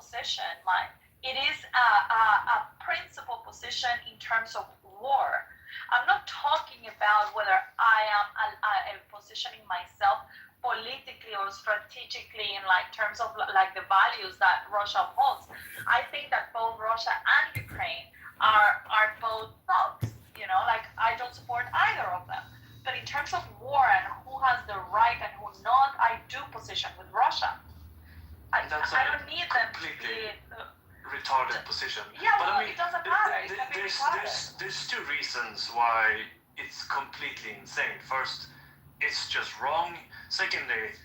position. It is a principal position in terms of war. I'm not talking about whether I am positioning myself politically or strategically in terms of the values that Russia holds. I think that both Russia and Ukraine are both thugs. I don't support either of them. But in terms of war and who has the right and who not, I do position with Russia. I don't need them to be retarded position. Yeah, but I mean, it doesn't matter. There's two reasons why it's completely insane. First, it's just wrong. Secondly,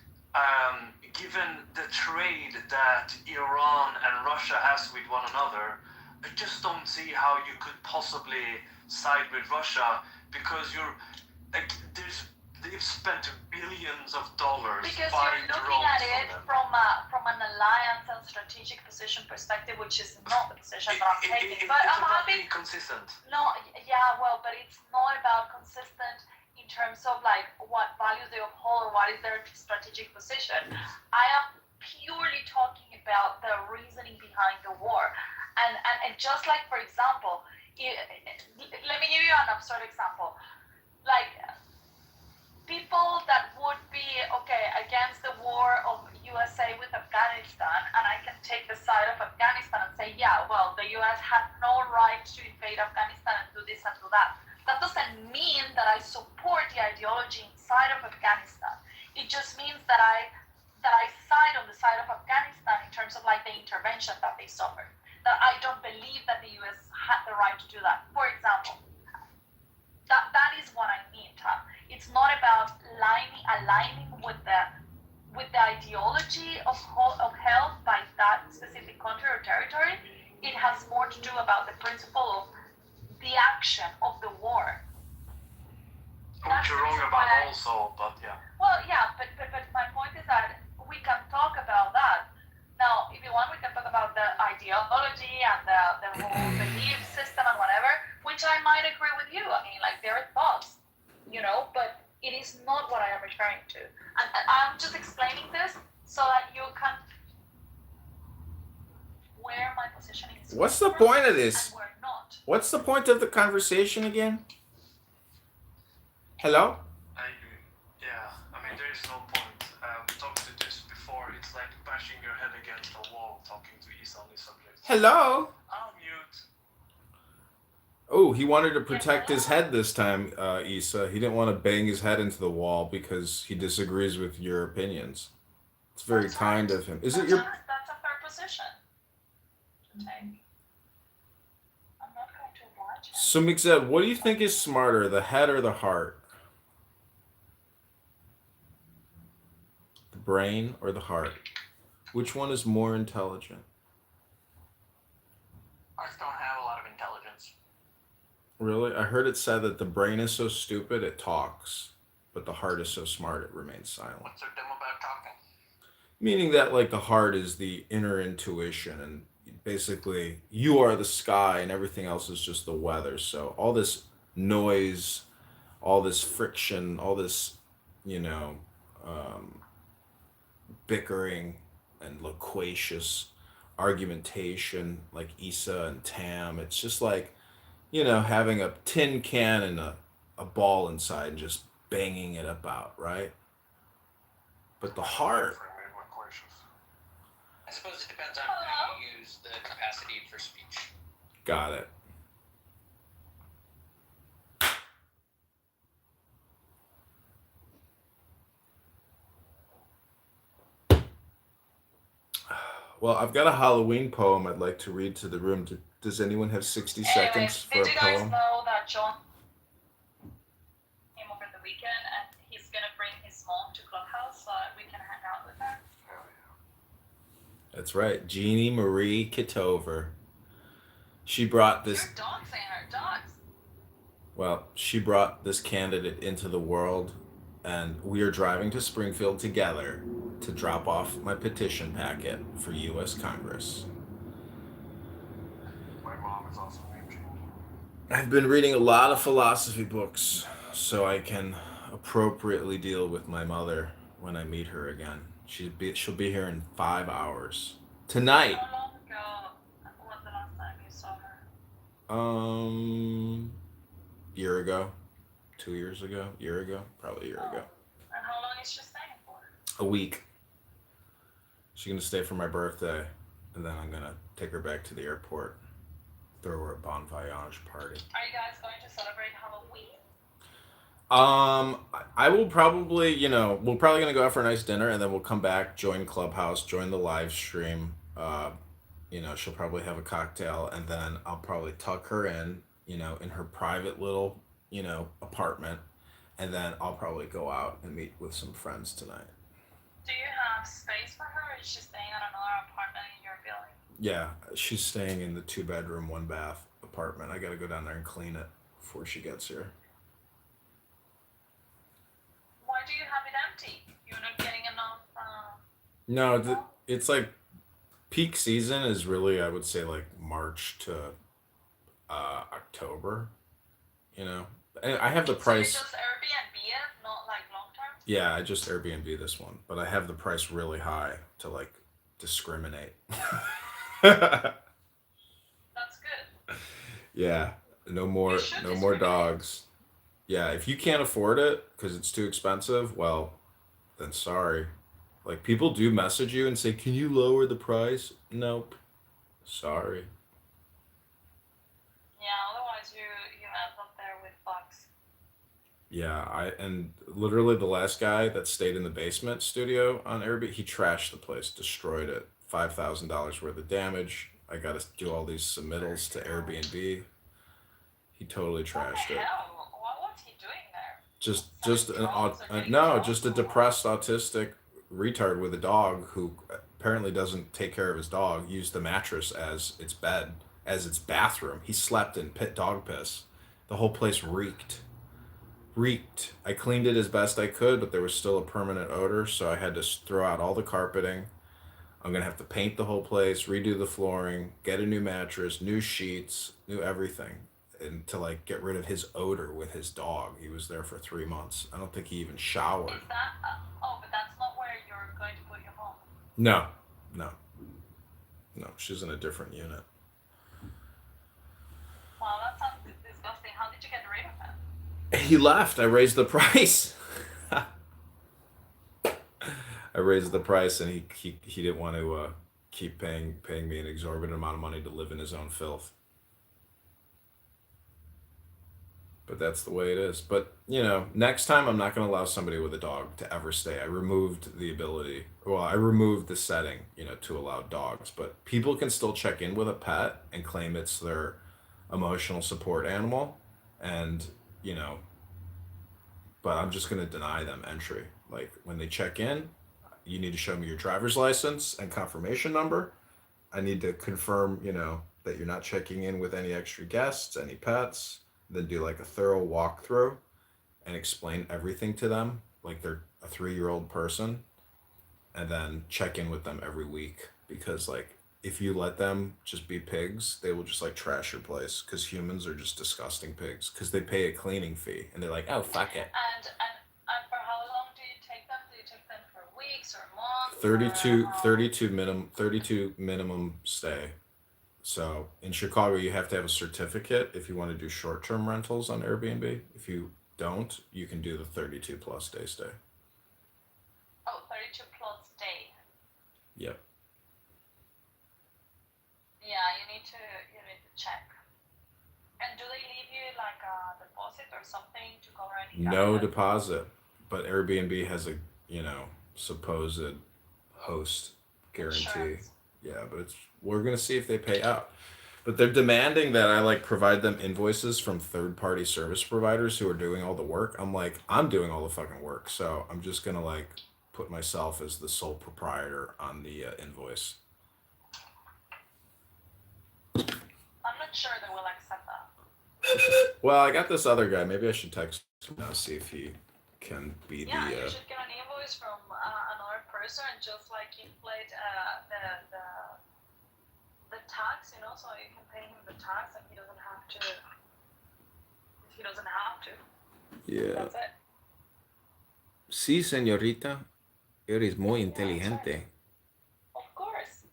given the trade that Iran and Russia has with one another, I just don't see how you could possibly side with Russia, because they've spent billions of dollars because buying you're looking drones at it from from an alliance and strategic position perspective, which is not the position that I'm taking. But it's I'm about happy. being consistent. No, yeah, well, but it's not about consistent in terms of what values they uphold or what is their strategic position. I am purely talking about the reasoning behind the war, and just for example, let me give you an absurd example, people that would be against the war of USA with Afghanistan, and I can take the side of Afghanistan and say, yeah, well, the US had no right to invade Afghanistan and do this and do that. That doesn't mean that I support the ideology inside of Afghanistan. It just means that I side on the side of Afghanistan in terms of the intervention that they suffered. That I don't believe that the US had the right to do that. For example, that is what I mean, Tom. It's not about aligning with the ideology of held by that specific country or territory. It has more to do about the principle of the action of the war. Which you're wrong about also, but yeah. Well, yeah, but my point is that we can talk about that. Now, if you want, we can talk about the ideology and the whole belief system and whatever, which I might agree with you. I mean, they're thoughts, but it is not what I am referring to. And I'm just explaining this so that you can where my positioning is. What's the point of this? And where not. What's the point of the conversation again? Hello? There is no point. I've talked to this before. It's like bashing your head against a wall talking to Isa on this subject. Hello? I'll mute. Oh, he wanted to protect his head this time, Isa. He didn't want to bang his head into the wall because he disagrees with your opinions. It's very kind of him. That's a fair position to take. I'm not going to oblige him. So, Mixed, what do you think is smarter, the head or the heart? The brain or the heart? Which one is more intelligent? Hearts don't have a lot of intelligence. Really? I heard it said that the brain is so stupid it talks, but the heart is so smart it remains silent. What's so dumb about talking? Meaning that the heart is the inner intuition, and basically you are the sky and everything else is just the weather. So all this noise, all this friction, all this, bickering and loquacious argumentation like Isa and Tam, it's just having a tin can and a ball inside and just banging it about, right? But the heart... I suppose it depends on how you use the capacity for speech. Got it. Well, I've got a Halloween poem I'd like to read to the room. Does anyone have 60 seconds for a poem? Did you guys know that John came over the weekend and he's going to bring his mom to Clubhouse so we can hang out with her? That's right. Jeannie Marie Kitover. She brought this... Your dog's saying her dogs. Well, she brought this candidate into the world, and we are driving to Springfield together to drop off my petition packet for U.S. Congress. My mom is also name changed. I've been reading a lot of philosophy books so I can appropriately deal with my mother when I meet her again. She'll be here in 5 hours. Tonight. How long Year ago, 2 years ago, year ago, probably a year ago. Oh, and how long is she staying for? A week. She's gonna stay for my birthday, and then I'm gonna take her back to the airport, throw her a bon voyage party. Are you guys going to celebrate Halloween? I will probably, we're probably gonna go out for a nice dinner, and then we'll come back, join Clubhouse, join the live stream. She'll probably have a cocktail, and then I'll probably tuck her in her private little, apartment, and then I'll probably go out and meet with some friends tonight. Do you have space for her, or is she staying at another apartment in your building? Yeah, she's staying in the 2 bedroom, 1 bath apartment. I gotta go down there and clean it before she gets here. Why do you have it empty? You're not getting enough. No, People? it's like peak season is really, I would say, like March to October. You know, and I have the So you price. just Airbnb it, not like long term? Yeah, I just Airbnb this one, but I have the price really high to like discriminate. That's good. Yeah, no You more, should no more discriminate. dogs. Yeah, if you can't afford it because it's too expensive, well, then sorry. Like people do message you and say, "Can you lower the price?" Nope. Sorry. Yeah, otherwise you end up there with bugs. Yeah, I and literally the last guy that stayed in the basement studio on Airbnb, he trashed the place, destroyed it. $5,000 worth of damage. I got to do all these submittals to Airbnb. He totally What the trashed it. hell? What was he doing there? Just Selling drugs or getting no, drunk just a or what? depressed autistic retard with a dog who apparently doesn't take care of his dog. Used the mattress as its bed, as its bathroom. He slept in pit dog piss. The whole place reeked. I cleaned it as best I could, but there was still a permanent odor, so I had to throw out all the carpeting. I'm gonna have to paint the whole place, redo the flooring, get a new mattress, new sheets, new everything, and to like get rid of his odor with his dog. He was there for 3 months. I don't think he even showered. Is that? Oh, but that's not where you're going to put your home. No, no, no. She's in a different unit. Wow, that sounds disgusting. How did you get rid of him? He left. I raised the price. I raised the price, and he didn't want to keep paying me an exorbitant amount of money to live in his own filth. But that's the way it is. But next time I'm not going to allow somebody with a dog to ever stay. I removed the ability. Well, I removed the setting, to allow dogs. But people can still check in with a pet and claim it's their emotional support animal, and you know. But I'm just going to deny them entry. Like when they check in, you need to show me your driver's license and confirmation number. I need to confirm, that you're not checking in with any extra guests, any pets. Then do like a thorough walkthrough and explain everything to them, like they're a 3-year-old person, and then check in with them every week. Because like if you let them just be pigs, they will just like trash your place. Because humans are just disgusting pigs. Because they pay a cleaning fee, and they're like, oh fuck it. And for how long do you take them? Do you take them for weeks or months? 32, Or, 32 minimum stay. So in Chicago, you have to have a certificate if you want to do short-term rentals on Airbnb. If you don't, you can do the 32 plus day stay. 32 plus day. Yep. Yeah, you need to check. And do they leave you like a deposit or something to cover any No damages? deposit, but Airbnb has a, supposed host guarantee. Insurance. Yeah, but we're gonna see if they pay out. But they're demanding that I like provide them invoices from third-party service providers who are doing all the work. I'm like, I'm doing all the fucking work, so I'm just gonna like put myself as the sole proprietor on the invoice. I'm not sure they will accept that. Well, I got this other guy. Maybe I should text him now, see if he can be Yeah, you the. should get an invoice from another person and just like inflate the tax, so you can pay him the tax and he doesn't have to. He doesn't have to. Yeah. That's it. Sí, señorita. Eres muy Yeah, that's right. inteligente. Of course.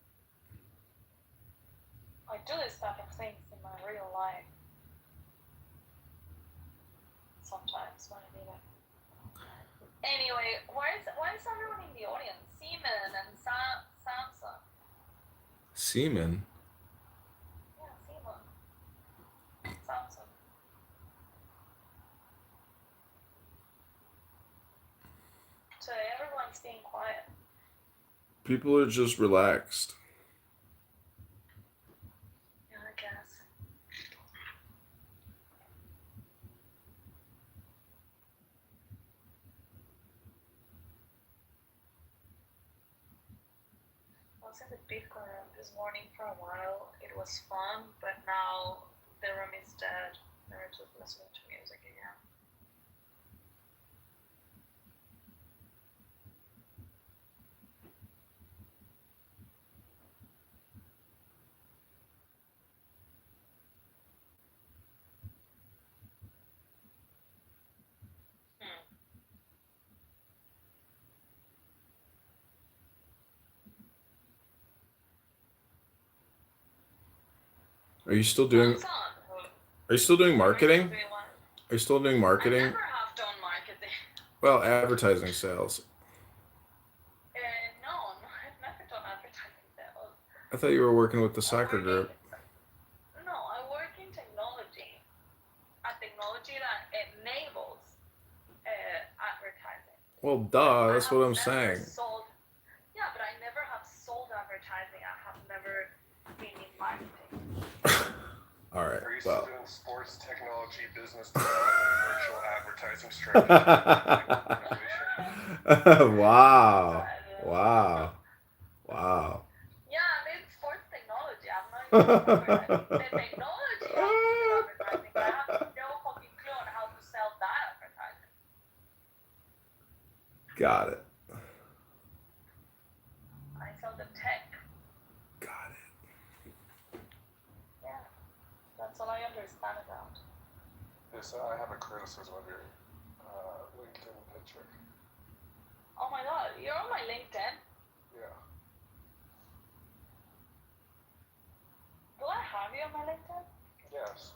I do this type of things in my real real life. Sometimes when I need it. Anyway, why is everyone in the audience? Seaman and Samson. Seaman. Yeah, Seaman. Samson. So everyone's being quiet. People are just relaxed. Yeah, I guess. I was in the Bitcoin room this morning for a while. It was fun, but now the room is dead. They're just listening to music again. Are you still doing? Samson, Are you still doing marketing? everyone. Are you still doing I marketing? never have done marketing. Well, advertising sales. No, I've never done advertising sales. I thought you were working with the I soccer work group. No, I work in technology. A technology that enables advertising. Well, duh. I That's have what I'm never saying. sold. Yeah, but I never have sold advertising. I have never been in marketing. All right. Are you Well. still doing sports technology, business development, virtual advertising strategy? Wow. Wow. Wow. Yeah, I mean sports technology. I'm not even advertising. The technology I'm doing advertising, but I have no fucking clue on how to sell that advertising. Got it. I sell the tech. Got it. Yeah, that's all I understand about. Yes, I have a criticism of your LinkedIn picture. Oh my god, you're on my LinkedIn. Yeah. Do I have you on my LinkedIn? Yes.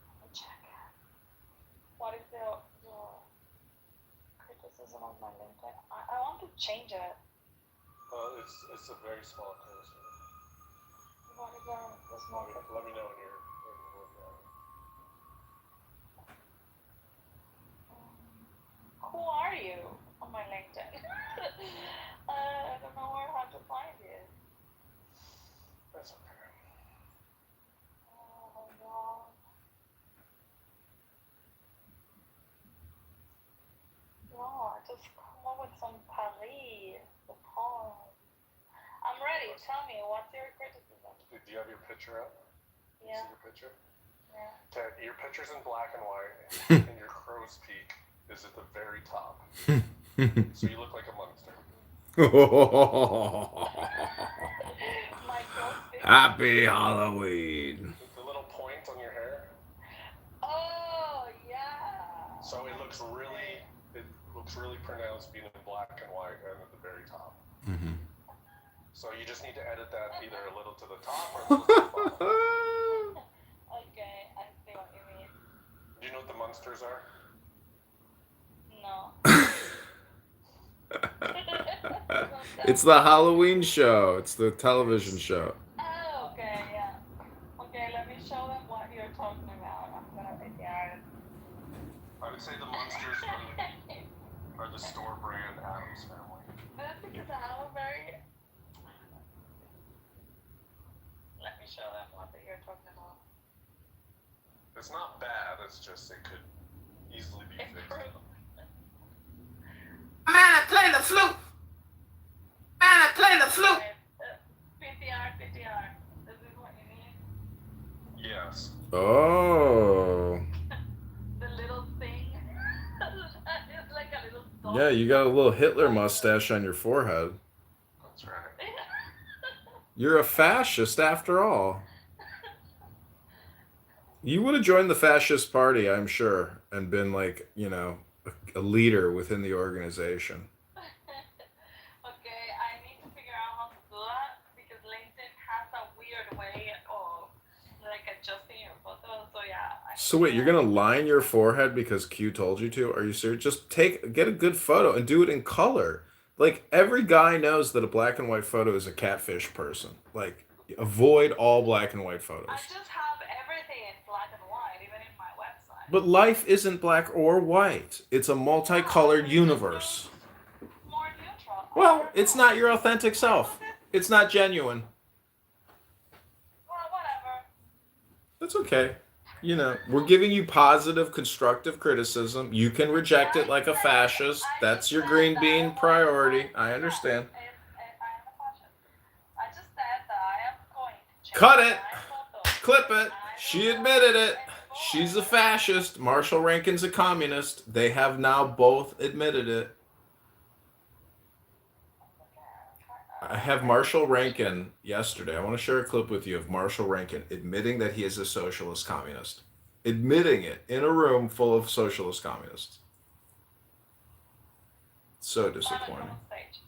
Let me check. What is the criticism of my LinkedIn? I want to change it. It's a very small criticism. What is the small criticism? Let me know when you're working on it. Who are you on my LinkedIn? I don't know how to find you. That's okay. Oh my god. No, just come up with some Paris, the Paul. I'm ready. Tell me, what's your criticism? Do you have your picture up? Yeah. See your picture? Yeah. Okay, your picture's in black and white, and your crow's peak is at the very top. So you look like a monster. My clothes fit. Happy Halloween. The little point on your hair. Oh yeah. So it looks really pronounced being in black and white and at the very top. Mm-hmm. So you just need to edit that either a little to the top or a little to the bottom. Okay, I see what you mean. Do you know what the monsters are? No. It's the Halloween show. It's the television show. Oh, okay, yeah. Okay, let me show them what you're talking about. I'm gonna VTR it. I would say the monsters are the store brand Addams Family. That's because I have a very. Let me show them what you're talking about. It's not bad, it's just it could easily be fixed. Improve. Man, I play the flute. Man, I play the flute. PTR. This is what you need. Yes. Oh. The little thing. It's like a little dog. Yeah, you got a little Hitler mustache on your forehead. That's right. You're a fascist after all. You would have joined the fascist party, I'm sure, and been like, a leader within the organization. Okay, I need to figure out how to do that because LinkedIn has a weird way of like So wait, you're gonna line your forehead because Q told you to? Are you serious? Just get a good photo and do it in color. Like every guy knows that a black and white photo is a catfish person. Like avoid all black and white I photos. just have everything in black and white, even in my website. But life isn't black or white. It's a multicolored universe. More neutral. I Well, don't it's know. not your authentic self. It's not genuine. Well, whatever. That's okay. You know, we're giving you positive, constructive criticism. You can reject it like a fascist. That's your green bean priority. I understand. I am a fascist. I just said that I am going to change Cut it. my photo. Clip it. And I She will admitted post it. She's a fascist. Marshall Rankin's a communist. They have now both admitted it. I have Marshall Rankin yesterday. I want to share a clip with you of Marshall Rankin admitting that he is a socialist communist. Admitting it in a room full of socialist communists. So disappointing. on stage.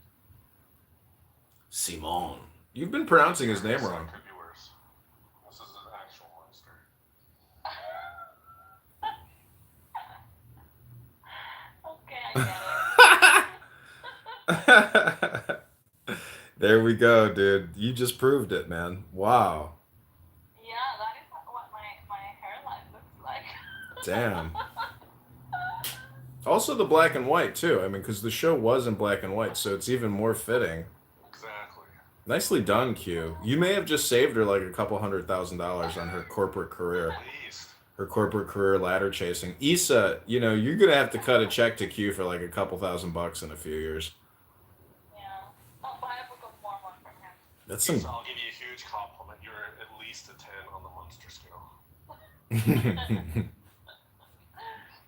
Simone. You've been pronouncing his name So wrong. it could be worse. This is an actual monster. Okay, I get it. There we go, dude. You just proved it, man. Wow. Yeah, that is what my hairline looks like. Damn. Also the black and white, too. I mean, because the show was in black and white, so it's even more fitting. Exactly. Nicely done, Q. You may have just saved her like a couple $100,000 on her corporate career. Please. Her corporate career ladder chasing. Issa, you know, you're going to have to cut a check to Q for like a couple $1,000 in a few years. Yeah. I'll buy a book of Mormon from him. That's So some... I'll give you a huge compliment. You're at least a 10 on the monster scale.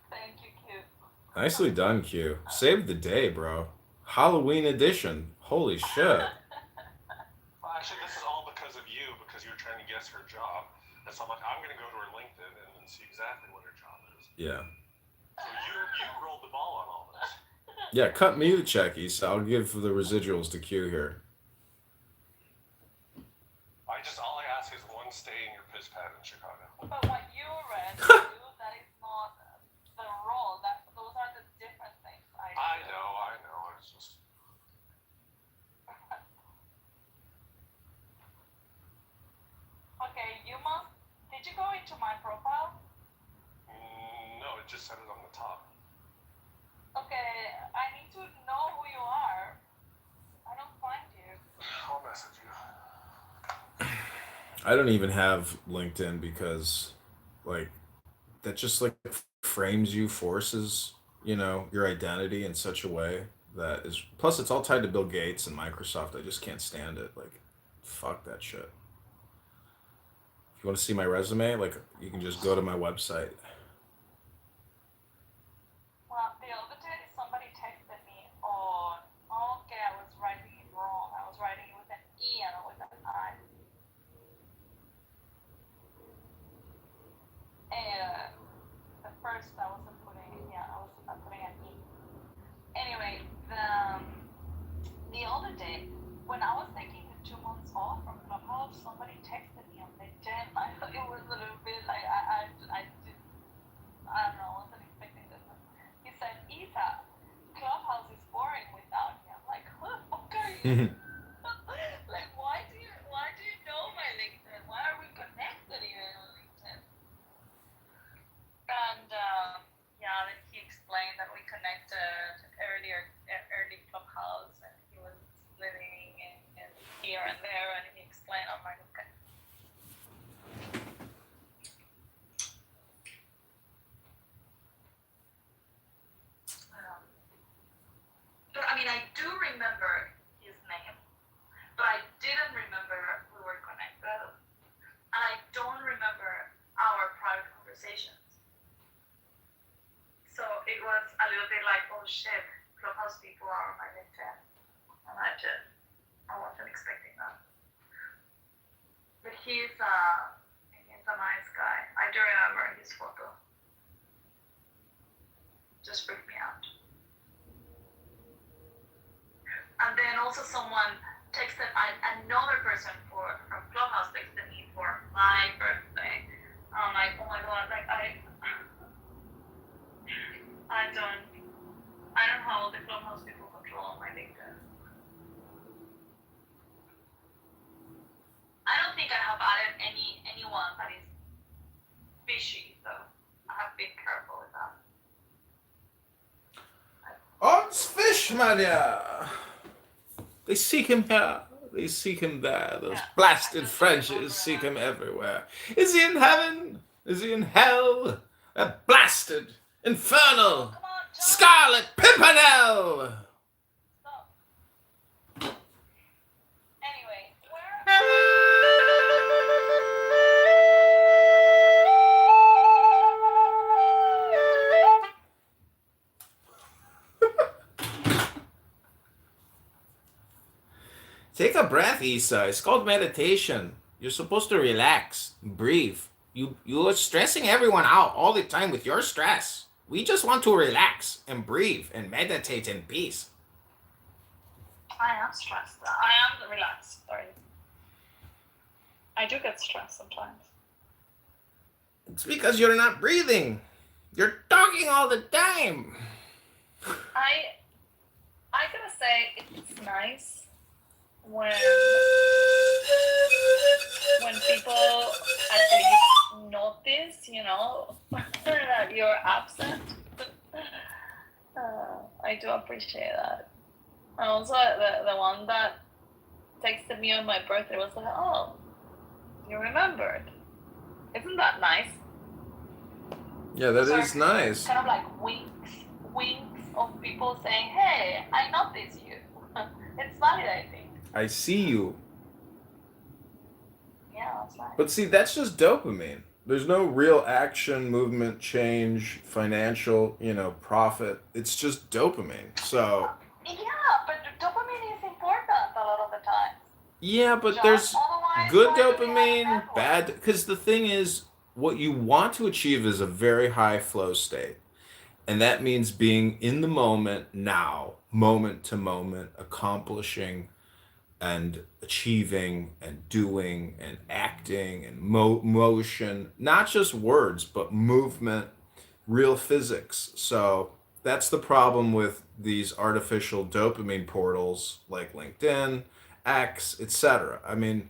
Thank you, Q. Nicely done, Q. Saved the day, bro. Halloween edition. Holy shit. Well, actually, this is all because of you, because you were trying to guess her job. And so I'm like, I'm going to go to her LinkedIn and see exactly what her job is. Yeah. So you rolled the ball on all this. Yeah, cut me the check, Issa. I'll give the residuals to Q here. All I ask is one stay in your piss pad in Chicago. But what you read, Q, that is not the role. Those are the different things. I know. It's just. Okay, you must. Did you go into my profile? No, it just said it on the top. Okay, I need to know who you are. I don't find you. I'll message you. I don't even have LinkedIn because, like, that just, like, frames you, forces, you know, your identity in such a way that is... Plus, it's all tied to Bill Gates and Microsoft. I just can't stand it. Like, fuck that shit. If you want to see my resume, like, you can just go to my website. Well, the other day somebody texted me on. Okay, I was writing it wrong. I was writing it with an E and with an I. And the first I wasn't putting I'm putting an E. Anyway, the other day when I was taking the 2 months off from Clubhouse, somebody texted me on LinkedIn. I thought it was a little bit like I don't know, I wasn't expecting this. He said, Issa, Clubhouse is boring without me. I'm like, who the fuck are you? Like, why do you know my LinkedIn? Why are we connected even on LinkedIn? And yeah, then he explained that we connected early Clubhouse, and he was living in here and there, and he explained, I'm like, okay. But I mean, I do remember his name, but I didn't remember we were connected, and I don't remember our private conversations. So it was a little bit like, oh shit, Clubhouse people are on my LinkedIn, and I wasn't expecting that. But he's a nice guy. I do remember his photo. Just freaked me out. And then also someone texted another person from Clubhouse texted me for my birthday. I'm like, oh my god, like I have added anyone that is fishy, so I have been careful with that. Odds fish, Mania! They seek him here. They seek him there. Those Yeah, blasted I just Frenchies remember seek that. him everywhere. Is he in heaven? Is he in hell? That blasted, infernal, Come on, John. Scarlet Pimpernel! Stop. Anyway, where? Take a breath, Isa. It's called meditation. You're supposed to relax, breathe. You're stressing everyone out all the time with your stress. We just want to relax and breathe and meditate in peace. I am stressed. I am relaxed. Sorry. I do get stressed sometimes. It's because you're not breathing. You're talking all the time. I gotta say it's nice when people at least notice, that you're absent. I do appreciate that. And also the one that texted me on my birthday was like, oh, you remembered. Isn't that nice? Yeah, that So is nice. Kind of like winks of people saying, hey, I noticed you. It's validating. I see you. Yeah, that's nice. But see, that's just dopamine. There's no real action, movement, change, financial, profit. It's just dopamine. So. Yeah, but dopamine is important a lot of the time. Yeah, but John, there's otherwise, good why do we have a dopamine, network? bad. Because the thing is, what you want to achieve is a very high flow state. And that means being in the moment now, moment to moment, accomplishing and achieving and doing and acting and motion, not just words, but movement, real physics. So that's the problem with these artificial dopamine portals like LinkedIn, X, etc. I mean,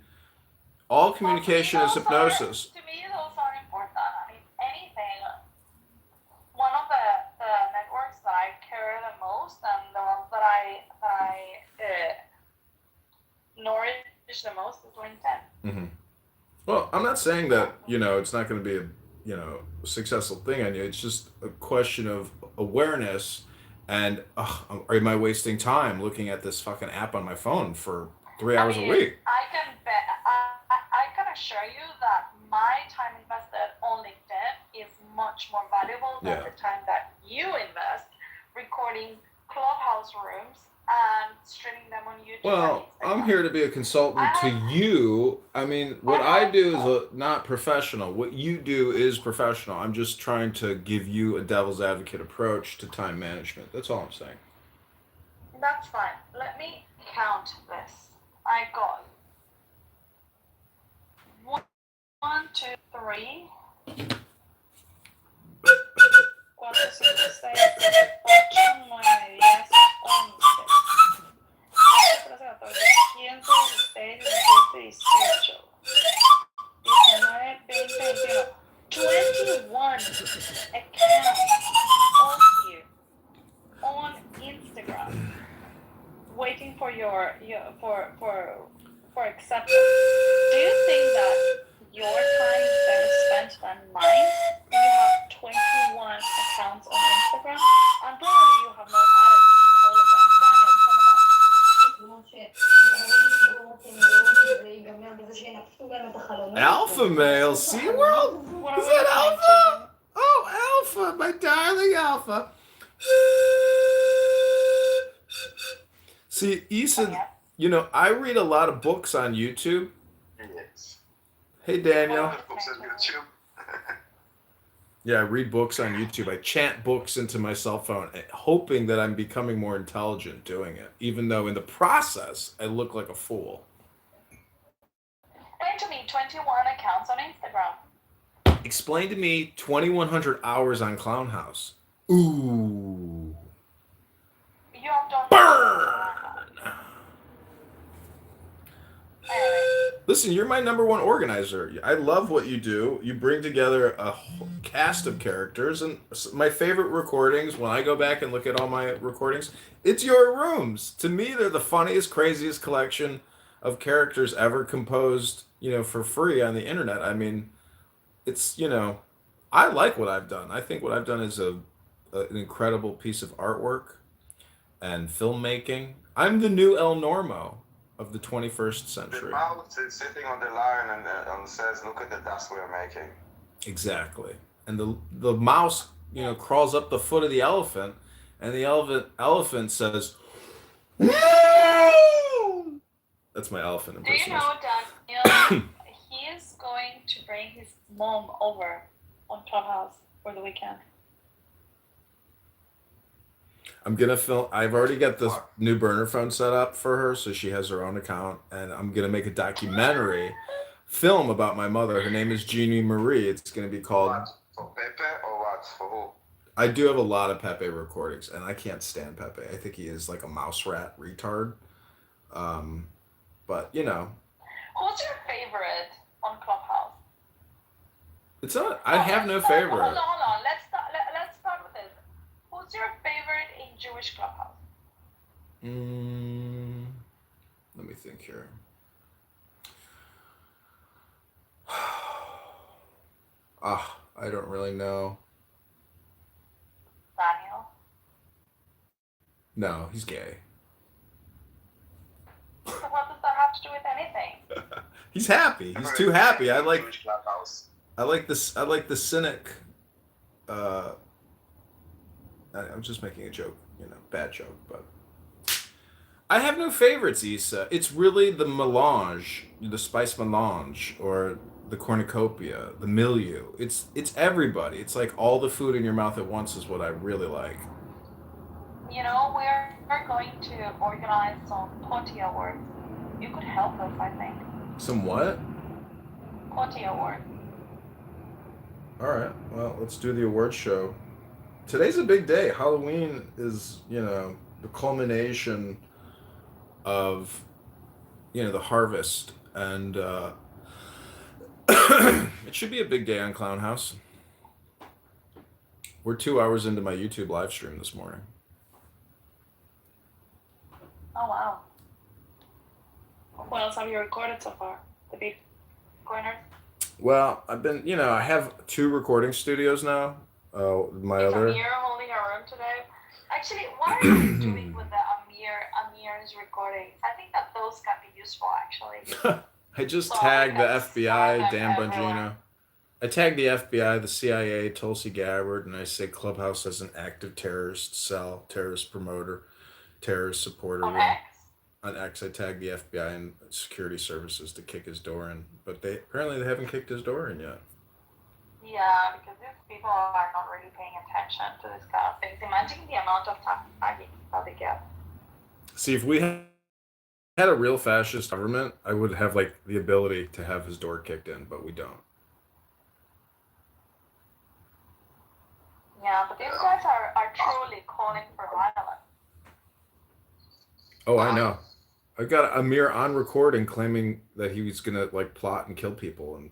all communication is hypnosis. To me, those are important. I mean, anything. One of the networks that I care the most and the ones that I nourish the most is LinkedIn. Mm-hmm. Well, I'm not saying that, it's not going to be a, successful thing on you. It's just a question of awareness and, am I wasting time looking at this fucking app on my phone for 3 hours a week? I can bet, I can assure you that my time invested on LinkedIn is much more valuable than the time that you invest recording Clubhouse rooms and streaming them on YouTube. Well, I'm here to be a consultant to you. I mean, what I do is not professional. What you do is professional. I'm just trying to give you a devil's advocate approach to time management. That's all I'm saying. That's fine. Let me count this. I got 1, 2, 3, 4, 5, 6, 7, 8, 9, 10, 11, 12, 15, 16, 17, 21 accounts of you on Instagram waiting for for acceptance. Do you think that your time is better spent than mine? You have 21 accounts on Instagram, and probably you have not added me in all of them. Alpha male, SeaWorld? Is that Alpha? Oh, Alpha, my darling Alpha. See, Issa, I read a lot of books on YouTube. Yes. Hey, Daniel. Books on YouTube. Yeah, I read books on YouTube. I chant books into my cell phone, hoping that I'm becoming more intelligent doing it, even though in the process, I look like a fool. Explain to me 21 accounts on Instagram. Explain to me 2,100 hours on Clown House. Ooh. You have done Burn! Anyway, Listen, you're my number one organizer. I love what you do. You bring together a whole cast of characters, and my favorite recordings, when I go back and look at all my recordings, it's your rooms. To me, they're the funniest, craziest collection of characters ever composed, for free on the internet. I mean, I like what I've done. I think what I've done is an incredible piece of artwork and filmmaking. I'm the new El Normo of the 21st The century. mouse is sitting on the line and says, "Look at the dust we're making." Exactly. And the mouse, crawls up the foot of the elephant, and the elephant says, "Meow!" That's my elephant Do you impersonation. know, Daniel, he is going to bring his mom over on Clubhouse for the weekend. I'm gonna film. I've already got this new burner phone set up for her, so she has her own account, and I'm gonna make a documentary film about my mother. Her name is Jeannie Marie. It's gonna be called. What? For Pepe or what? For who? I do have a lot of Pepe recordings, and I can't stand Pepe. I think he is like a mouse rat retard. But Who's your favorite on Clubhouse? it's not. I have no favorite. Hold on. Let's start with this. Who's your favorite in Jewish Clubhouse? Let me think here. I don't really know. Daniel. No, he's gay. So what does that have to do with anything? He's happy. He's too happy. I like Jewish Clubhouse. this. I like the cynic. I'm just making a joke, bad joke, but I have no favorites, Issa. It's really the melange, the spice melange, or the cornucopia, the milieu. It's everybody. It's like all the food in your mouth at once is what I really like. We're going to organize some potty awards. You could help us, I think. Some what? Potty award. All right. Well, let's do the award show. Today's a big day. Halloween is, the culmination of, the harvest, and it should be a big day on Clown House. We're 2 hours into my YouTube live stream this morning. Oh wow. What else have you recorded so far? The big corners? Well, I've been, I have 2 recording studios now. My Is other. Amir holding a room today? Actually, what are you doing with the Amir's recordings? I think that those can be useful, actually. I just So tagged the I can FBI, scan Dan them everywhere. Bongino. I tagged the FBI, the CIA, Tulsi Gabbard, and I say Clubhouse has an active terrorist cell, terrorist promoter, terrorist supporter. On X? On X, I tagged the FBI and security services to kick his door in, but they haven't kicked his door in yet. Yeah, because these people are not really paying attention to this kind of things. Imagine the amount of tagging that they get. See, if we had a real fascist government, I would have the ability to have his door kicked in, but we don't. Yeah, but these guys are truly calling for violence. Oh, I know. I got Amir on recording claiming that he was gonna plot and kill people, and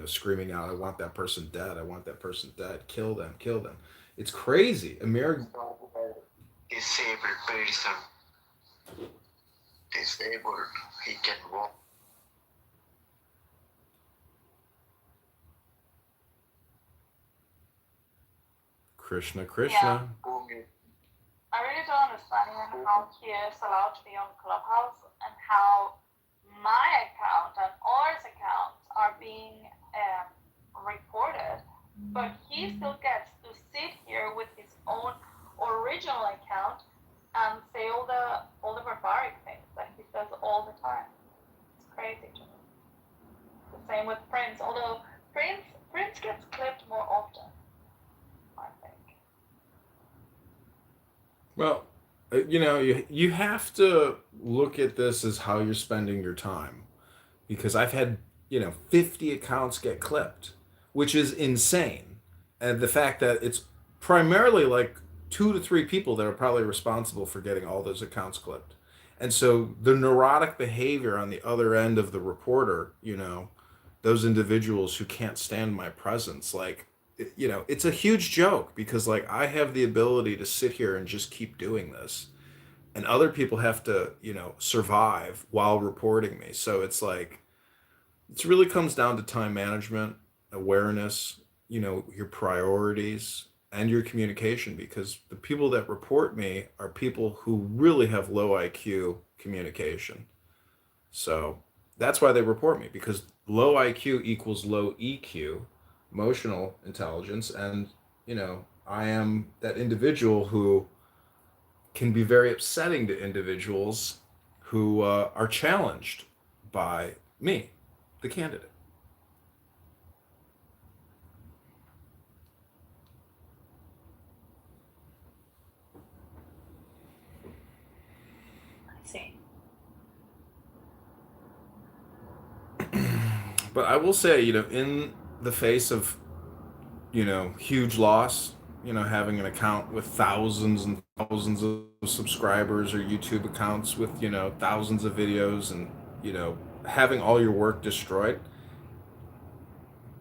screaming out, "I want that person dead! I want that person dead! Kill them! Kill them!" It's crazy. Amir. Disabled person. Disabled. He can walk. Krishna. Yeah. I really don't understand even how he is allowed to be on Clubhouse and how my account and ours accounts are being reported, but he still gets to sit here with his own original account and say all the barbaric things that he says all the time. It's crazy to me. The same with Prince, although Prince gets clipped more often, I think. Well, you have to look at this as how you're spending your time, because I've had 50 accounts get clipped, which is insane, and the fact that it's primarily 2 to 3 people that are probably responsible for getting all those accounts clipped, And so the neurotic behavior on the other end of the reporter, those individuals who can't stand my presence, like, it's a huge joke because like I have the ability to sit here and just keep doing this, and other people have to, survive while reporting me. So it's like, it really comes down to time management, awareness, your priorities, and your communication, because the people that report me are people who really have low IQ communication. So that's why they report me, because low IQ equals low EQ, emotional intelligence. And, I am that individual who can be very upsetting to individuals who are challenged by me, the candidate. I see. But I will say, in the face of, huge loss, having an account with thousands and thousands of subscribers, or YouTube accounts with, thousands of videos, and, having all your work destroyed,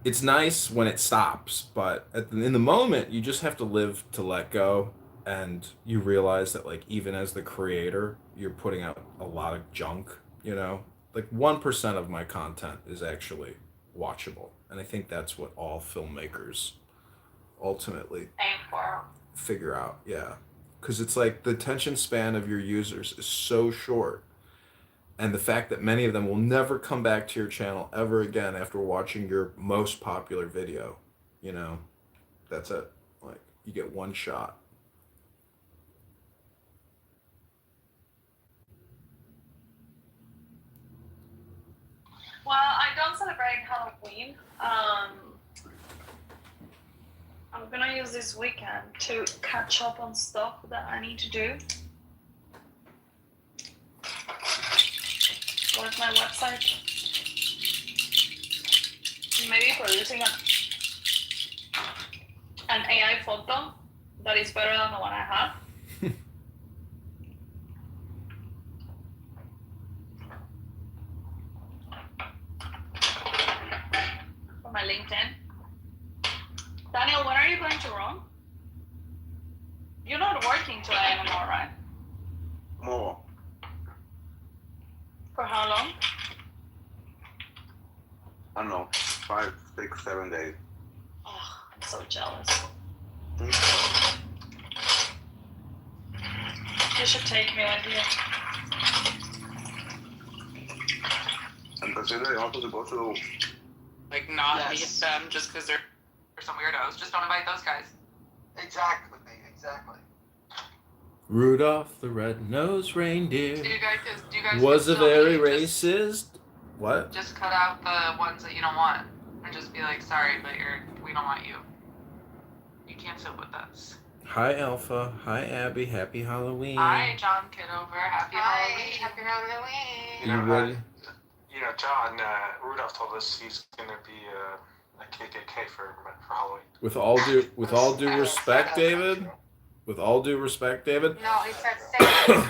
it's nice when it stops, but in the moment, you just have to live to let go. And you realize that, like, even as the creator, you're putting out a lot of junk, like 1% of my content is actually watchable. And I think that's what all filmmakers ultimately Aim for. figure out. Yeah. Because it's like the attention span of your users is so short. And the fact that many of them will never come back to your channel ever again after watching your most popular video, that's it. Like, you get one shot. Well, I don't celebrate Halloween. I'm gonna use this weekend to catch up on stuff that I need to do. Where's my website? Maybe producing an AI photo that is better than the one I have. For my LinkedIn. Daniel, when are you going to Rome? You're not working today anymore, right? More. For how long? I don't know, 5, 6, 7 days. Oh, I'm so jealous. You should take me with you. And considering also to go to Like, not Yes. meet them just because they're some weirdos. Just don't invite those guys. Exactly. Rudolph the red-nosed reindeer Do you guys was a just tell very me, racist. What? Just cut out the ones that you don't want, and just be like, sorry, but we don't want you. You can't sit with us. Hi, Alpha. Hi, Abby. Happy Halloween. Hi, John Kitover. Happy Halloween. Happy Halloween. You ready? John, Rudolph told us he's going to be a KKK for Halloween. With all due respect, David. With all due respect, David. No, he said say.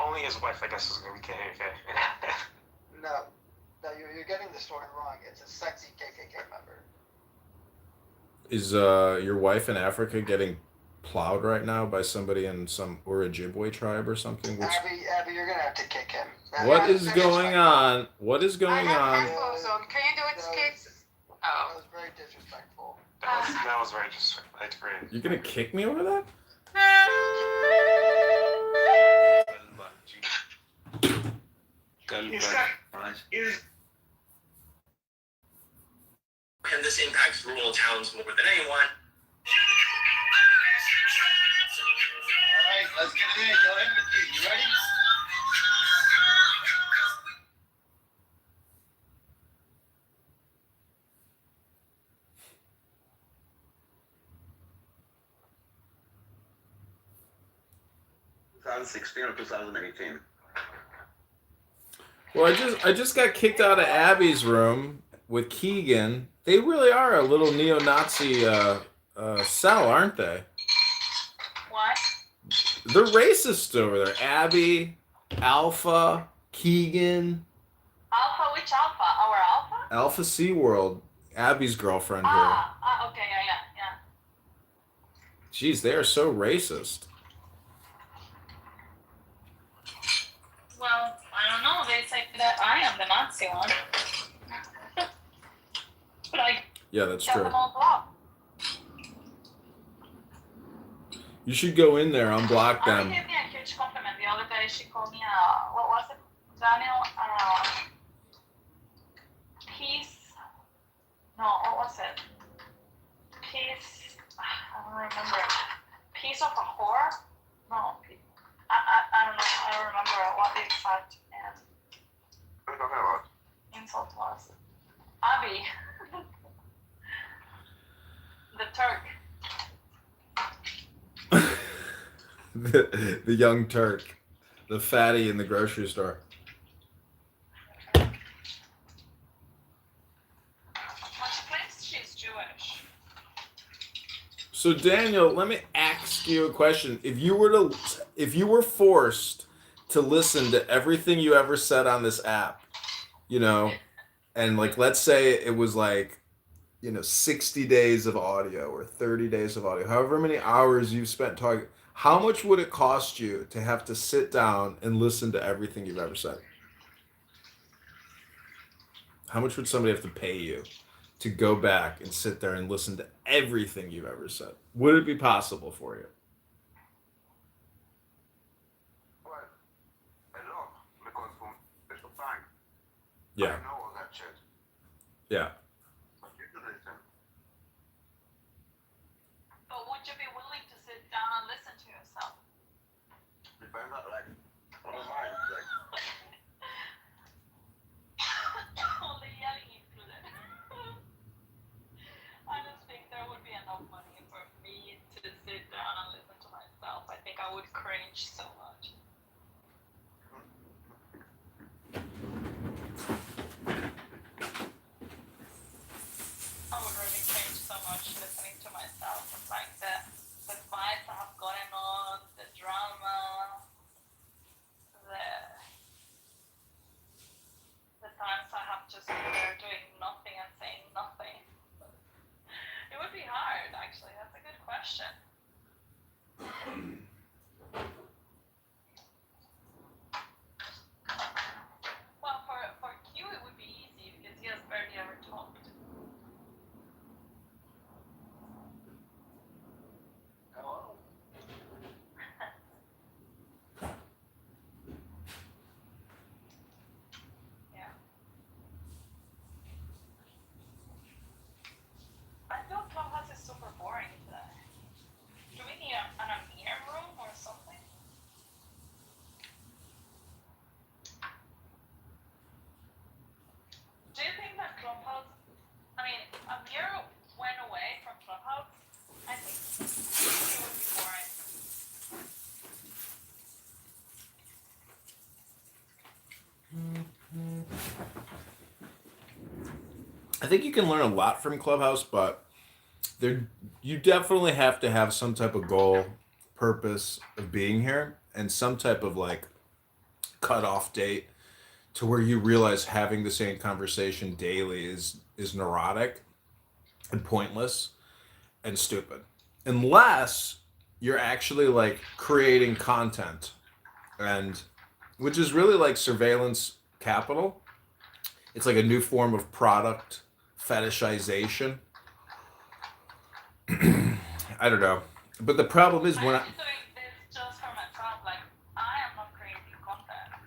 Only his wife, I guess, is going to be KKK. No, you're getting the story wrong. It's a sexy KKK member. Is your wife in Africa getting plowed right now by somebody in some Ojibwe tribe or something? Abby, you're gonna have to kick him. What is going on? What is going I on? have so can you do it, kids? That Oh. was very disrespectful. That was very just. I agree. You're gonna kick me over that? And this impacts rural towns more than anyone. Alright, let's get it in. Go ahead with you. You ready? or 2018. Well, I just got kicked out of Abby's room with Keegan. They really are a little neo-Nazi cell, aren't they? Why? They're racist over there. Abby, Alpha, Keegan, Alpha, which Alpha? Our Alpha? Alpha SeaWorld, Abby's girlfriend here. Okay, yeah. Jeez, they are so racist. Well, I don't know. They say that I am the Nazi one. But I Yeah, that's got true. them all blocked. You should go in there, unblock Abby them. gave me a huge compliment the other day. She called me what was it, Daniel? Peace. No, what was it? Peace. I don't remember. Piece of a whore? No. I don't know. I don't remember what the exact What are you talking about? insult was. Abby. The Turk. The young Turk, the fatty in the grocery store. Well, she claims she's Jewish. So Daniel, let me ask you a question. If you were forced to listen to everything you ever said on this app, you know, and like let's say it was like, 60 days of audio or 30 days of audio, however many hours you've spent talking, how much would it cost you to have to sit down and listen to everything you've ever said? How much would somebody have to pay you to go back and sit there and listen to everything you've ever said? Would it be possible for you? Well, a lot, because from the time, Yeah. I know all that shit. Yeah. But you do listen. But would you be willing to sit down and listen to yourself? Depends on, like, on the mind, like, All the yelling included. I just think there would be enough money for me to sit down and listen to myself. I think I would cringe so much. I would really cringe so much listening to myself. It's like the fights I have gotten on, the drama, the times I have just been there doing nothing and saying nothing. It would be hard, actually. That's a good question. Well, for Q, it would be easy because he has barely ever talked. Hello. Yeah. I feel Clubhouse is super boring today. Do we need an Amir room or something? Do you think that Clubhouse, Amir went away from Clubhouse? I think it would be boring. I think you can learn a lot from Clubhouse, but you definitely have to have some type of goal, purpose of being here, and some type of like cutoff date to where you realize having the same conversation daily is neurotic and pointless and stupid. Unless you're actually like creating content, and which is really like surveillance capital. It's like a new form of product fetishization. I don't know. But the problem is when I'm doing this just for myself. Like, I am not creating content.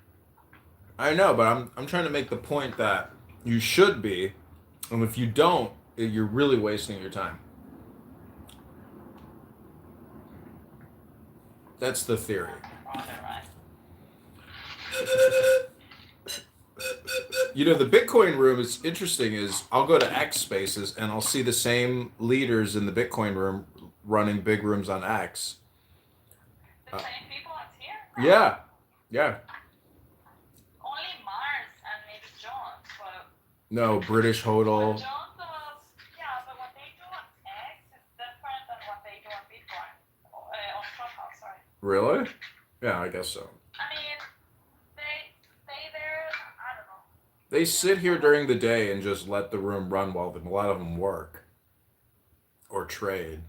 I know, but I'm trying to make the point that you should be, and if you don't, you're really wasting your time. That's the theory. Probably right. The Bitcoin room is interesting. Is I'll go to X Spaces and I'll see the same leaders in the Bitcoin room running big rooms on X. The same people as here? Yeah, yeah. Only Mars and maybe John, but No, British what Hodl. John does, yeah, but what they do on X is different than what they do on Bitcoin, on Clubhouse, sorry. Really? Yeah, I guess so. I mean, they stay there. I don't know. They sit here during the day and just let the room run while a lot of them work or trade.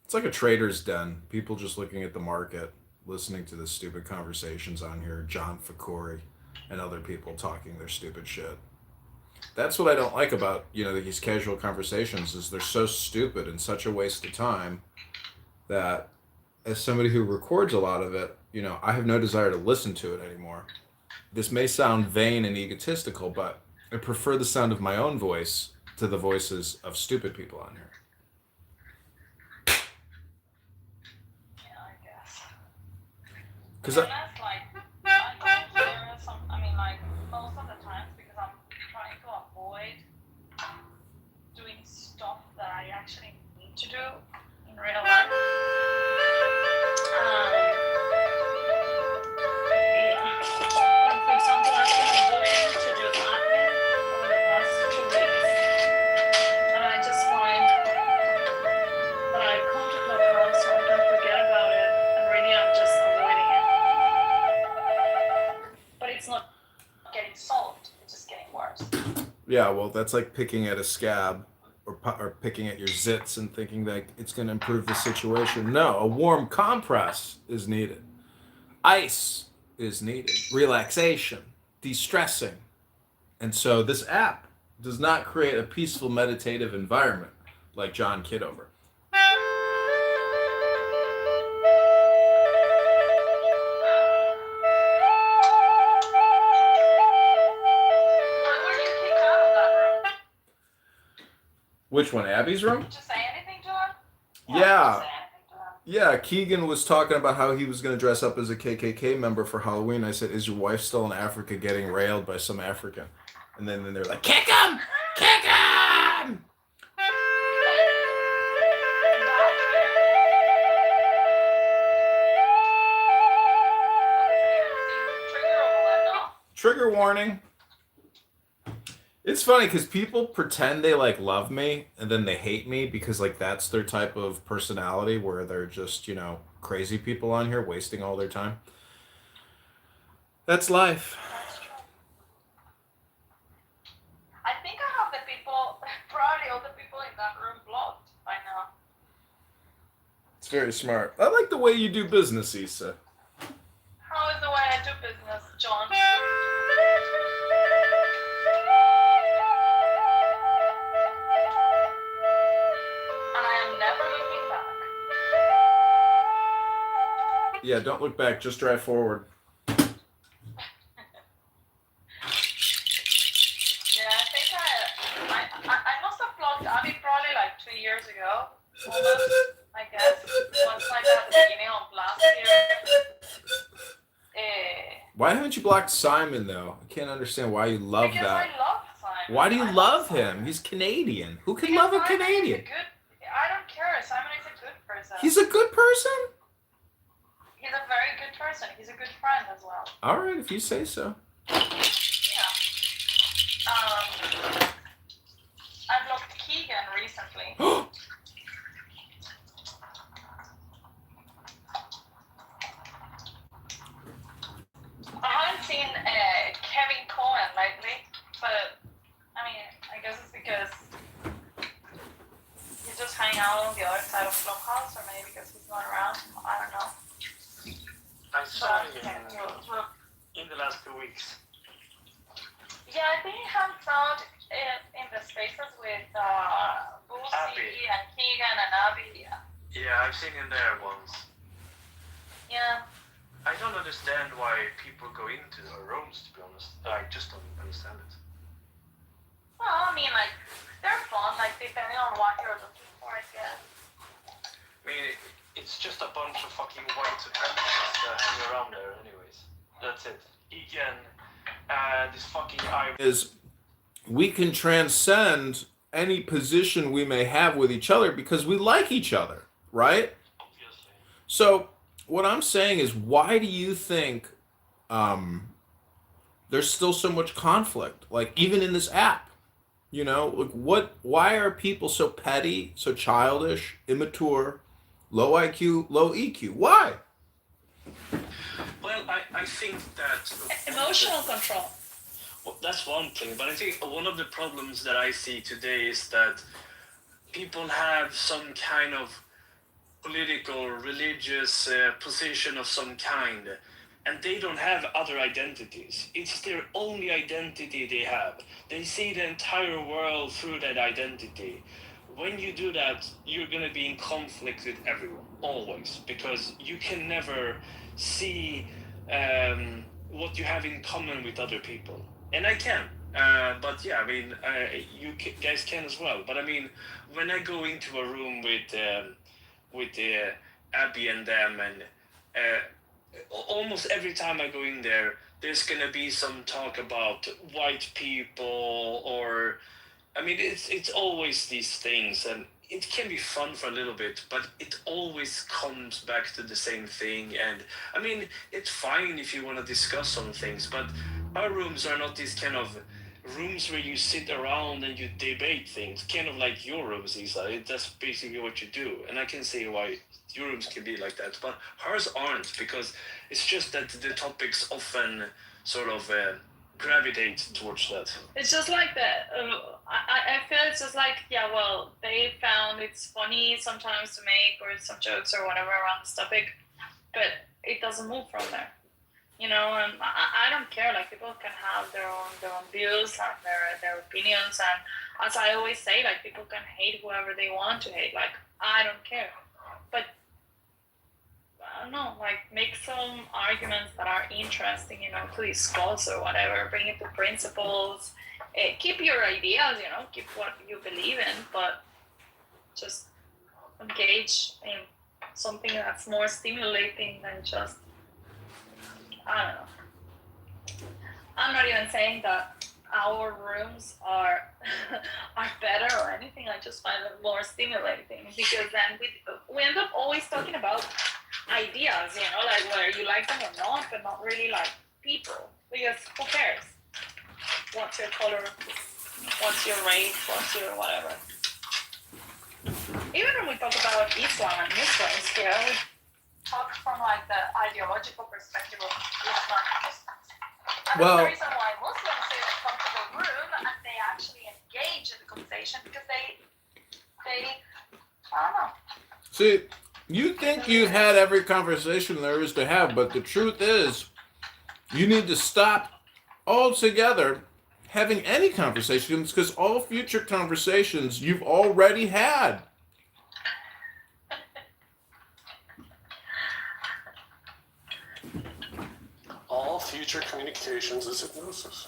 It's like a trader's den. People just looking at the market, listening to the stupid conversations on here. John Fakori and other people talking their stupid shit. That's what I don't like about, these casual conversations is they're so stupid and such a waste of time that as somebody who records a lot of it, I have no desire to listen to it anymore. This may sound vain and egotistical, but I prefer the sound of my own voice to the voices of stupid people on here. Yeah, I guess. Because Like, I don't hear some. I mean, like most of the times because I'm trying to avoid doing stuff that I actually need to do in real life. Yeah. Like for example, I've been avoiding to do admin over the past 2 weeks, and I just find that I come to Clubhouse so I can forget about it, and really I'm just avoiding it. But it's not getting solved; it's just getting worse. yeah, well, that's like picking at a scab or picking at your zits and thinking that it's going to improve the situation. No, a warm compress is needed. Ice is needed. Relaxation, de-stressing. And so this app does not create a peaceful meditative environment like John Kitover. Why were you kicked out of that room? Which one, Abby's room? Did you say anything to her? Yeah. Did you say anything to her? Yeah, Keegan was talking about how he was going to dress up as a KKK member for Halloween. I said, is your wife still in Africa getting railed by some African? And then they're like, kick him! Kick him! Trigger warning. It's funny because people pretend they like love me and then they hate me because like that's their type of personality where they're just, crazy people on here wasting all their time. That's life. That's true. I think I have the people, probably all the people in that room blocked by now. It's very smart. I like the way you do business, Issa. How is the way I do business, John? And I am never looking back. Yeah, don't look back. Just drive forward. Yeah, I think I must have blocked Abby probably like 2 years ago. Almost, I guess. Once like at the beginning of last year. Why haven't you blocked Simon, though? I can't understand why you love Because that. I love Simon. Why do you I love Simon. him? He's Canadian. Who can Because love a Simon is Canadian? I don't care. Simon is a good person. He's a good person? He's a very good person. He's a good friend as well. All right, if you say so. Yeah. I blocked Keegan recently. I haven't seen Kevin Cohen lately, but I mean, I guess it's because he's just hanging out on the other side of Clubhouse, or maybe because he's not around. I don't know. I saw But, him in the last 2 weeks. yeah, I think he hangs out in the spaces with Boosie Abby. and Keegan and Abby. Yeah, I've seen him there once. Yeah. I don't understand why people go into the rooms, to be honest. I just don't understand it. Well, I mean, like, they're fun, like, depending on what you're looking for, I guess. I mean, it's just a bunch of fucking white supremacists hanging around there anyways. That's it. Egan, this fucking Is we can transcend any position we may have with each other because we like each other, right? obviously. So what I'm saying is, why do you think there's still so much conflict? Like even in this app, like why are people so petty, so childish, immature, low IQ, low EQ. Why? Well, I think that Emotional control. well, that's one thing, but I think one of the problems that I see today is that people have some kind of political, religious position of some kind, and they don't have other identities. It's their only identity they have. They see the entire world through that identity. When you do that, you're gonna be in conflict with everyone, always, because you can never see what you have in common with other people. And I can. But yeah, I mean, guys can as well. But I mean, when I go into a room with Abby and them, and almost every time I go in there, there's gonna be some talk about white people, or I mean, it's always these things, and it can be fun for a little bit, but it always comes back to the same thing. And I mean, it's fine if you want to discuss some things, but our rooms are not these kind of rooms where you sit around and you debate things, kind of like your rooms, Isa. That's basically what you do, and I can see why your rooms can be like that, but hers aren't, because it's just that the topics often sort of gravitate towards that. It's just like that. I feel it's just like, yeah, well, they found it's funny sometimes to make or some jokes or whatever around this topic, but it doesn't move from there. You know, and I don't care. Like, people can have their own views and their opinions, and as I always say, like, people can hate whoever they want to hate. Like, I don't care, but I don't know, like, make some arguments that are interesting, you know, to discuss or whatever. Bring it to principles. Keep your ideas, you know, keep what you believe in, but just engage in something that's more stimulating than just, I don't know. I'm not even saying that our rooms are are better or anything. I just find them more stimulating, because then we end up always talking about ideas, you know, like whether you like them or not, but not really like people, because who cares? What's your color? What's your race? What's your whatever? Even when we talk about Islam and Muslims here, we talk from like the ideological perspective of Islam and Muslims. And Well- that's the reason why Muslims sit in a comfortable room and they actually engage in the conversation, because they I don't know. See, you think you've had every conversation there is to have, but the truth is, you need to stop altogether having any conversations, because all future conversations you've already had. All future communications is hypnosis.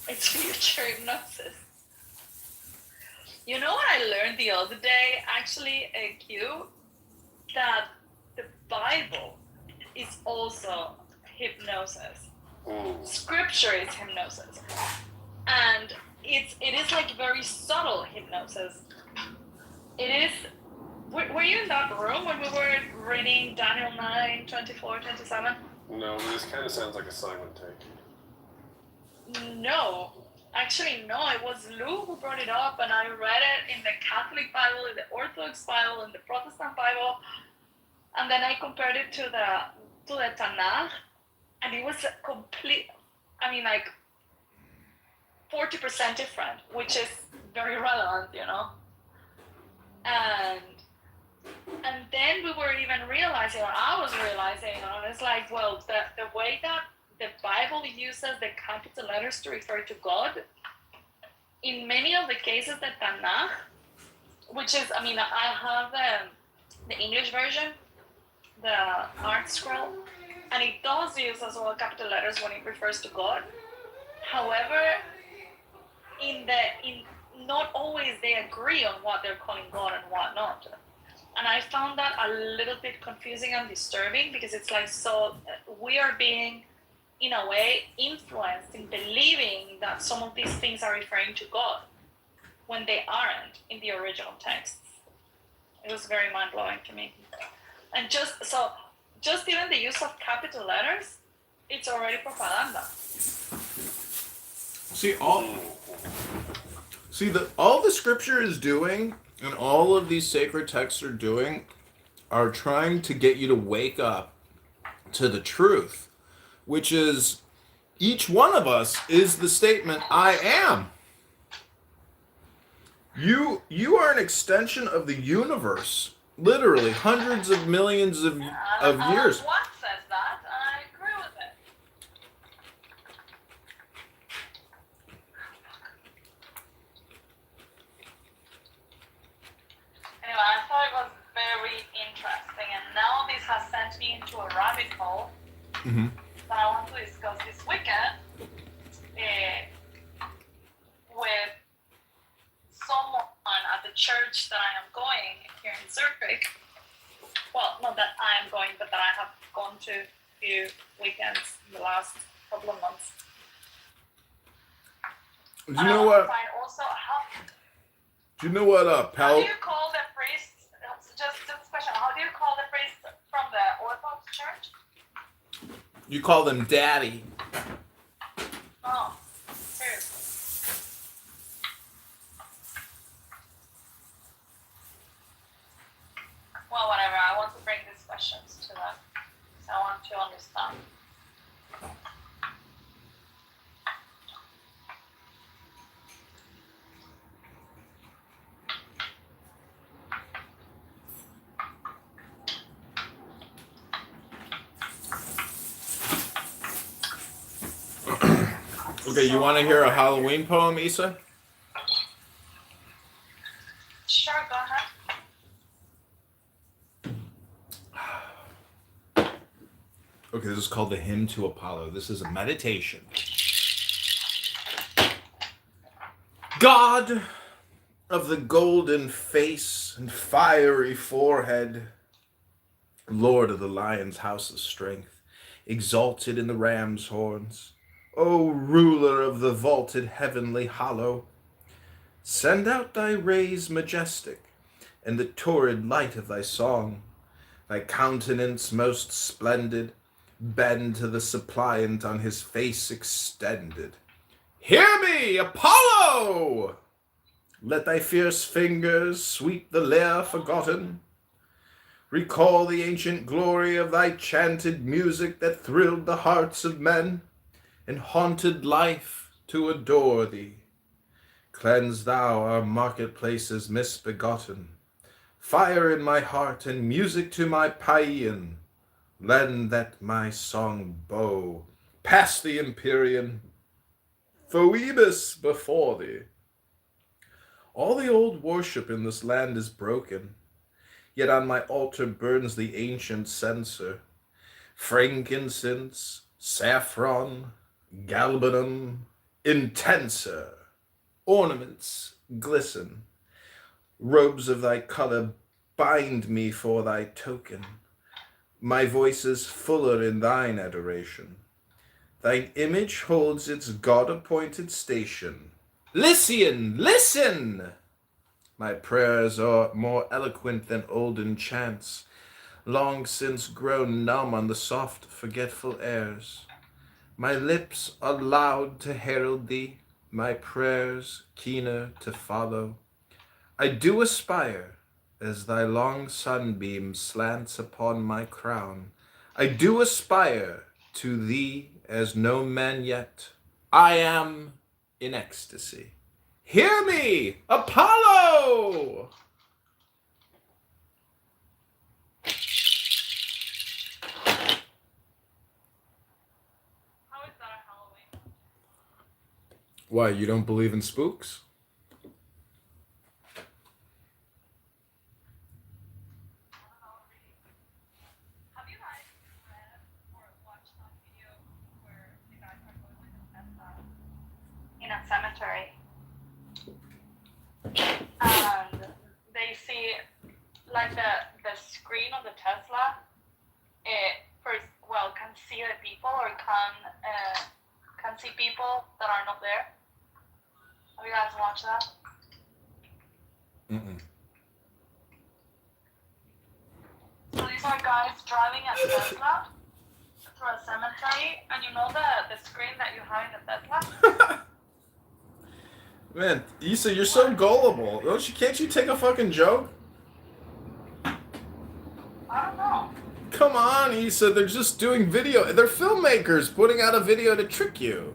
It's future hypnosis. You know what I learned the other day, actually, Q? That the Bible is also hypnosis. Scripture is hypnosis. And it is like very subtle hypnosis. It is. Were you in that room when we were reading Daniel 9, 24, 27? No, but this kind of sounds like a Simon take. No. Actually, no. It was Lou who brought it up, and I read it in the Catholic Bible, in the Orthodox Bible, in the Protestant Bible, and then I compared it to the Tanakh, and it was a complete. I mean, like 40% different, which is very relevant, you know. And then we were even realizing, or I was realizing, you know, it's like, well, the way that the Bible uses the capital letters to refer to God, in many of the cases, the Tanakh, which is, I mean, I have the English version, the Art Scroll, and it does use as well capital letters when it refers to God. However, in not always they agree on what they're calling God and what not. And I found that a little bit confusing and disturbing, because it's like, so we are being, in a way, influenced in believing that some of these things are referring to God when they aren't in the original texts. It was very mind-blowing to me. And just even the use of capital letters, it's already propaganda. All the scripture is doing, and all of these sacred texts are doing, are trying to get you to wake up to the truth, which is each one of us is the statement, I am. You are an extension of the universe, literally hundreds of millions of years. What says that? And I agree with it. Anyway, I thought it was very interesting, and now this has sent me into a rabbit hole that I want to discuss this weekend with someone at the church that I am going here in Zurich. Well, not that I am going, but that I have gone to a few weekends in the last couple of months. Do you know what? Also, Do you know what? how Pal. do you call the priest? Just a question. How do you call the priest from the Orthodox Church? You call them daddy. Oh, serious. Well, whatever. I want to bring these questions to them, so I want to understand. Okay, you want to hear a Halloween poem, Issa? Sure, go ahead. Okay, this is called the Hymn to Apollo. This is a meditation. God of the golden face and fiery forehead, Lord of the lion's house of strength, exalted in the ram's horns, O ruler of the vaulted heavenly hollow, send out thy rays majestic, and the torrid light of thy song, thy countenance most splendid, bend to the suppliant on his face extended. Hear me, Apollo! Let thy fierce fingers sweep the lyre forgotten. Recall the ancient glory of thy chanted music that thrilled the hearts of men and haunted life to adore thee. Cleanse thou our marketplaces misbegotten. Fire in my heart and music to my paean. Lend that my song bow past the Empyrean. Phoebus before thee. All the old worship in this land is broken, yet on my altar burns the ancient censer. Frankincense, saffron, galbanum, intenser. Ornaments glisten. Robes of thy color bind me for thy token. My voice is fuller in thine adoration. Thine image holds its God-appointed station. Lycian, listen! My prayers are more eloquent than olden chants, long since grown numb on the soft, forgetful airs. My lips are loud to herald thee, my prayers keener to follow. I do aspire, as thy long sunbeam slants upon my crown. I do aspire to thee as no man yet. I am in ecstasy. Hear me, Apollo! How is that a Halloween? Why, you don't believe in spooks? Have you guys read or watched that video where the guys are going with a Tesla in a cemetery? And they see like the screen of the Tesla can see the people or can see people that are not there. Have you guys watched that? Mm-mm. So these are guys driving a Tesla through a cemetery, and you know the screen that you have in the Tesla? Man, Issa, you're so gullible. Can't you take a fucking joke? come on, Issa. They're just doing video. They're filmmakers putting out a video to trick you.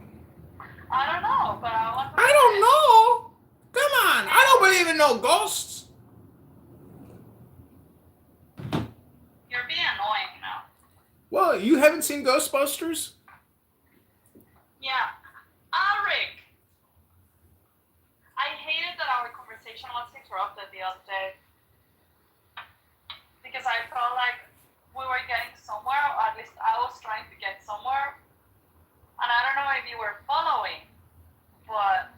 I don't know, but I want to. I don't know. Come on. I don't believe in no ghosts. You're being annoying now. Well, you haven't seen Ghostbusters? Yeah. Rick. I hated that our conversation was interrupted the other day. Because I felt like we were getting somewhere, or at least I was trying to get somewhere. And I don't know if you were following, but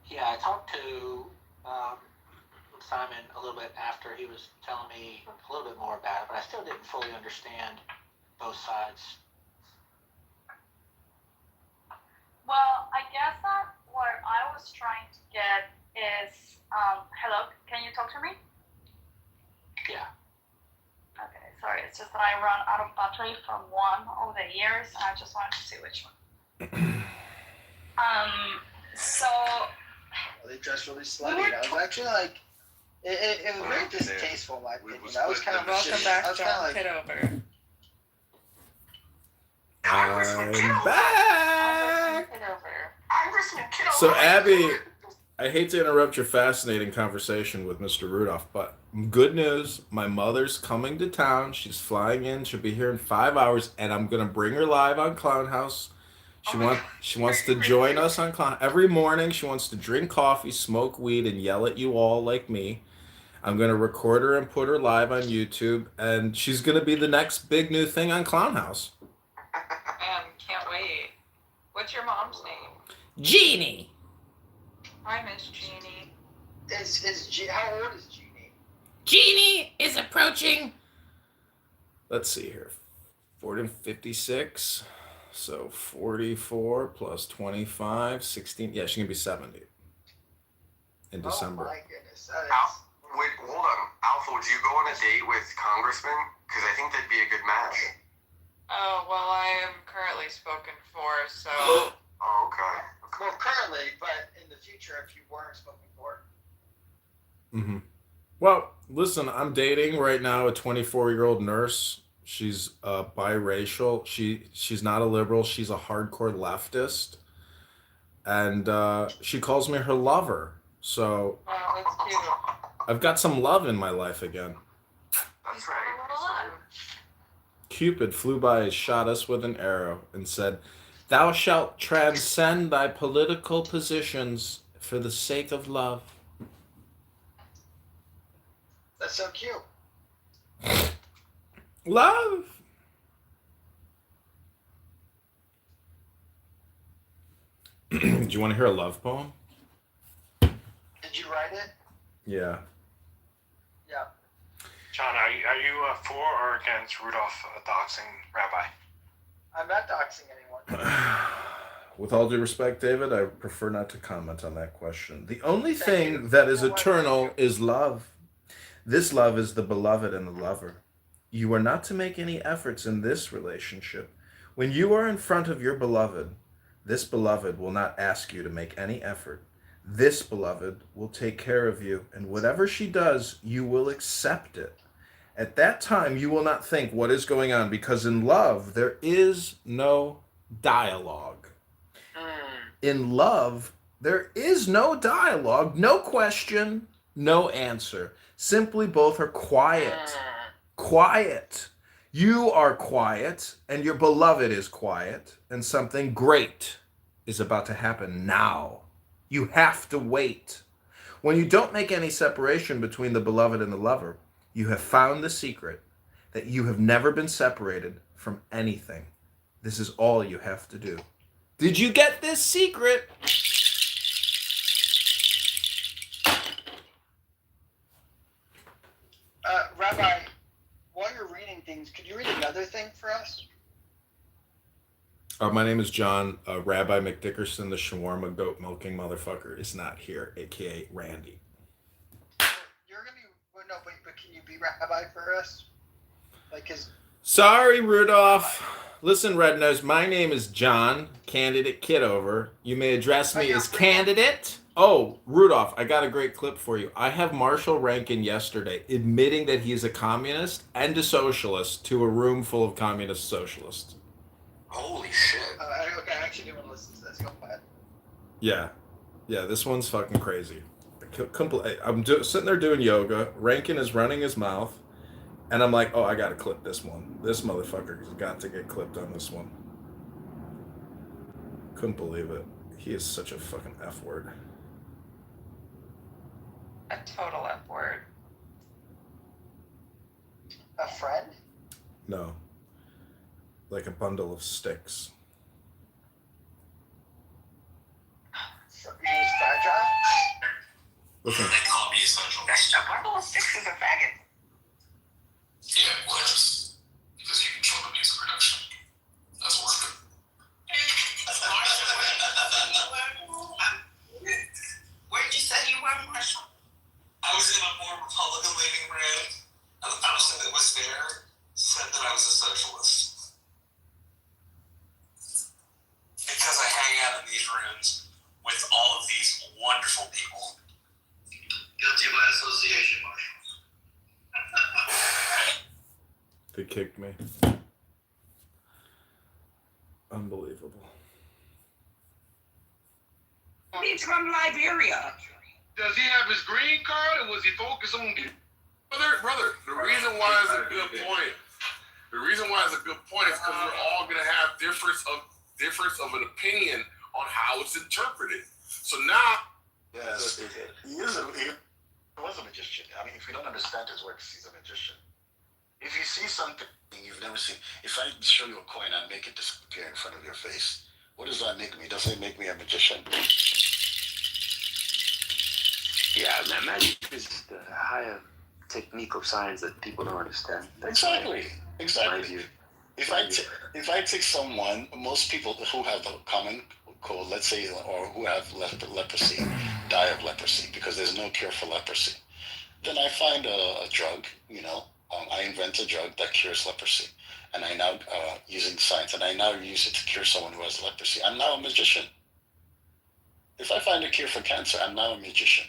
Yeah, I talked to Simon a little bit after he was telling me a little bit more about it, but I still didn't fully understand both sides. well, I guess that what I was trying to get is, hello, can you talk to me? Yeah. Okay, sorry, it's just that I run out of battery from one of the years, and I just wanted to see which one. So, Well, they dressed really slutty. I was actually like, it was very distasteful, in my opinion. I was kind of Welcome back, I was John kind of like, Kitover. I'm back. Kitover. So, Abby, I hate to interrupt your fascinating conversation with Mr. Rudolph, but good news. My mother's coming to town. She's flying in. She'll be here in 5 hours, and I'm going to bring her live on Clown House. She wants to join us on Clown. Every morning, she wants to drink coffee, smoke weed, and yell at you all like me. I'm going to record her and put her live on YouTube, and she's going to be the next big new thing on Clown House. Can't wait. What's your mom's name? Jeannie. Hi, Miss Jeannie. how old is Jeannie? Jeannie is approaching. Let's see here. 56. So 44 plus 25, 16. Yeah, she's going to be 70 in December. Oh my goodness. Wait, hold on. Alpha, would you go on a date with Congressman? Because I think that'd be a good match. Oh, well, I am currently spoken for, so. Oh, okay. Well, currently, but in the future, if you weren't spoken for. Mm-hmm. Well, listen, I'm dating right now a 24-year-old nurse. She's biracial. She's not a liberal. She's a hardcore leftist. And she calls me her lover. So Wow, that's cute. I've got some love in my life again. That's right. Cupid flew by and shot us with an arrow and said, "Thou shalt transcend thy political positions for the sake of love." That's so cute. Love. Do you want to hear a love poem? Did you write it? Yeah. Yeah. John, are you for or against Rudolph doxing Rabbi? I'm not doxing anyone. With all due respect, David, I prefer not to comment on that question. The only Thank thing you. that is You know what? eternal is love. This love is the beloved and the lover. You are not to make any efforts in this relationship. When you are in front of your beloved, this beloved will not ask you to make any effort. This beloved will take care of you, and whatever she does, you will accept it. At that time, you will not think what is going on, because in love, there is no dialogue. In love, there is no dialogue, no question, no answer. Simply both are quiet. Quiet. You are quiet, and your beloved is quiet, and something great is about to happen now. You have to wait. When you don't make any separation between the beloved and the lover, you have found the secret that you have never been separated from anything. This is all you have to do. Did you get this secret? Rabbi, while you're reading things, could you read another thing for us? My name is John. Rabbi McDickerson, the shawarma goat milking motherfucker, is not here, aka Randy. You're gonna be no, but can you be Rabbi for us? Like, cause Sorry, Rudolph. Listen, Red Nose, my name is John, candidate Kitover. You may address me as candidate Oh, Rudolph, I got a great clip for you. I have Marshall Rankin yesterday admitting that he is a communist and a socialist to a room full of communist socialists. Holy shit. Okay, I actually didn't want to listen to this. Go ahead. Yeah. Yeah, this one's fucking crazy. I'm sitting there doing yoga. Rankin is running his mouth. And I'm like, oh, I got to clip this one. This motherfucker's got to get clipped on this one. Couldn't believe it. He is such a fucking F word. A total F word. A friend? No. Like a bundle of sticks. You use fragile? Listen. They call me social. A bundle of sticks is a faggot. Yeah, well, just because you control the music production. That's worth it. Where'd you say you were, Marshall? I was in a more Republican-leaning room. And the person that was there said that I was a socialist. Because I hang out in these rooms with all of these wonderful people. Guilty by association, Marshall. They kicked me. Unbelievable. He's from Liberia. Does he have his green card, or was he focused on getting... Brother, the reason why it's a good point. The reason why it's a good point is because we're all gonna have difference of an opinion on how it's interpreted. So now, Yes, he was a magician. I mean, if you don't understand his works, he's a magician. If you see something you've never seen, if I show you a coin and make it disappear in front of your face, what does that make me? Does it make me a magician? Yeah, magic is the higher technique of science that people don't understand. That's Exactly. my view. If I take someone, most people who have a common cold, let's say, or who have leprosy, die of leprosy because there's no cure for leprosy. Then I find a drug, I invent a drug that cures leprosy. And I now, using science, and I now use it to cure someone who has leprosy. I'm now a magician. If I find a cure for cancer, I'm now a magician.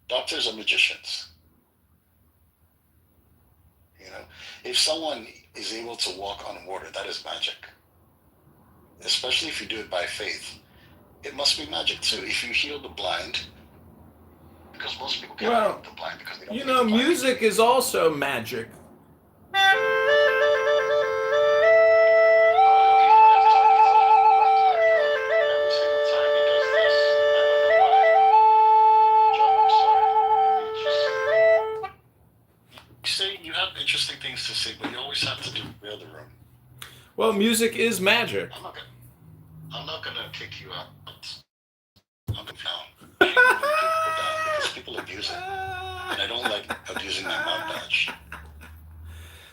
Doctors are magicians. If someone is able to walk on water, that is magic. Especially if you do it by faith. It must be magic too. If you heal the blind, because most people can't heal the blind because they don't Music is also magic. You have interesting things to say, but you always have to do the other room. Well, music is magic. I'm not gonna kick you out. I'm down. Because people abuse it, and I don't like abusing my mouth badge.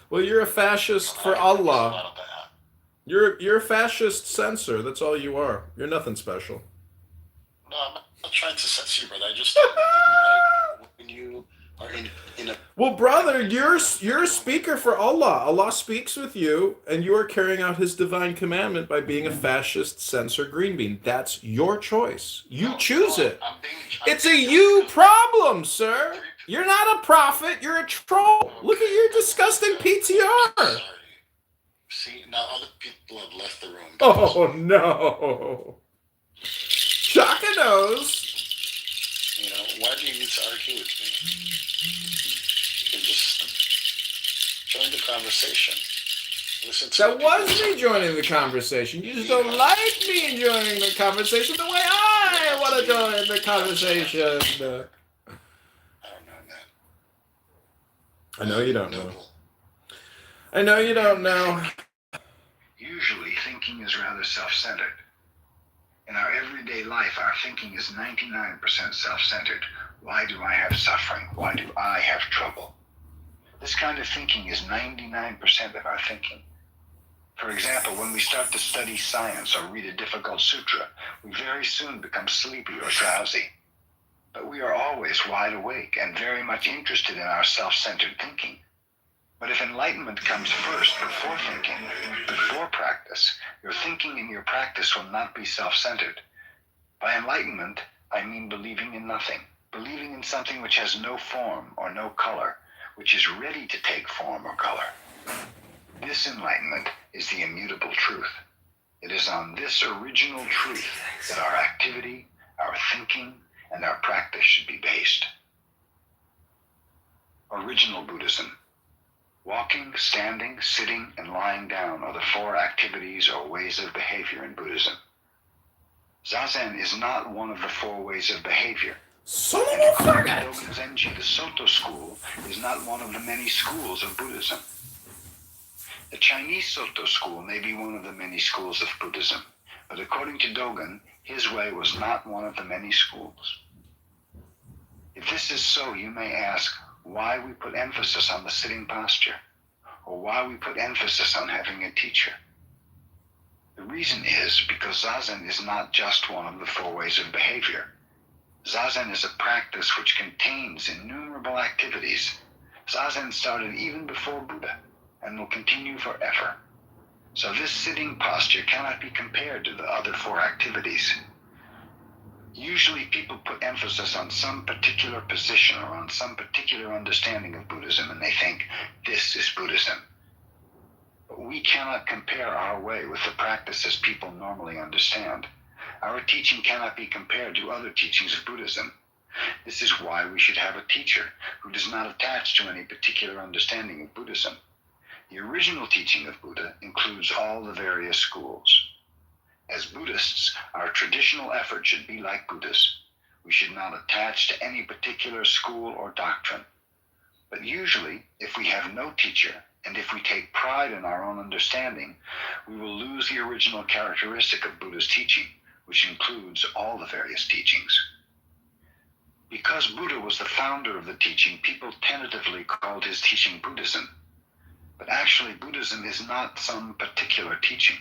Well, you're a fascist for Allah. You're a fascist censor. That's all you are. You're nothing special. No, I'm not trying to censor you, brother. I just when you are in a... Well, brother, you're a speaker for Allah. Allah speaks with you, and you are carrying out His divine commandment by being a fascist censor green bean. That's your choice. You choose it. It's a you problem, sir. You're not a prophet. You're a troll. Look at your disgusting PTR. See, now other people have left the room. Oh, no. Shaka knows. Why do you need to argue with me? You can just join the conversation. Listen to That was me joining the conversation. You just don't like me joining the conversation the way I want to join the conversation. I don't know, man. I know you don't know. I know you don't know. Usually, thinking is rather self-centered. In our everyday life, our thinking is 99% self-centered. Why do I have suffering? Why do I have trouble? This kind of thinking is 99% of our thinking. For example, when we start to study science or read a difficult sutra, we very soon become sleepy or drowsy. But we are always wide awake and very much interested in our self-centered thinking. But if enlightenment comes first, before thinking, before practice, your thinking and your practice will not be self-centered. By enlightenment, I mean believing in nothing, believing in something which has no form or no color, which is ready to take form or color. This enlightenment is the immutable truth. It is on this original truth that our activity, our thinking, and our practice should be based. Original Buddhism. Walking, standing, sitting, and lying down are the 4 activities or ways of behavior in Buddhism. Zazen is not one of the 4 ways of behavior. Son of And a according to faggot! Dogen Zenji, the Soto school is not one of the many schools of Buddhism. The Chinese Soto school may be one of the many schools of Buddhism, but according to Dogen, his way was not one of the many schools. If this is so, you may ask why we put emphasis on the sitting posture, or why we put emphasis on having a teacher. The reason is because Zazen is not just one of the 4 ways of behavior. Zazen is a practice which contains innumerable activities. Zazen started even before Buddha and will continue forever. So this sitting posture cannot be compared to the other 4 activities. Usually people put emphasis on some particular position or on some particular understanding of Buddhism, and they think this is Buddhism. But we cannot compare our way with the practices people normally understand. Our teaching cannot be compared to other teachings of Buddhism. This is why we should have a teacher who does not attach to any particular understanding of Buddhism. The original teaching of Buddha includes all the various schools. As Buddhists, our traditional effort should be like Buddha's. We should not attach to any particular school or doctrine. But usually, if we have no teacher, and if we take pride in our own understanding, we will lose the original characteristic of Buddha's teaching, which includes all the various teachings. Because Buddha was the founder of the teaching, people tentatively called his teaching Buddhism. But actually, Buddhism is not some particular teaching.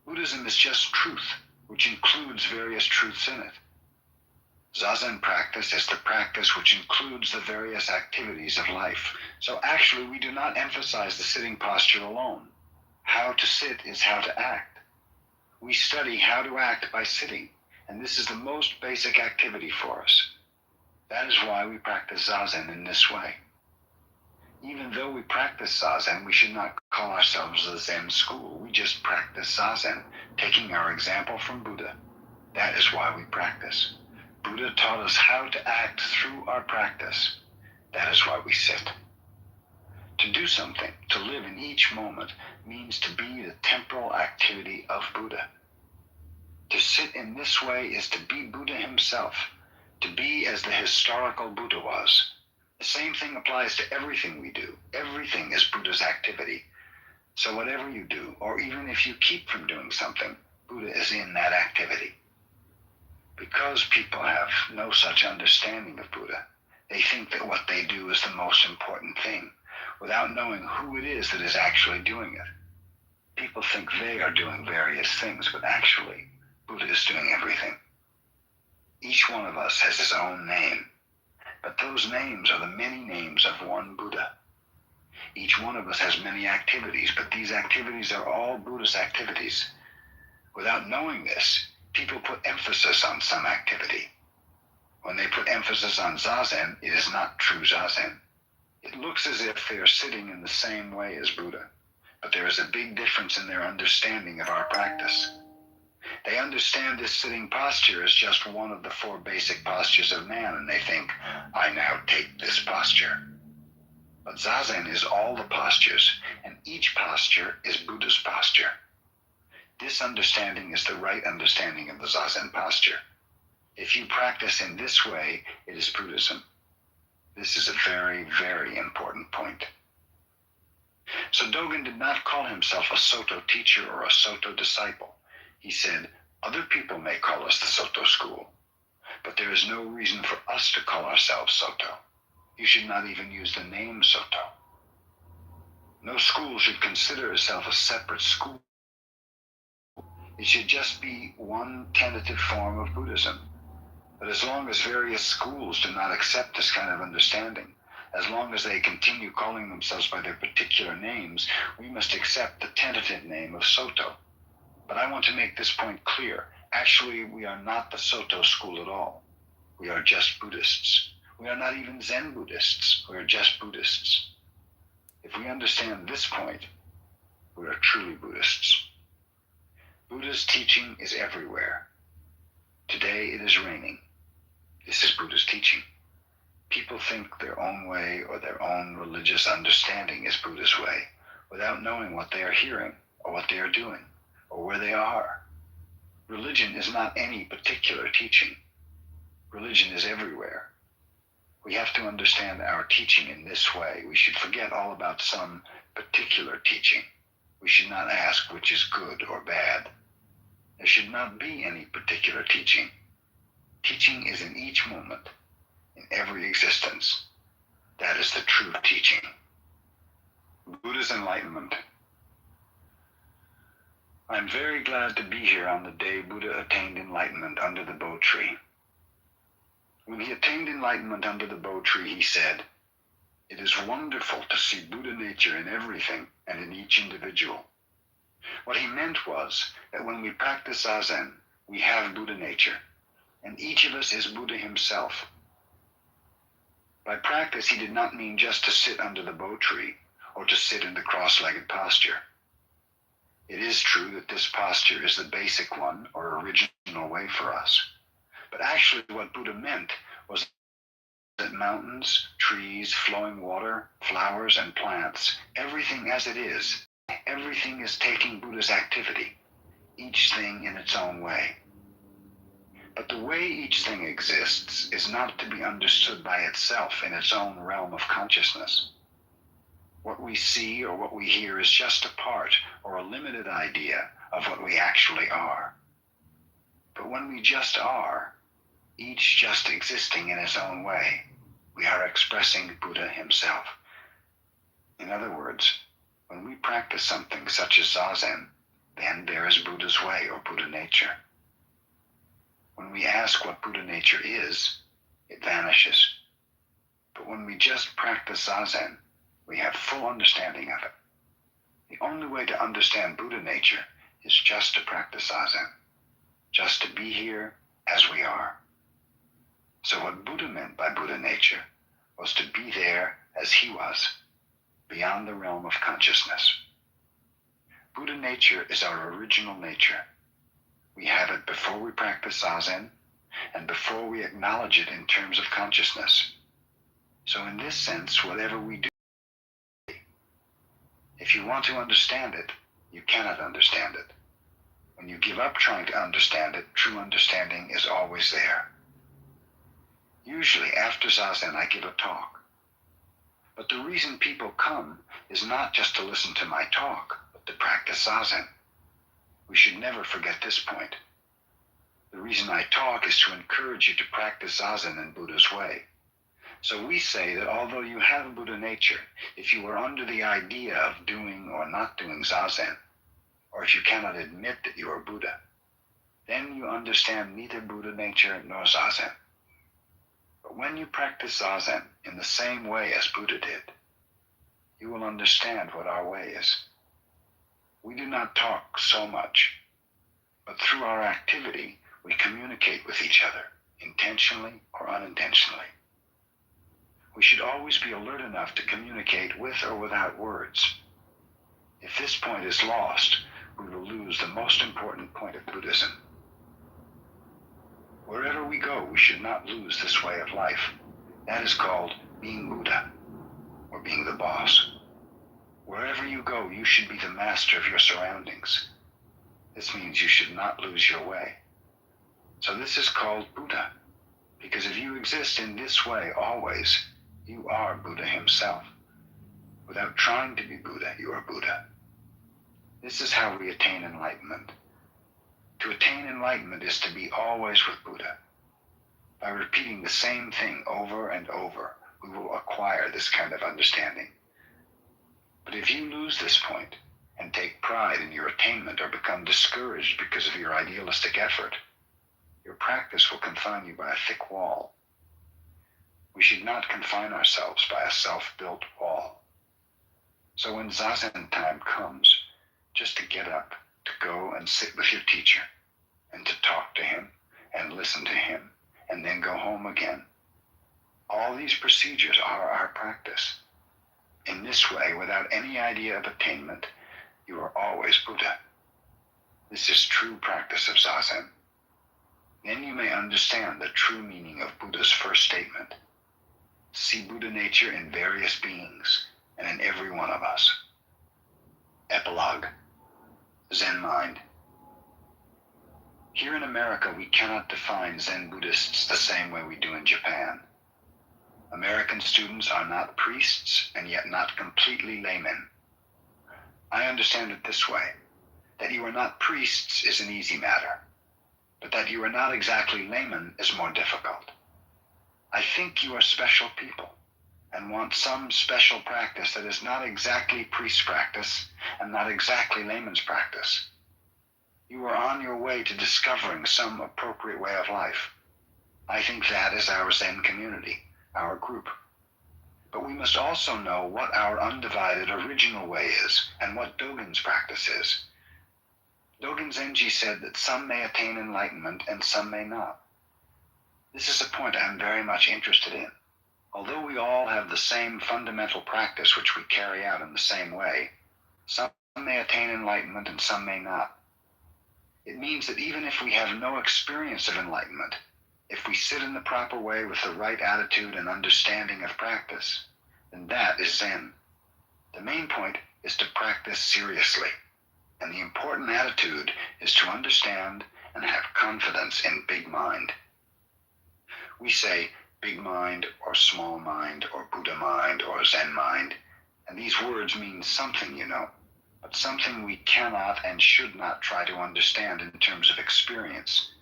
Buddhism is just truth, which includes various truths in it. Zazen practice is the practice which includes the various activities of life. So actually, we do not emphasize the sitting posture alone. How to sit is how to act. We study how to act by sitting, and this is the most basic activity for us. That is why we practice Zazen in this way. Even though we practice Zazen, we should not call ourselves a Zen school. We just practice Zazen, taking our example from Buddha. That is why we practice. Buddha taught us how to act through our practice. That is why we sit. To do something, to live in each moment, means to be the temporal activity of Buddha. To sit in this way is to be Buddha himself, to be as the historical Buddha was. The same thing applies to everything we do. Everything is Buddha's activity. So whatever you do, or even if you keep from doing something, Buddha is in that activity. Because people have no such understanding of Buddha, they think that what they do is the most important thing, without knowing who it is that is actually doing it. People think they are doing various things, but actually, Buddha is doing everything. Each one of us has his own name, but those names are the many names of one Buddha. Each one of us has many activities, but these activities are all Buddha's activities. Without knowing this, people put emphasis on some activity. When they put emphasis on Zazen, it is not true Zazen. It looks as if they are sitting in the same way as Buddha, but there is a big difference in their understanding of our practice. They understand this sitting posture as just one of the 4 basic postures of man, and they think, I now take this posture. But Zazen is all the postures, and each posture is Buddha's posture. This understanding is the right understanding of the Zazen posture. If you practice in this way, it is Buddhism. This is a very, very important point. So Dogen did not call himself a Soto teacher or a Soto disciple. He said, other people may call us the Soto school, but there is no reason for us to call ourselves Soto. You should not even use the name Soto. No school should consider itself a separate school. It should just be one tentative form of Buddhism. But as long as various schools do not accept this kind of understanding, as long as they continue calling themselves by their particular names, we must accept the tentative name of Soto. But I want to make this point clear. Actually, we are not the Soto school at all. We are just Buddhists. We are not even Zen Buddhists. We are just Buddhists. If we understand this point, we are truly Buddhists. Buddha's teaching is everywhere. Today it is raining. This is Buddha's teaching. People think their own way or their own religious understanding is Buddha's way without knowing what they are hearing or what they are doing or where they are. Religion is not any particular teaching. Religion is everywhere. We have to understand our teaching in this way. We should forget all about some particular teaching. We should not ask which is good or bad. There should not be any particular teaching. Teaching is in each moment, in every existence. That is the true teaching. Buddha's enlightenment. I'm very glad to be here on the day Buddha attained enlightenment under the Bo tree. When he attained enlightenment under the Bo tree, he said, "It is wonderful to see Buddha nature in everything and in each individual." What he meant was that when we practice Zazen, we have Buddha nature, and each of us is Buddha himself. By practice, he did not mean just to sit under the Bo tree or to sit in the cross-legged posture. It is true that this posture is the basic one or original way for us. But actually what Buddha meant was that mountains, trees, flowing water, flowers, and plants, everything as it is, everything is taking Buddha's activity, each thing in its own way. But the way each thing exists is not to be understood by itself in its own realm of consciousness. What we see or what we hear is just a part or a limited idea of what we actually are. But when we just are, each just existing in its own way, we are expressing Buddha himself. In other words, when we practice something such as Zazen, then there is Buddha's way or Buddha nature. When we ask what Buddha nature is, it vanishes. But when we just practice Zazen, we have full understanding of it. The only way to understand Buddha nature is just to practice Zazen, just to be here as we are. So what Buddha meant by Buddha nature was to be there as he was, beyond the realm of consciousness. Buddha nature is our original nature. We have it before we practice Zazen and before we acknowledge it in terms of consciousness. So in this sense, whatever we do, if you want to understand it, you cannot understand it. When you give up trying to understand it, true understanding is always there. Usually after Zazen, I give a talk. But the reason people come is not just to listen to my talk, but to practice Zazen. We should never forget this point. The reason I talk is to encourage you to practice Zazen in Buddha's way. So we say that although you have Buddha nature, if you are under the idea of doing or not doing Zazen, or if you cannot admit that you are Buddha, then you understand neither Buddha nature nor Zazen. But when you practice Zazen in the same way as Buddha did, you will understand what our way is. We do not talk so much, but through our activity, we communicate with each other, intentionally or unintentionally. We should always be alert enough to communicate with or without words. If this point is lost, we will lose the most important point of Buddhism. Wherever we go, we should not lose this way of life. That is called being Buddha, or being the boss. Wherever you go, you should be the master of your surroundings. This means you should not lose your way. So this is called Buddha, because if you exist in this way always, you are Buddha himself. Without trying to be Buddha, you are Buddha. This is how we attain enlightenment. To attain enlightenment is to be always with Buddha. By repeating the same thing over and over, we will acquire this kind of understanding. But if you lose this point and take pride in your attainment or become discouraged because of your idealistic effort, your practice will confine you by a thick wall. We should not confine ourselves by a self-built wall. So when Zazen time comes, just to get up, to go and sit with your teacher, and to talk to him, and listen to him, and and then go home again. All these procedures are our practice. In this way, without any idea of attainment, you are always Buddha. This is true practice of Zazen. Then you may understand the true meaning of Buddha's first statement. See Buddha nature in various beings and in every one of us. Epilogue. Zen mind. Here in America, we cannot define Zen Buddhists the same way we do in Japan. American students are not priests and yet not completely laymen. I understand it this way. That you are not priests is an easy matter, but that you are not exactly laymen is more difficult. I think you are special people and want some special practice that is not exactly priest practice and not exactly layman's practice. You are on your way to discovering some appropriate way of life. I think that is our Zen community, our group. But we must also know what our undivided original way is and what Dogen's practice is. Dogen Zenji said that some may attain enlightenment and some may not. This is a point I am very much interested in. Although we all have the same fundamental practice which we carry out in the same way, some may attain enlightenment and some may not. It means that even if we have no experience of enlightenment, if we sit in the proper way with the right attitude and understanding of practice, then that is Zen. The main point is to practice seriously, and the important attitude is to understand and have confidence in big mind. We say big mind or small mind or Buddha mind or Zen mind, and these words mean something, you know, but something we cannot and should not try to understand in terms of experience.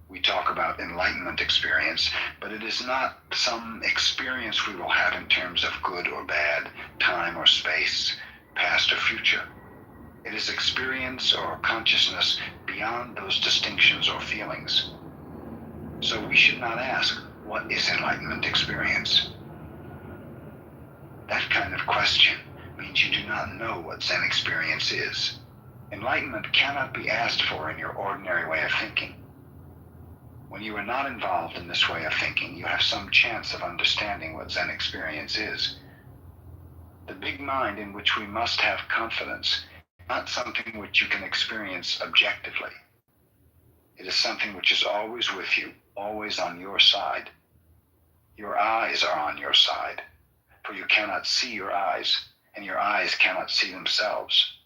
We talk about enlightenment experience, but it is not some experience we will have in terms of good or bad, time or space, past or future. It is experience or consciousness beyond those distinctions or feelings. So we should not ask, what is enlightenment experience? That kind of question means you do not know what Zen experience is. Enlightenment cannot be asked for in your ordinary way of thinking. When you are not involved in this way of thinking, you have some chance of understanding what Zen experience is. The big mind in which we must have confidence, not something which you can experience objectively. It is something which is always with you, always on your side. Your eyes are on your side, for you cannot see your eyes, and your eyes cannot see themselves.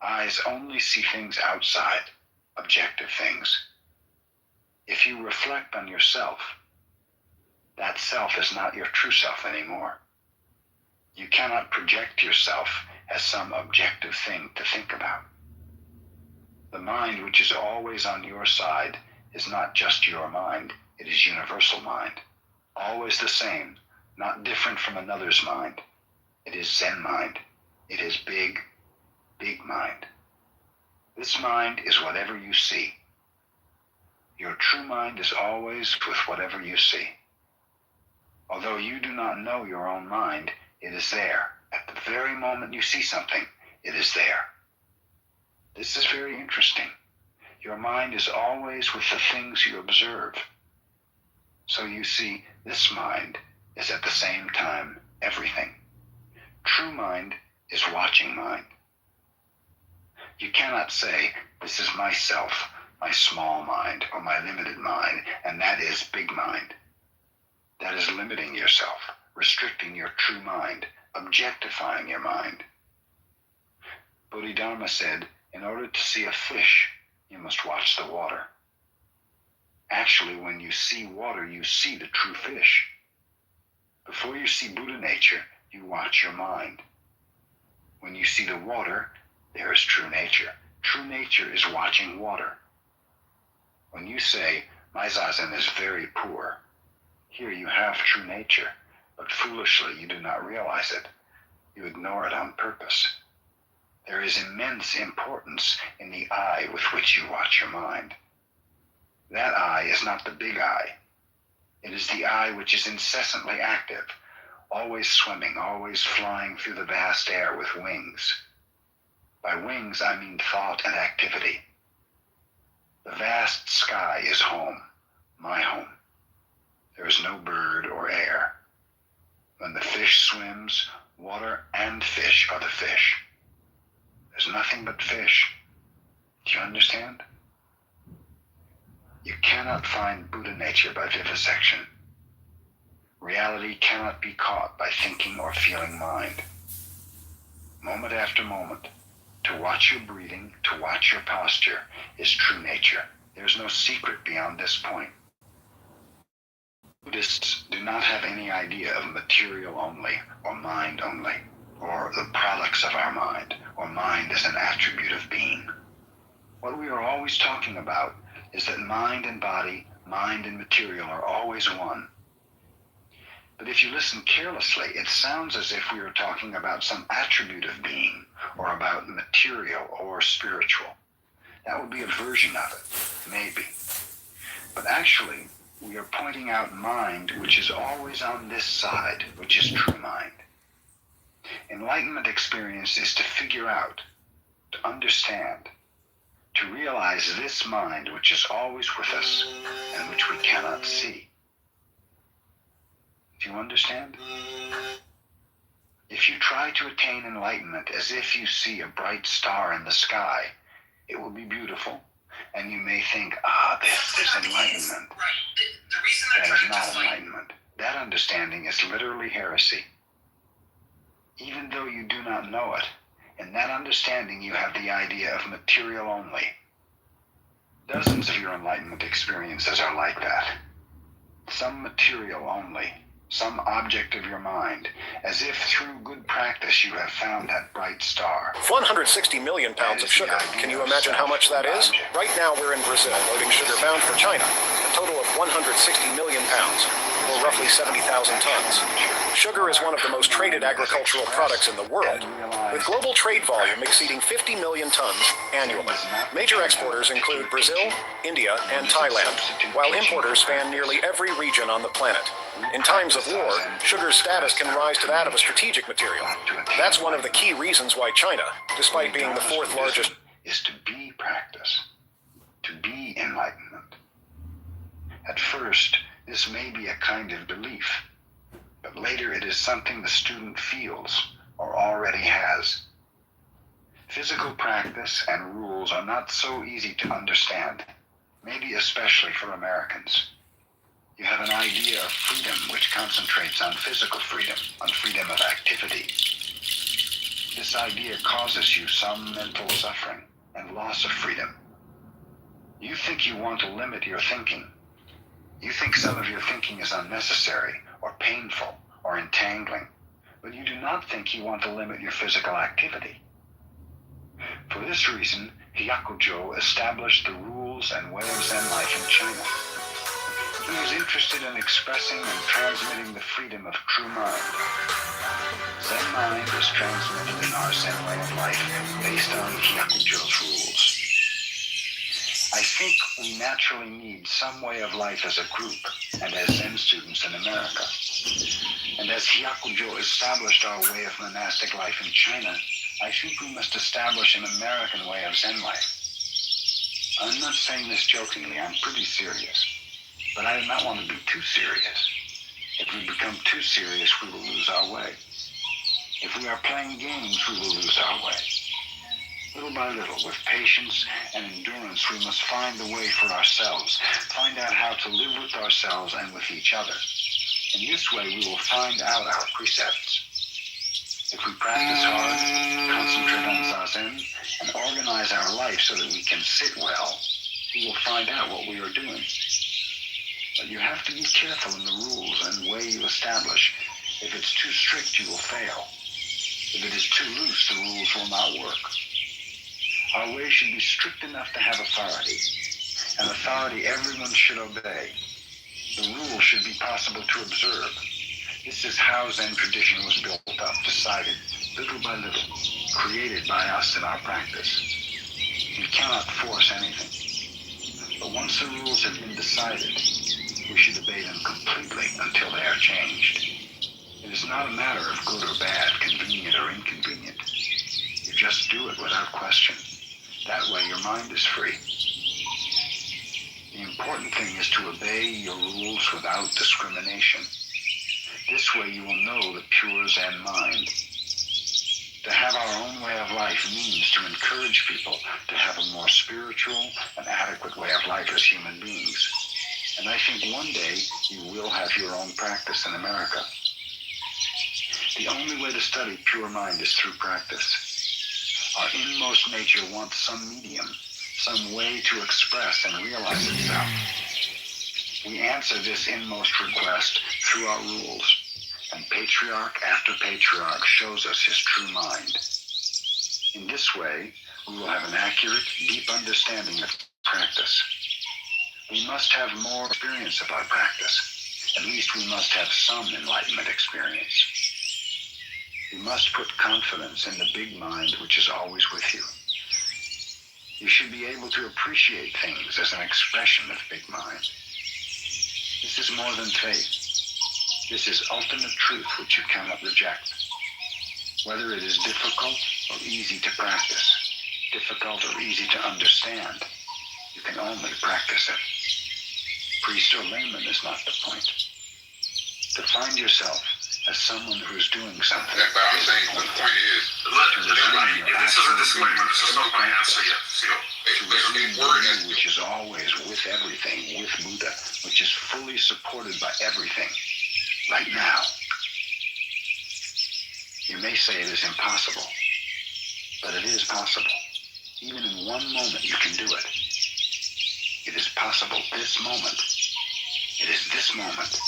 Eyes only see things outside, objective things. If you reflect on yourself, that self is not your true self anymore. You cannot project yourself as some objective thing to think about. The mind which is always on your side is not just your mind, it is universal mind. Always the same, not different from another's mind. It is Zen mind. It is big, big mind. This mind is whatever you see. Your true mind is always with whatever you see. Although you do not know your own mind, it is there. At the very moment you see something, it is there. This is very interesting. Your mind is always with the things you observe. So you see, this mind is at the same time everything. True mind is watching mind. You cannot say, this is myself, my small mind, or my limited mind, and that is big mind. That is limiting yourself, restricting your true mind, objectifying your mind. Bodhidharma said, in order to see a fish, you must watch the water. Actually, when you see water, you see the true fish. Before you see Buddha nature, you watch your mind. When you see the water, there is true nature. True nature is watching water. When you say, my zazen is very poor, here you have true nature, but foolishly you do not realize it. You ignore it on purpose. There is immense importance in the eye with which you watch your mind. That eye is not the big eye. It is the eye which is incessantly active, always swimming, always flying through the vast air with wings. By wings, I mean thought and activity. The vast sky is home. my home. There is no bird or air. When the fish swims, water and fish are the fish. There's nothing but fish. Do you understand? You cannot find Buddha nature by vivisection. Reality cannot be caught by thinking or feeling mind. Moment after moment, to watch your breathing, to watch your posture, is true nature. There's no secret beyond this point. Buddhists do not have any idea of material only, or mind only, or the products of our mind, or mind as an attribute of being. What we are always talking about is that mind and body, mind and material are always one. But if you listen carelessly, it sounds as if we are talking about some attribute of being, or about material or spiritual. That would be a version of it, maybe. But actually, we are pointing out mind, which is always on this side, which is true mind. Enlightenment experience is to figure out, to understand, to realize this mind, which is always with us, and which we cannot see. Do you understand? If you try to attain enlightenment as if you see a bright star in the sky, it will be beautiful, and you may think, this is enlightenment. That is not enlightenment. That understanding is literally heresy. Even though you do not know it, in that understanding you have the idea of material only. Dozens of your enlightenment experiences are like that. Some material only, some object of your mind, as if through good practice you have found that bright star. 160 million pounds of sugar. Can you imagine how much that is? Right now we're in Brazil, loading sugar bound for China. A total of 160 million pounds, or roughly 70,000 tons. Sugar is one of the most traded agricultural products in the world, with global trade volume exceeding 50 million tons annually. Major exporters include Brazil, India, and Thailand, while importers span nearly every region on the planet. In times of war, sugar's status can rise to that of a strategic material. That's one of the key reasons why China, despite being the fourth largest, is to be practice, to be enlightenment. At first, this may be a kind of belief, but later it is something the student feels or already has. Physical practice and rules are not so easy to understand, maybe especially for Americans. You have an idea of freedom which concentrates on physical freedom, on freedom of activity. This idea causes you some mental suffering and loss of freedom. You think you want to limit your thinking. You think some of your thinking is unnecessary, or painful, or entangling, but you do not think you want to limit your physical activity. For this reason, Hyakujo established the rules and way of Zen life in China. He was interested in expressing and transmitting the freedom of true mind. Zen mind is transmitted in our Zen way of life based on Hyakujo's rules. I think we naturally need some way of life as a group and as Zen students in America. And as Hyakujo established our way of monastic life in China, I think we must establish an American way of Zen life. I'm not saying this jokingly, I'm pretty serious. But I do not want to be too serious. If we become too serious, we will lose our way. If we are playing games, we will lose our way. Little by little, with patience and endurance, we must find the way for ourselves, find out how to live with ourselves and with each other. In this way, we will find out our precepts. If we practice hard, concentrate on Zazen, and organize our life so that we can sit well, we will find out what we are doing. But you have to be careful in the rules and way you establish. If it's too strict, you will fail. If it is too loose, the rules will not work. Our way should be strict enough to have authority. An authority everyone should obey. The rules should be possible to observe. This is how Zen tradition was built up, decided, little by little, created by us in our practice. We cannot force anything. But once the rules have been decided, we should obey them completely until they are changed. It is not a matter of good or bad, convenient or inconvenient. You just do it without question. That way your mind is free. The important thing is to obey your rules without discrimination. This way you will know the pure Zen mind. To have our own way of life means to encourage people to have a more spiritual and adequate way of life as human beings. And I think one day you will have your own practice in America. The only way to study pure mind is through practice. Our inmost nature wants some medium, some way to express and realize itself. We answer this inmost request through our rules, and patriarch after patriarch shows us his true mind. In this way, we will have an accurate, deep understanding of practice. We must have more experience about practice. At least we must have some enlightenment experience. You must put confidence in the big mind which is always with you. You should be able to appreciate things as an expression of big mind. This is more than faith. This is ultimate truth which you cannot reject. Whether it is difficult or easy to practice, difficult or easy to understand, you can only practice it. Priest or layman is not the point. To find yourself as someone who's doing something. Yeah, but I'm saying the point is, this is a disclaimer. This is not my answer yet. You, which is always with everything, with Buddha, which is fully supported by everything, right now. You may say it is impossible, but it is possible. Even in one moment you can do it. It is possible this moment. It is this moment.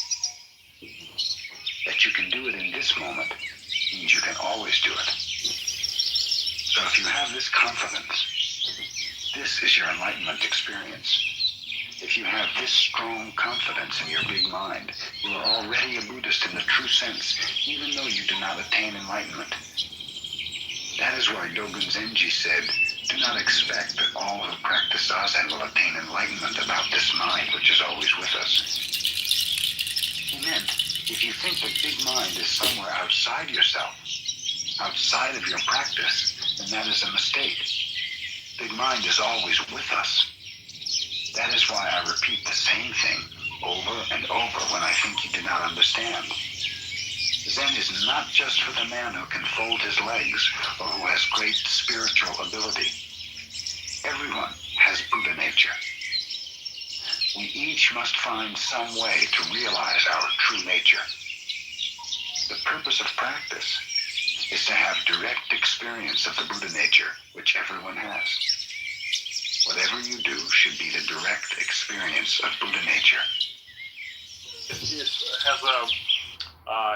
That you can do it in this moment means you can always do it. So if you have this confidence, this is your enlightenment experience. If you have this strong confidence in your big mind, you are already a Buddhist in the true sense, even though you do not attain enlightenment. That is why Dogen Zenji said, do not expect that all who practice Zazen will attain enlightenment about this mind which is always with us. He meant, if you think that big mind is somewhere outside yourself, outside of your practice, then that is a mistake. Big mind is always with us. That is why I repeat the same thing over and over when I think you do not understand. Zen is not just for the man who can fold his legs or who has great spiritual ability. Everyone has Buddha nature. We each must find some way to realize our true nature. The purpose of practice is to have direct experience of the Buddha nature, which everyone has. Whatever you do should be the direct experience of Buddha nature. It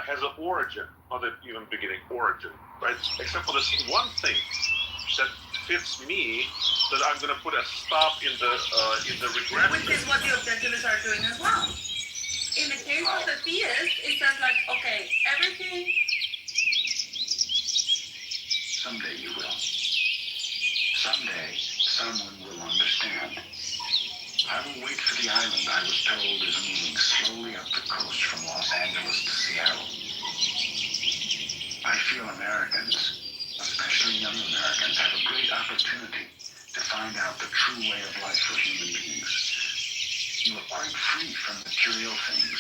has an origin, not an even beginning origin, right? Except for this one thing that fits me, that I'm going to put a stop in the regret. Which is what the objectivists are doing as well. In the case of the theist, it says like, okay, everything. Someday you will. Someday someone will understand. I will wait for the island I was told is moving slowly up the coast from Los Angeles to Seattle. I feel Americans, especially young Americans, have a great opportunity to find out the true way of life for human beings. You are quite free from material things,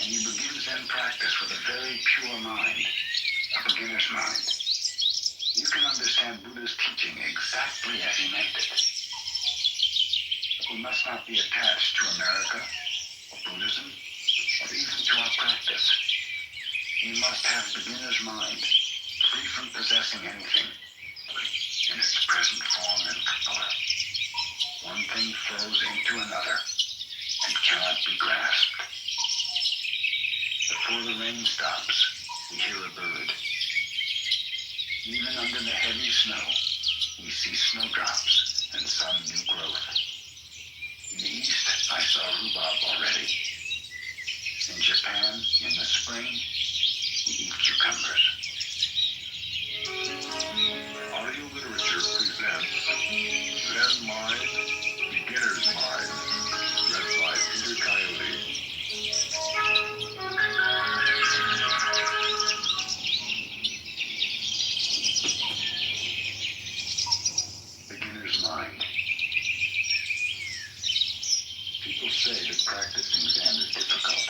and you begin Zen practice with a very pure mind, a beginner's mind. You can understand Buddha's teaching exactly as he meant it. We must not be attached to America, or Buddhism, or even to our practice. We must have beginner's mind, free from possessing anything in its present form and color. One thing flows into another and cannot be grasped. Before the rain stops, we hear a bird. Even under the heavy snow, we see snowdrops and some new growth. In the east, I saw rhubarb already. In Japan, in the spring, we eat cucumbers. Audio Literature presents Zen Mind, Beginner's Mind, read by Peter Coyote. Beginner's mind. People say that practicing Zen is difficult,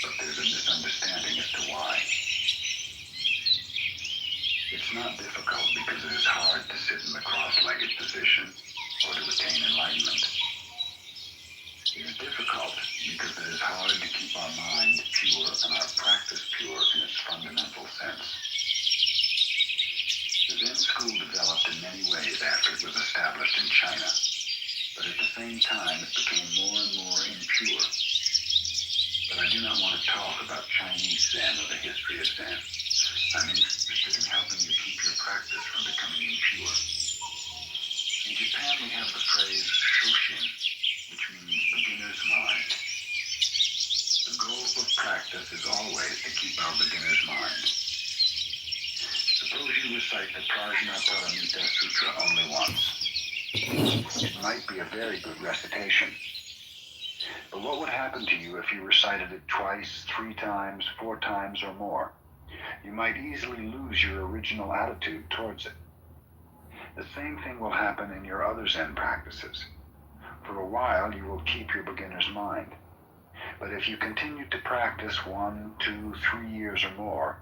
but there's a misunderstanding as to why. It's not difficult because it is hard to sit in the cross-legged position or to attain enlightenment. It is difficult because it is hard to keep our mind pure and our practice pure in its fundamental sense. The Zen school developed in many ways after it was established in China, but at the same time it became more and more impure. But I do not want to talk about Chinese Zen or the history of Zen. I'm interested in helping you keep your practice from becoming impure. In Japan we have the phrase shoshin, which means beginner's mind. The goal of practice is always to keep our beginner's mind. Suppose you recite the Prajnaparamita Sutra only once. It might be a very good recitation. But what would happen to you if you recited it twice, 3 times, 4 times, or more? You might easily lose your original attitude towards it. The same thing will happen in your other Zen practices. For a while, you will keep your beginner's mind. But if you continue to practice 1, 2, 3 years or more,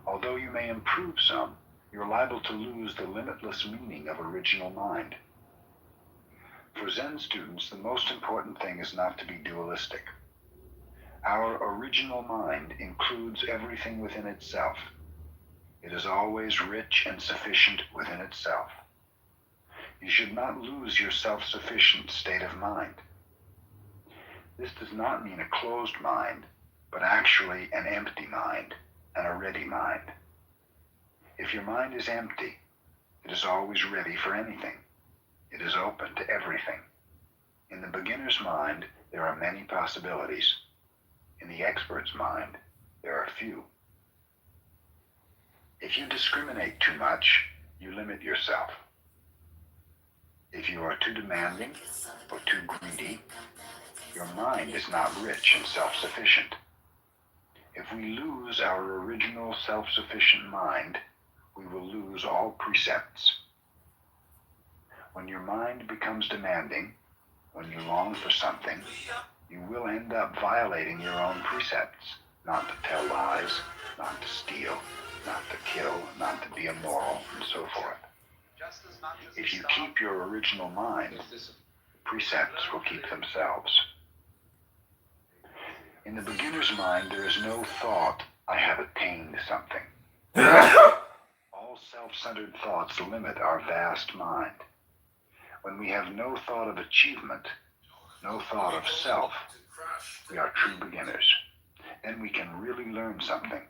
although you may improve some, you're liable to lose the limitless meaning of original mind. For Zen students, the most important thing is not to be dualistic. Our original mind includes everything within itself. It is always rich and sufficient within itself. You should not lose your self-sufficient state of mind. This does not mean a closed mind, but actually an empty mind and a ready mind. If your mind is empty, it is always ready for anything. It is open to everything. In the beginner's mind, there are many possibilities. In the expert's mind, there are few. If you discriminate too much, you limit yourself. If you are too demanding or too greedy, your mind is not rich and self-sufficient. If we lose our original self-sufficient mind, we will lose all precepts. When your mind becomes demanding, when you long for something, you will end up violating your own precepts, not to tell lies, not to steal, not to kill, not to be immoral, and so forth. If you keep your original mind, precepts will keep themselves. In the beginner's mind, there is no thought, I have attained something. All self-centered thoughts limit our vast mind. When we have no thought of achievement, no thought of self, we are true beginners. Then we can really learn something.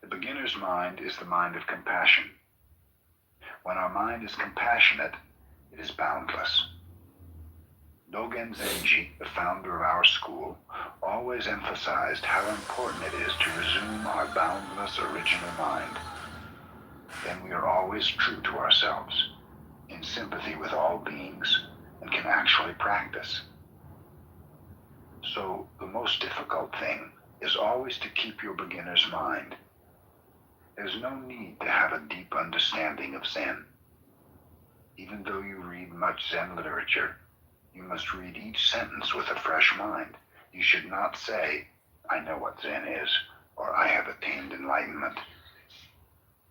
The beginner's mind is the mind of compassion. When our mind is compassionate, it is boundless. Dogen Zenji, the founder of our school, always emphasized how important it is to resume our boundless original mind. Then we are always true to ourselves, in sympathy with all beings, and can actually practice. So the most difficult thing is always to keep your beginner's mind. There's no need to have a deep understanding of Zen. Even though you read much Zen literature, you must read each sentence with a fresh mind. You should not say, I know what Zen is, or I have attained enlightenment.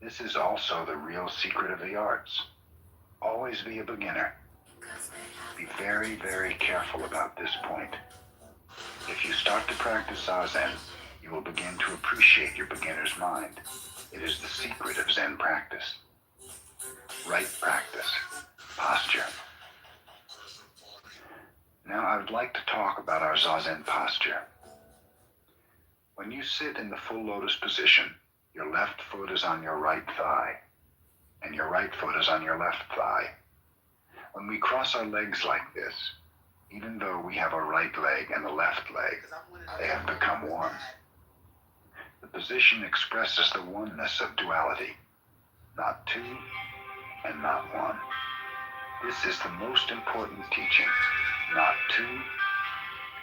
This is also the real secret of the arts. Always be a beginner. Be very, very careful about this point. If you start to practice Zazen, you will begin to appreciate your beginner's mind. It is the secret of Zen practice. Right practice. Posture. Now I would like to talk about our Zazen posture. When you sit in the full lotus position, your left foot is on your right thigh, and your right foot is on your left thigh. When we cross our legs like this, even though we have a right leg and a left leg, they have become one. The position expresses the oneness of duality, not two and not one. This is the most important teaching, not two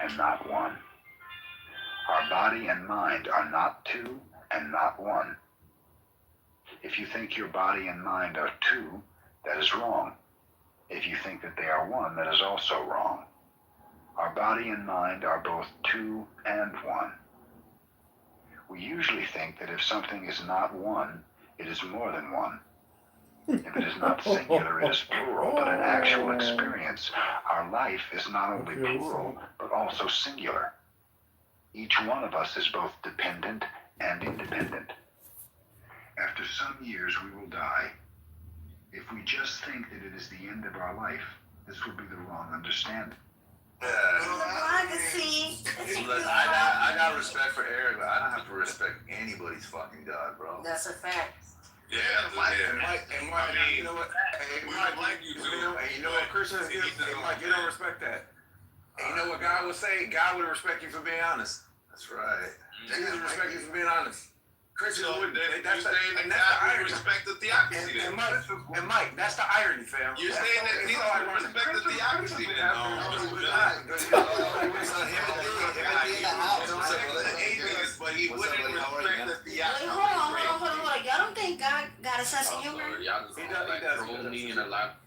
and not one. Our body and mind are not two and not one. If you think your body and mind are two, that is wrong. If you think that they are one, that is also wrong. Our body and mind are both two and one. We usually think that if something is not one, it is more than one. If it is not singular, it is plural, but an actual experience. Our life is not only plural, but also singular. Each one of us is both dependent and independent. After some years, we will die. If we just think that it is the end of our life, this would be the wrong understanding. Look, I got respect for Eric, but I don't have to respect anybody's fucking God, bro. That's a fact. Yeah, Mike, you know what? Hey, Mike, like you do. And you know what Christians do? Hey, Mike, you don't respect that. And you know what God would say? God would respect you for being honest. That's right. Jesus would respect you for being honest. Christians wouldn't. That's the irony. Respect the theocracy. And Mike, that's the irony, fam. You're saying that Jesus would respect the theocracy. But he wouldn't respect the theocracy. Hold on. Y'all don't think God got a sense of humor? He does. Me in a lot.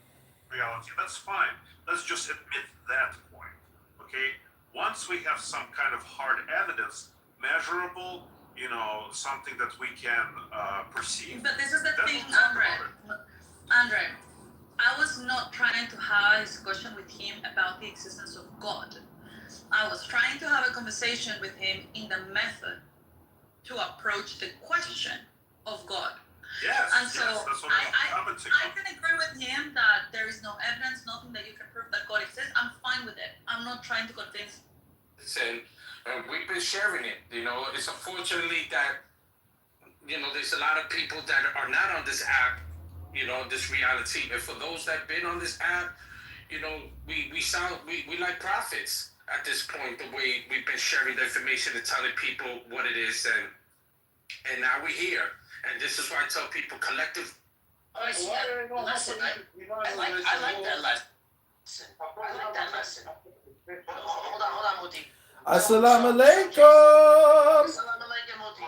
Reality. That's fine. Let's just admit that point. Okay? Once we have some kind of hard evidence, measurable, something that we can perceive. But this is the thing, Andre. I was not trying to have a discussion with him about the existence of God. I was trying to have a conversation with him in the method to approach the question of God. Yes, and so that's what I can agree with him that there is no evidence, nothing that you can prove that God exists. I'm fine with it. I'm not trying to convince. And we've been sharing it. It's unfortunately that there's a lot of people that are not on this app. This reality. And for those that have been on this app, we like prophets at this point. The way we've been sharing the information and telling people what it is, and now we're here. And this is why I tell people collective. Listen, I like that lesson. I like that lesson. Hold on, Muti. Assalamu alaikum. Assalamu alaikum, Muti.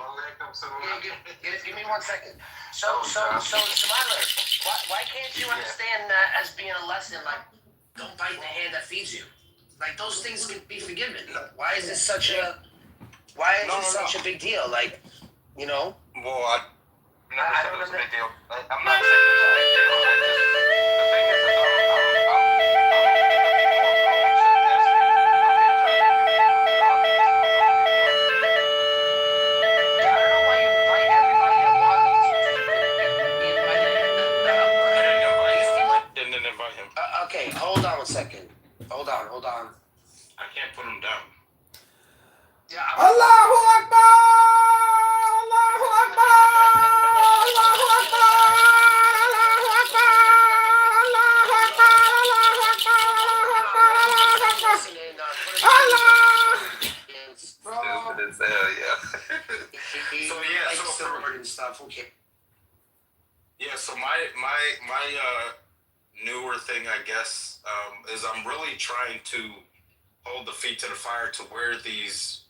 Give me 1 second. So, Smiler, why can't you understand that as being a lesson? Like, don't bite the hand that feeds you. Like, those things can be forgiven. Why is this such a big deal? Like, Well, I don't know. It's a big deal. I'm not saying it's a big deal. The thing is, I don't know why you invite everybody at once. Didn't invite him. Okay, hold on a second. Hold on. I can't put him down. Yeah, Allahu Akbar! Allahu Akbar! Allahu Akbar! Allahu Akbar! Allahu Akbar! Allahu Akbar! So my newer thing, I guess, is I'm really trying to hold the feet to the fire to where these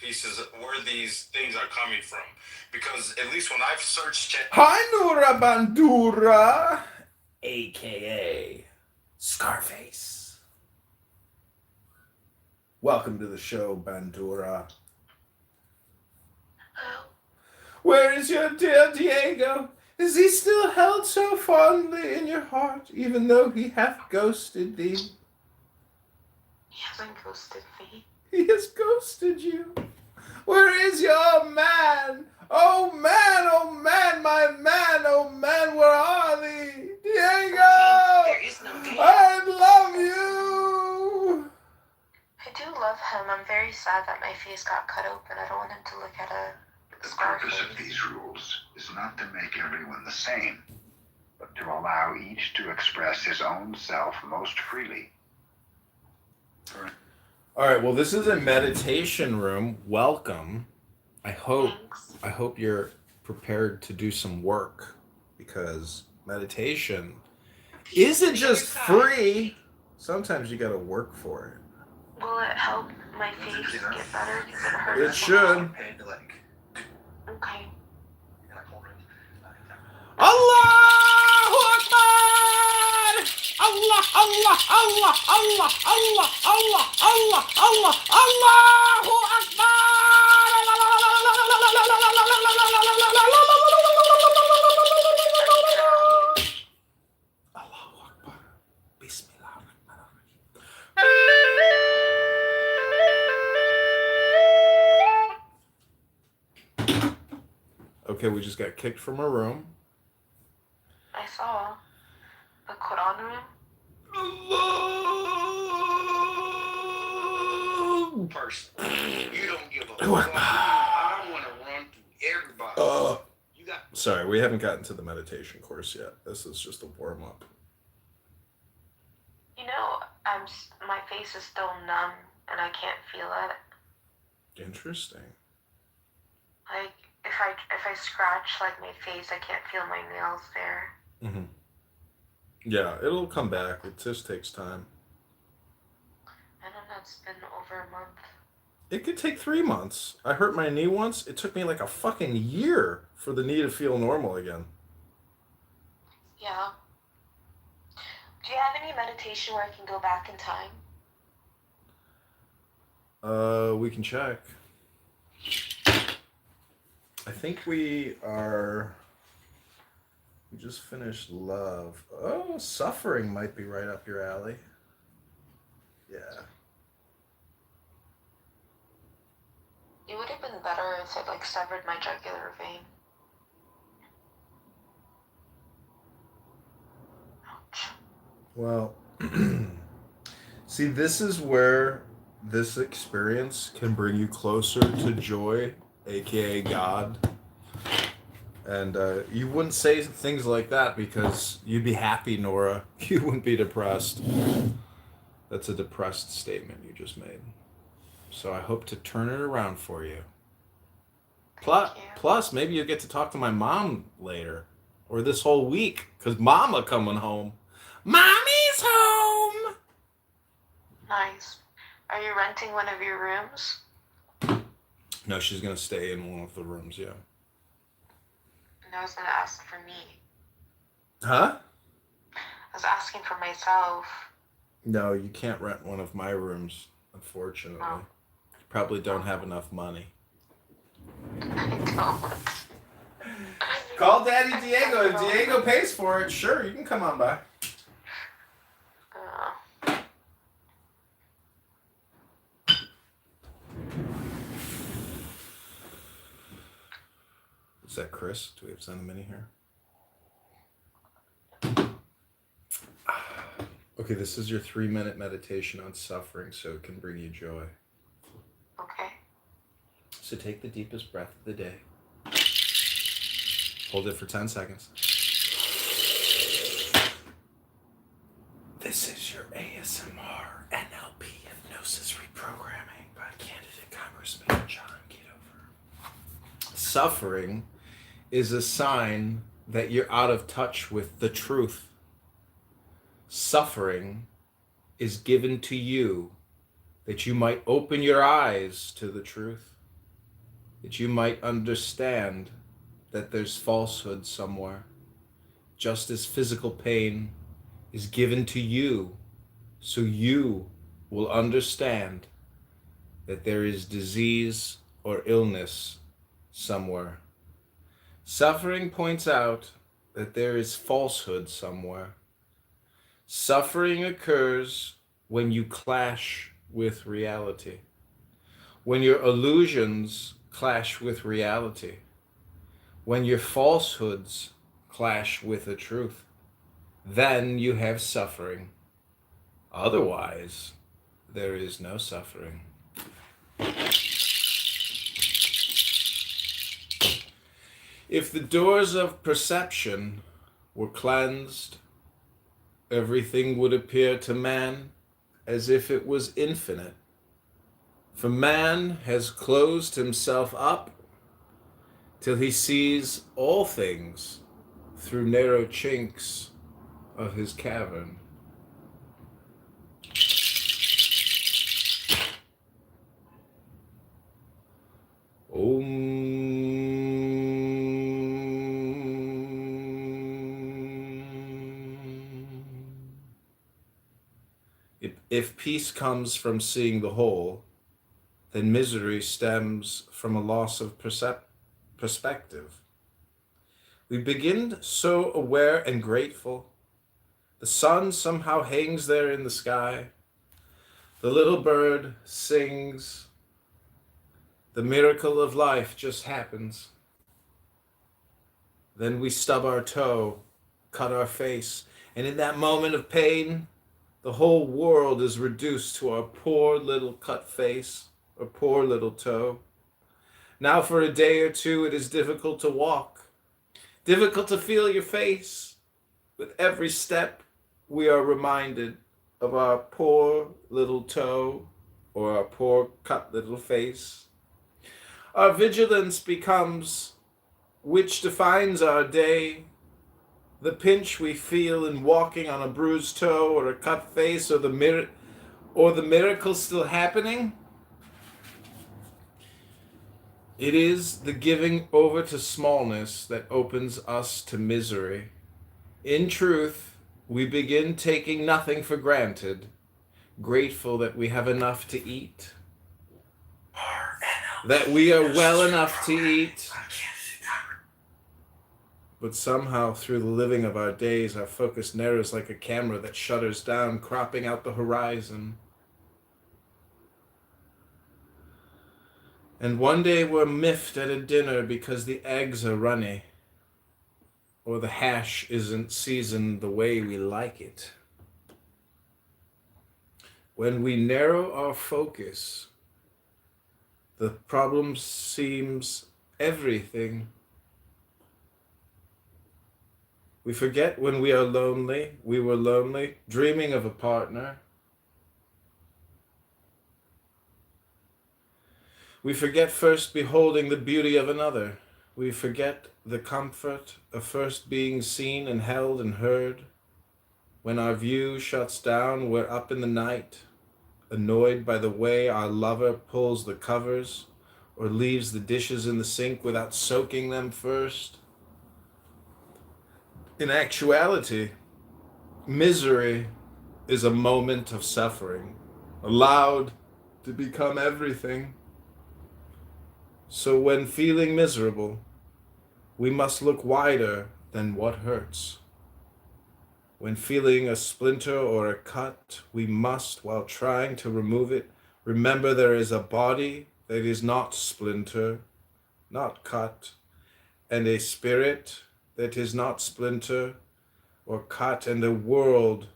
things are coming from, because at least when I've searched Hi, Nura Bandura, aka Scarface. Welcome to the show, Bandura. Where is your dear Diego? Is he still held so fondly in your heart, even though he hath ghosted thee? He hasn't ghosted me. He has ghosted you. Where is your man? Oh man, my man, oh man, where are thee? Diego! There is no Diego. I love you! I do love him. I'm very sad that my face got cut open. I don't want him to look at a The scar purpose of face. these rules is not to make everyone the same, but to allow each to express his own self most freely. All right, well, this is a meditation room. Welcome. I hope you're prepared to do some work, because meditation isn't just free. Sometimes you got to work for it. Will it help my face get better? Because it hurts. It should. Okay. Allahu Akbar! Allah, Allah, Allah, Allah, Allah, Allah, Allah, Allah, Allahu Akbar. Bismillah. Okay, we just got kicked from our room. I saw the Quran room. First, you don't give a fuck. I want to run through everybody. You got. Sorry, we haven't gotten to the meditation course yet. This is just a warm up. You know, my face is still numb and I can't feel it. Interesting. Like if I scratch like my face, I can't feel my nails there. Mm-hmm. Yeah, it'll come back. It just takes time. I don't know. It's been over a month. It could take 3 months. I hurt my knee once. It took me like a fucking year for the knee to feel normal again. Yeah. Do you have any meditation where I can go back in time? We can check. I think we just finished love. Oh, suffering might be right up your alley. Yeah. It would have been better if it like severed my jugular vein. Ouch. Well, see, this is where this experience can bring you closer to joy, aka God. And you wouldn't say things like that because you'd be happy, Nora. You wouldn't be depressed. That's a depressed statement you just made. So I hope to turn it around for you. Plus, maybe you'll get to talk to my mom later. Or this whole week. Because Mama coming home. Mommy's home! Nice. Are you renting one of your rooms? No, she's going to stay in one of the rooms, yeah. And I was going to ask for me. Huh? I was asking for myself. No, you can't rent one of my rooms, unfortunately. Oh. You probably don't have enough money. I don't. Call Daddy Diego. If Diego pays for it, sure, you can come on by. Is that Chris? Do we have send him in here? Okay, this is your 3-minute meditation on suffering so it can bring you joy. Okay. So take the deepest breath of the day. Hold it for 10 seconds. This is your ASMR NLP hypnosis reprogramming by candidate Congressman John Kitover. Suffering is a sign that you're out of touch with the truth. Suffering is given to you that you might open your eyes to the truth, that you might understand that there's falsehood somewhere, just as physical pain is given to you so you will understand that there is disease or illness somewhere. Suffering points out that there is falsehood somewhere. Suffering occurs when you clash with reality, when your illusions clash with reality, when your falsehoods clash with the truth. Then you have suffering. Otherwise, there is no suffering. If the doors of perception were cleansed, everything would appear to man as if it was infinite. For man has closed himself up till he sees all things through narrow chinks of his cavern. If peace comes from seeing the whole, then misery stems from a loss of perspective. We begin so aware and grateful. The sun somehow hangs there in the sky. The little bird sings. The miracle of life just happens. Then we stub our toe, cut our face, and in that moment of pain, the whole world is reduced to our poor little cut face or poor little toe. Now for a day or two it is difficult to walk, difficult to feel your face. With every step we are reminded of our poor little toe or our poor cut little face. Our vigilance becomes which defines our day. The pinch we feel in walking on a bruised toe or a cut face, or the miracle still happening. It is the giving over to smallness that opens us to misery. In truth, we begin taking nothing for granted, grateful that we have enough to eat, that we are well enough to eat. But somehow, through the living of our days, our focus narrows like a camera that shutters down, cropping out the horizon. And one day we're miffed at a dinner because the eggs are runny, or the hash isn't seasoned the way we like it. When we narrow our focus, the problem seems everything. We forget when we are lonely, we were lonely, dreaming of a partner. We forget first beholding the beauty of another. We forget the comfort of first being seen and held and heard. When our view shuts down, we're up in the night, annoyed by the way our lover pulls the covers or leaves the dishes in the sink without soaking them first. In actuality, misery is a moment of suffering, allowed to become everything. So when feeling miserable, we must look wider than what hurts. When feeling a splinter or a cut, we must, while trying to remove it, remember there is a body that is not splinter, not cut, and a spirit that is not splinter or cut, and a world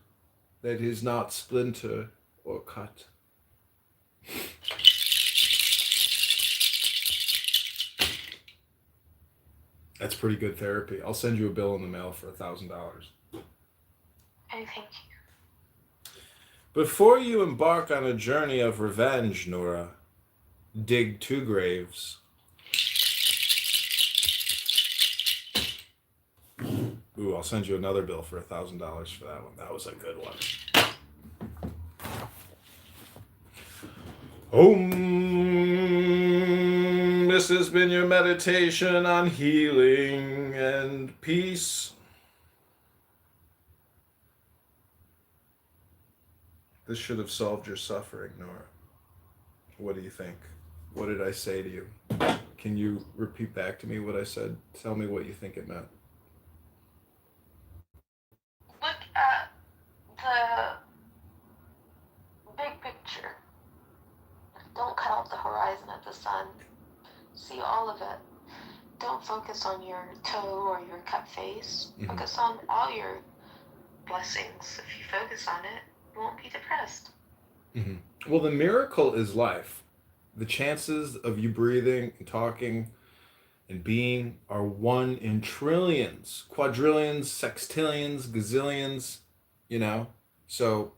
that is not splinter or cut. That's pretty good therapy. I'll send you a bill in the mail for $1,000. Oh, thank you. Before you embark on a journey of revenge, Nora, dig 2 graves. Ooh, I'll send you another bill for $1,000 for that one. That was a good one. This has been your meditation on healing and peace. This should have solved your suffering, Nora. What do you think? What did I say to you? Can you repeat back to me what I said? Tell me what you think it meant. Look at the big picture. Don't cut out the horizon at the sun. See all of it. Don't focus on your toe or your cut face. Focus on all your blessings. If you focus on it, you won't be depressed. Well, the miracle is life. The chances of you breathing and talking and being are 1 in trillions, quadrillions, sextillions, gazillions, you know? So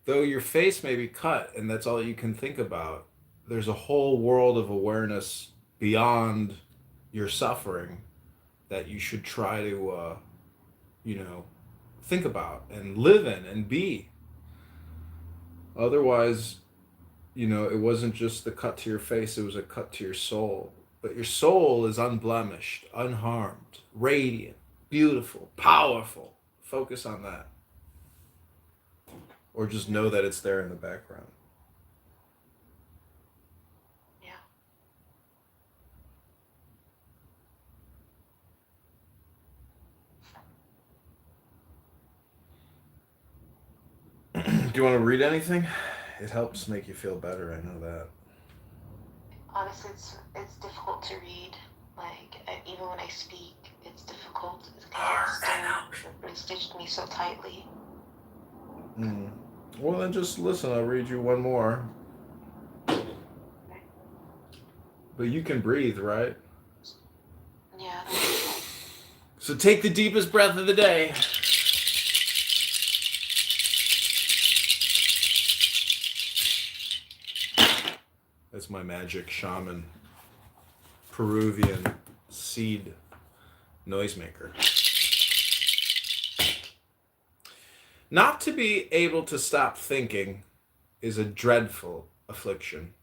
though your face may be cut and that's all you can think about, there's a whole world of awareness beyond your suffering that you should try to, think about and live in and be. Otherwise, it wasn't just the cut to your face, it was a cut to your soul. But your soul is unblemished, unharmed, radiant, beautiful, powerful. Focus on that. or just know that it's there in the background. Do you want to read anything? It helps make you feel better, I know that. Honestly, it's difficult to read. Like, even when I speak, it's difficult. It's stitched me so tightly. Well, then just listen. I'll read you one more. But you can breathe, right? Yeah. So take the deepest breath of the day. That's my magic shaman, Peruvian seed noisemaker. Not to be able to stop thinking is a dreadful affliction.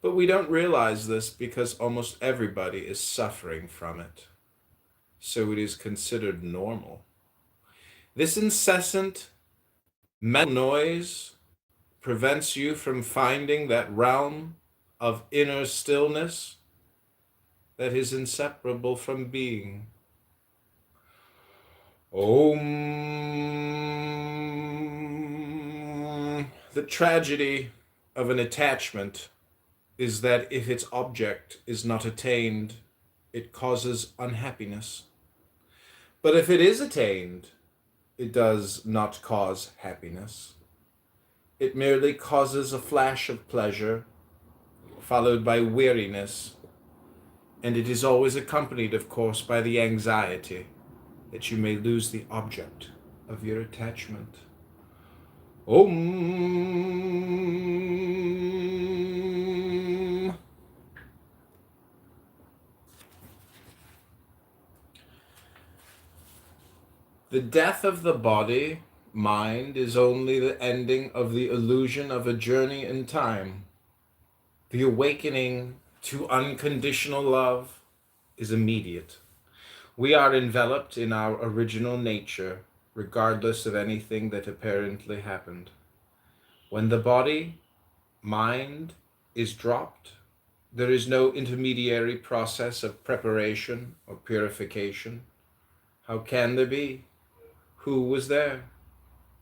But we don't realize this because almost everybody is suffering from it. So it is considered normal. This incessant mental noise prevents you from finding that realm of inner stillness that is inseparable from being. Om. The tragedy of an attachment is that if its object is not attained, it causes unhappiness. But if it is attained, it does not cause happiness. It merely causes a flash of pleasure, followed by weariness, and it is always accompanied, of course, by the anxiety that you may lose the object of your attachment. Om. The death of the body, mind, is only the ending of the illusion of a journey in time. The awakening to unconditional love is immediate. We are enveloped in our original nature, regardless of anything that apparently happened. When the body, mind, is dropped, there is no intermediary process of preparation or purification. How can there be? Who was there?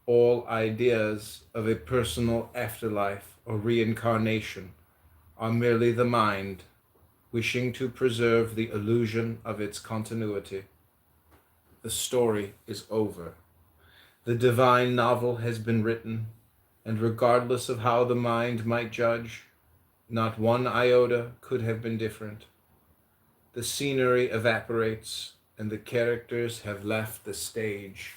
All ideas of a personal afterlife or reincarnation are merely the mind wishing to preserve the illusion of its continuity. The story is over. The divine novel has been written, and regardless of how the mind might judge, not one iota could have been different. The scenery evaporates, and the characters have left the stage.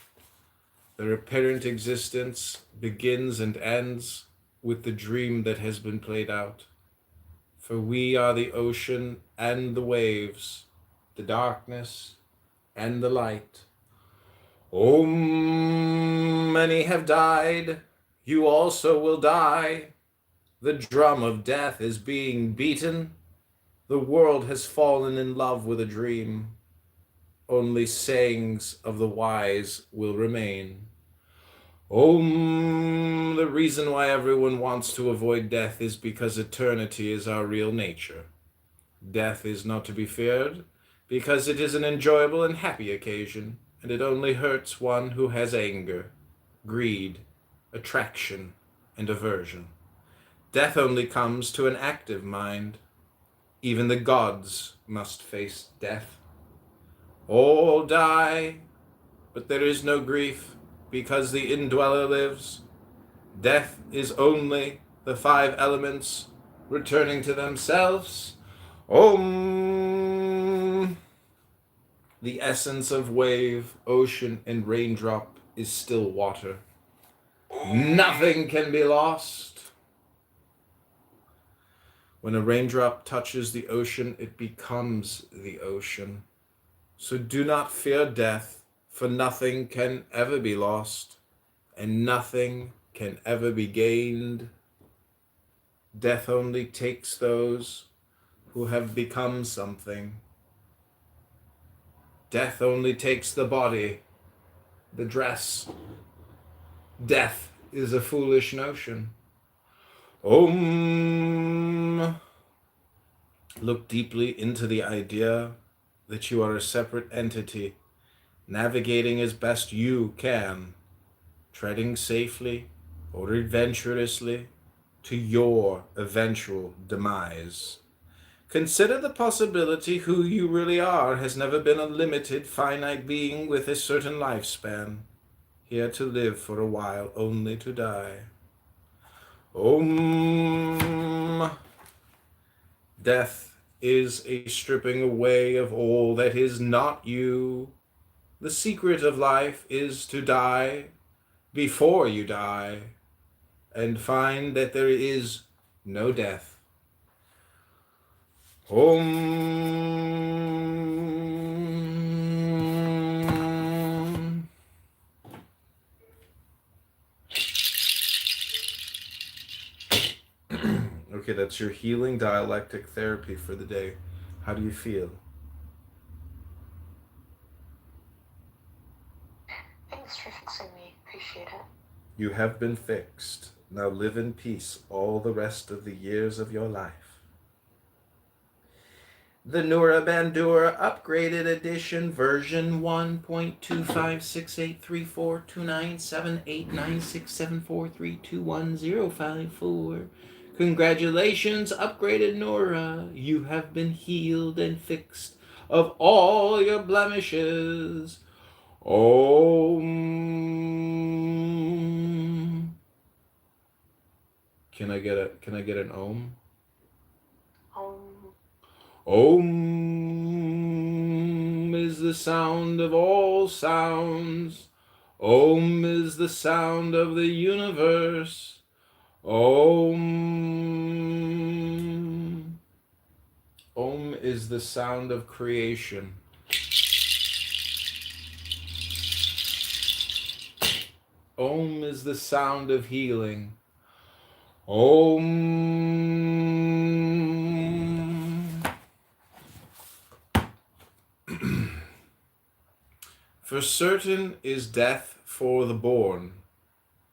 Their apparent existence begins and ends with the dream that has been played out. For we are the ocean and the waves, the darkness and the light. Om, many have died, you also will die. The drum of death is being beaten. The world has fallen in love with a dream. Only sayings of the wise will remain. Om, the reason why everyone wants to avoid death is because eternity is our real nature. Death is not to be feared because it is an enjoyable and happy occasion, and it only hurts one who has anger, greed, attraction, and aversion. Death only comes to an active mind. Even the gods must face death. All die, but there is no grief, because the indweller lives. Death is only the five elements returning to themselves. Om. The essence of wave, ocean, and raindrop is still water. Nothing can be lost. When a raindrop touches the ocean, it becomes the ocean. So do not fear death, for nothing can ever be lost, and nothing can ever be gained. Death only takes those who have become something. Death only takes the body, the dress. Death is a foolish notion. Om. Look deeply into the idea that you are a separate entity, navigating as best you can, treading safely or adventurously to your eventual demise. Consider the possibility who you really are has never been a limited, finite being with a certain lifespan, here to live for a while, only to die. Om. Death is a stripping away of all that is not you. The secret of life is to die before you die, and find that there is no death. Om. Okay, that's your healing dialectic therapy for the day. How do you feel? Thanks for fixing me. Appreciate it. You have been fixed. Now live in peace all the rest of the years of your life. The Nura Bandura Upgraded Edition version 1.25683429789674321054. Congratulations, upgraded Nora. You have been healed and fixed of all your blemishes. Om. Can I get an om? Om is the sound of all sounds. Om is the sound of the universe. Om. Om is the sound of creation. Om is the sound of healing. Om. For certain is death for the born,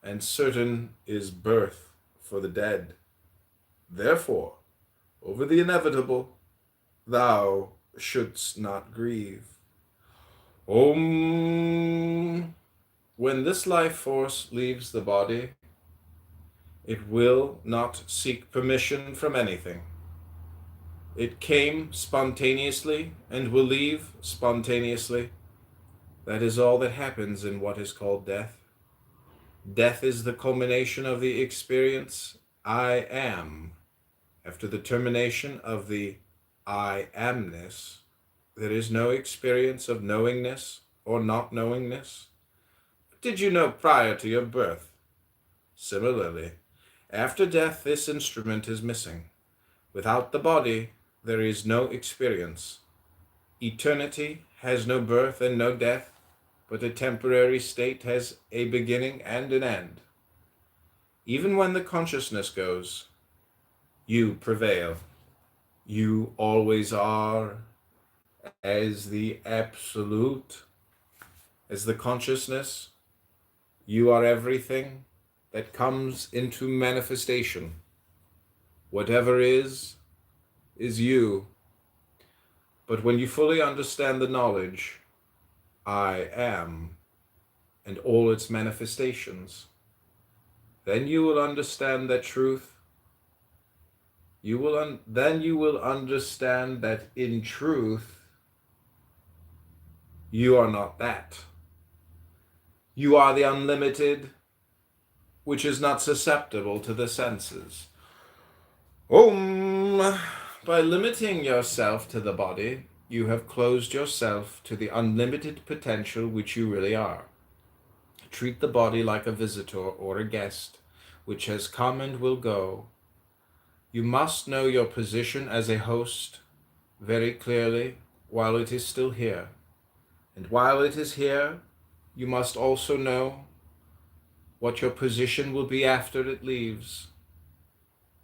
and certain is birth for the dead. Therefore, over the inevitable, thou shouldst not grieve. Om. When this life force leaves the body, it will not seek permission from anything. It came spontaneously and will leave spontaneously. That is all that happens in what is called death. Death is the culmination of the experience I am. After the termination of the I amness, there is no experience of knowingness or not knowingness. What did you know prior to your birth? Similarly, after death, this instrument is missing. Without the body, there is no experience. Eternity has no birth and no death, but a temporary state has a beginning and an end. Even when the consciousness goes, you prevail. You always are, as the absolute, as the consciousness. You are everything that comes into manifestation. Whatever is you. But when you fully understand the knowledge, I am, and all its manifestations, then you will understand that truth. Then you will understand that in truth, you are not that. You are the unlimited, which is not susceptible to the senses. Om. By limiting yourself to the body, you have closed yourself to the unlimited potential which you really are. Treat the body like a visitor or a guest, which has come and will go. You must know your position as a host very clearly while it is still here. And while it is here, you must also know what your position will be after it leaves.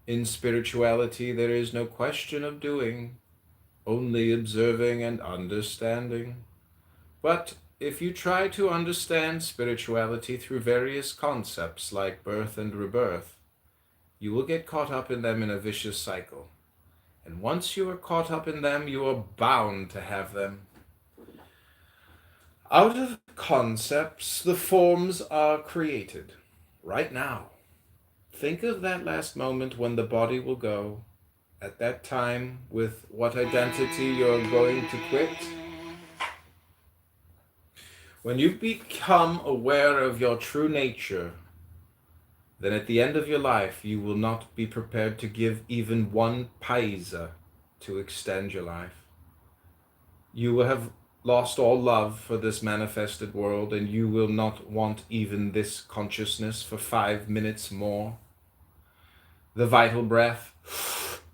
In spirituality, there is no question of doing, only observing and understanding. But if you try to understand spirituality through various concepts like birth and rebirth, you will get caught up in them in a vicious cycle. And once you are caught up in them, you are bound to have them. Out of concepts, the forms are created. Right now. Think of that last moment when the body will go. At that time, with what identity you're going to quit. When you become aware of your true nature, then at the end of your life, you will not be prepared to give even one paisa to extend your life. You will have lost all love for this manifested world, and you will not want even this consciousness for 5 minutes more. The vital breath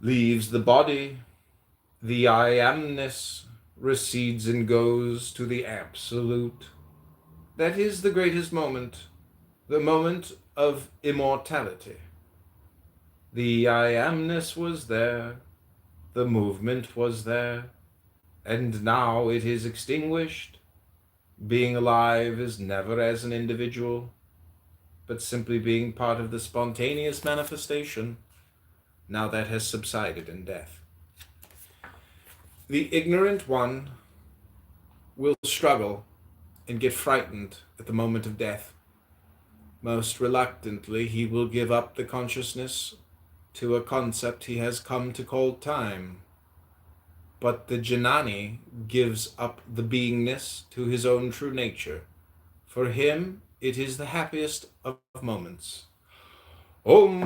leaves the body. The I amness recedes and goes to the absolute. That is the greatest moment, the moment of immortality. The I amness was there, the movement was there, and now it is extinguished. Being alive is never as an individual, but simply being part of the spontaneous manifestation. Now that has subsided in death. The ignorant one will struggle and get frightened at the moment of death. Most reluctantly, he will give up the consciousness to a concept he has come to call time. But the Janani gives up the beingness to his own true nature. For him, it is the happiest of moments. Om.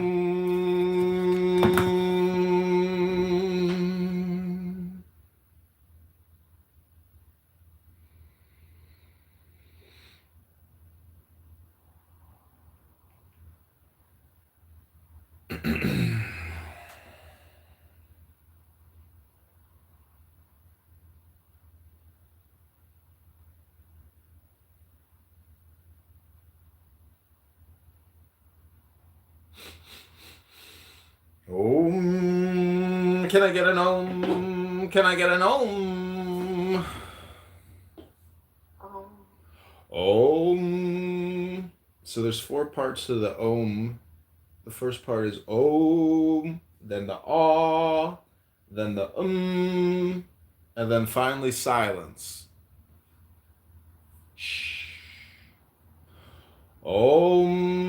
Om. Can I get an om? Can I get an om? Om. So there's 4 parts to the om. The first part is om, then the ah, then the and then finally silence. Shh. Om.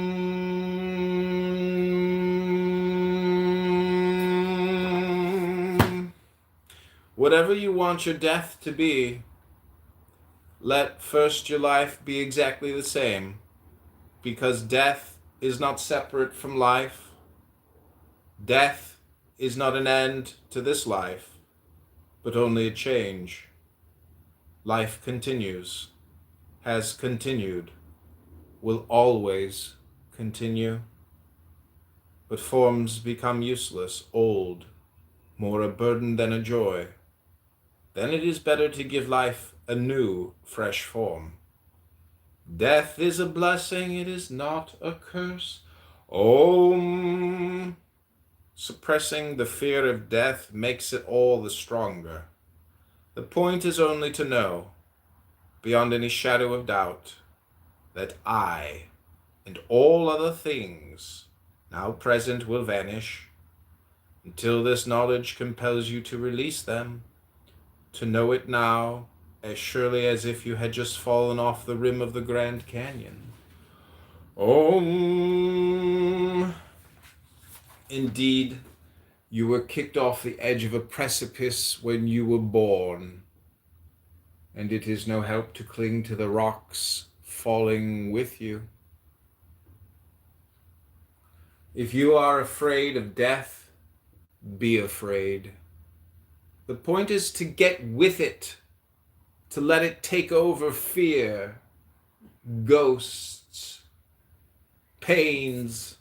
Whatever you want your death to be, let first your life be exactly the same, because death is not separate from life. Death is not an end to this life, but only a change. Life continues, has continued, will always continue. But forms become useless, old, more a burden than a joy. Then it is better to give life a new, fresh form. Death is a blessing, it is not a curse. Om. Suppressing the fear of death makes it all the stronger. The point is only to know, beyond any shadow of doubt, that I and all other things now present will vanish, until this knowledge compels you to release them, to know it now as surely as if you had just fallen off the rim of the Grand Canyon. Om. Indeed, you were kicked off the edge of a precipice when you were born, and it is no help to cling to the rocks falling with you. If you are afraid of death, be afraid. The point is to get with it, to let it take over fear, ghosts, pains,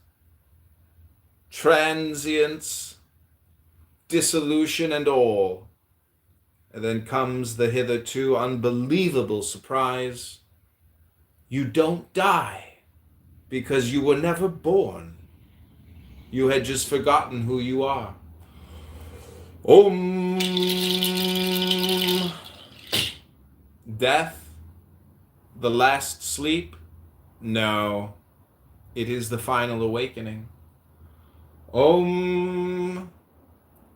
transience, dissolution, and all. And then comes the hitherto unbelievable surprise. You don't die because you were never born. You had just forgotten who you are. Om. Death the last sleep? No, it is the final awakening. Om.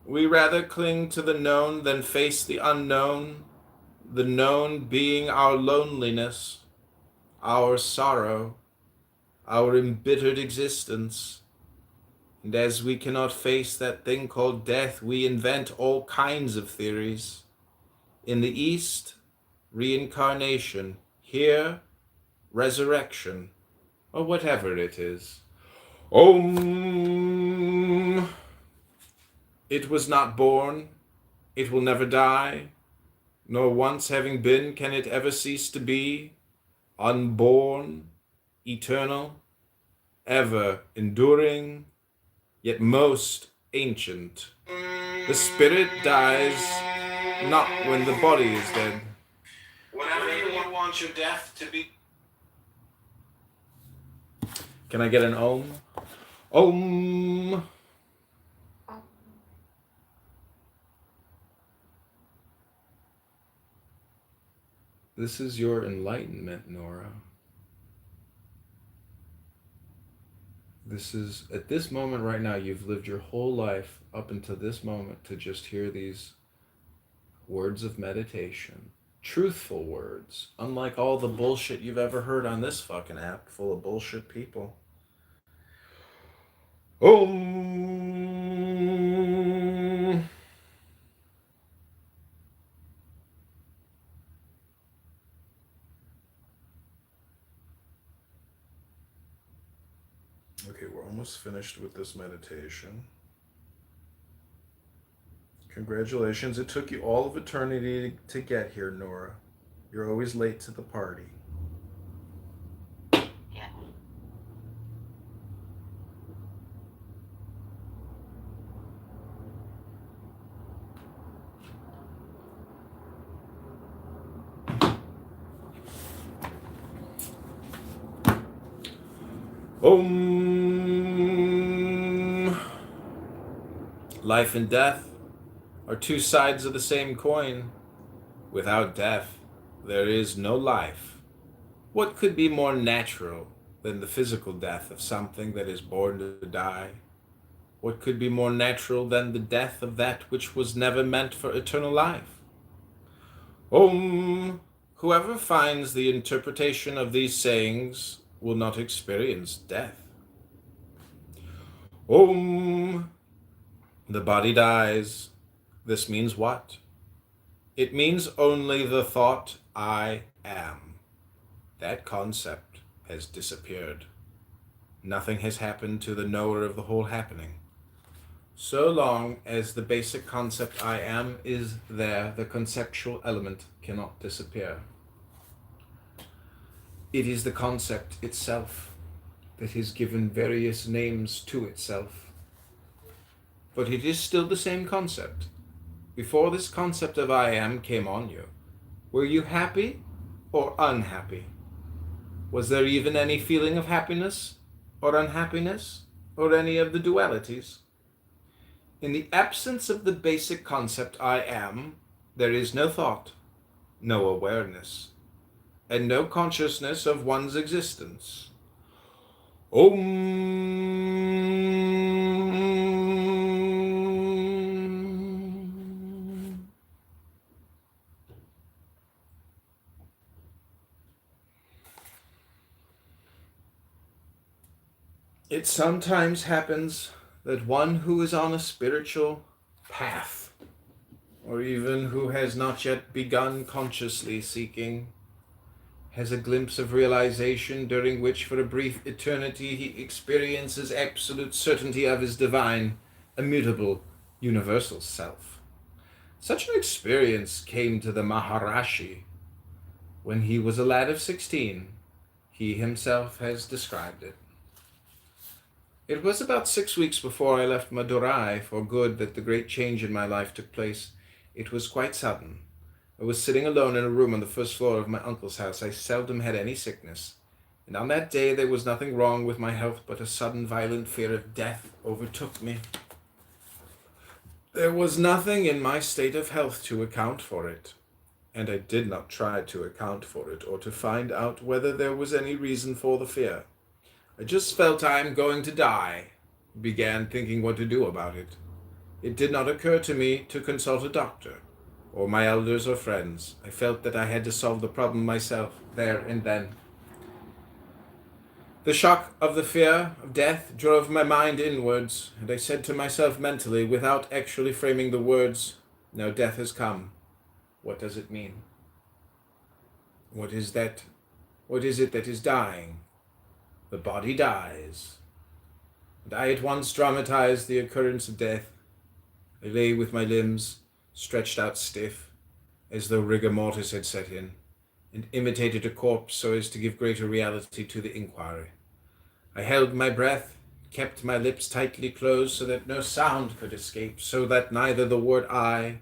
We rather cling to the known than face the unknown, the known being our loneliness, our sorrow, our embittered existence. And as we cannot face that thing called death, we invent all kinds of theories. In the East, reincarnation. Here, resurrection, or whatever it is. Om. It was not born. It will never die. Nor once having been can it ever cease to be. Unborn, eternal, ever enduring, yet most ancient. The spirit dies not when the body is dead. Whenever you want your death to be... Can I get an om? Om. This is your enlightenment, Nora. This is, at this moment right now, you've lived your whole life up until this moment to just hear these words of meditation. Truthful words, unlike all the bullshit you've ever heard on this fucking app full of bullshit people. Om. Okay, we're almost finished with this meditation. Congratulations, it took you all of eternity to get here, Nora. You're always late to the party. Yeah. Om. Life and death are two sides of the same coin. Without death, there is no life. What could be more natural than the physical death of something that is born to die? What could be more natural than the death of that which was never meant for eternal life? Om. Whoever finds the interpretation of these sayings will not experience death. Om. The body dies. This means what? It means only the thought, I am. That concept has disappeared. Nothing has happened to the knower of the whole happening. So long as the basic concept, I am, is there, the conceptual element cannot disappear. It is the concept itself that has given various names to itself. But it is still the same concept. Before this concept of I am came on you, were you happy or unhappy? Was there even any feeling of happiness or unhappiness or any of the dualities? In the absence of the basic concept I am, there is no thought, no awareness, and no consciousness of one's existence. Om. It sometimes happens that one who is on a spiritual path, or even who has not yet begun consciously seeking, has a glimpse of realization during which for a brief eternity he experiences absolute certainty of his divine, immutable, universal self. Such an experience came to the Maharishi when he was a lad of 16. He himself has described it. It was about 6 weeks before I left Madurai for good that the great change in my life took place. It was quite sudden. I was sitting alone in a room on the first floor of my uncle's house. I seldom had any sickness, and on that day there was nothing wrong with my health, but a sudden violent fear of death overtook me. There was nothing in my state of health to account for it, and I did not try to account for it or to find out whether there was any reason for the fear. I just felt I am going to die, began thinking what to do about it. It did not occur to me to consult a doctor, or my elders or friends. I felt that I had to solve the problem myself, there and then. The shock of the fear of death drove my mind inwards, and I said to myself mentally, without actually framing the words, "Now death has come. What does it mean? What is that? What is it that is dying? The body dies." And I at once dramatized the occurrence of death. I lay with my limbs stretched out stiff, as though rigor mortis had set in, and imitated a corpse so as to give greater reality to the inquiry. I held my breath, kept my lips tightly closed so that no sound could escape, so that neither the word "I"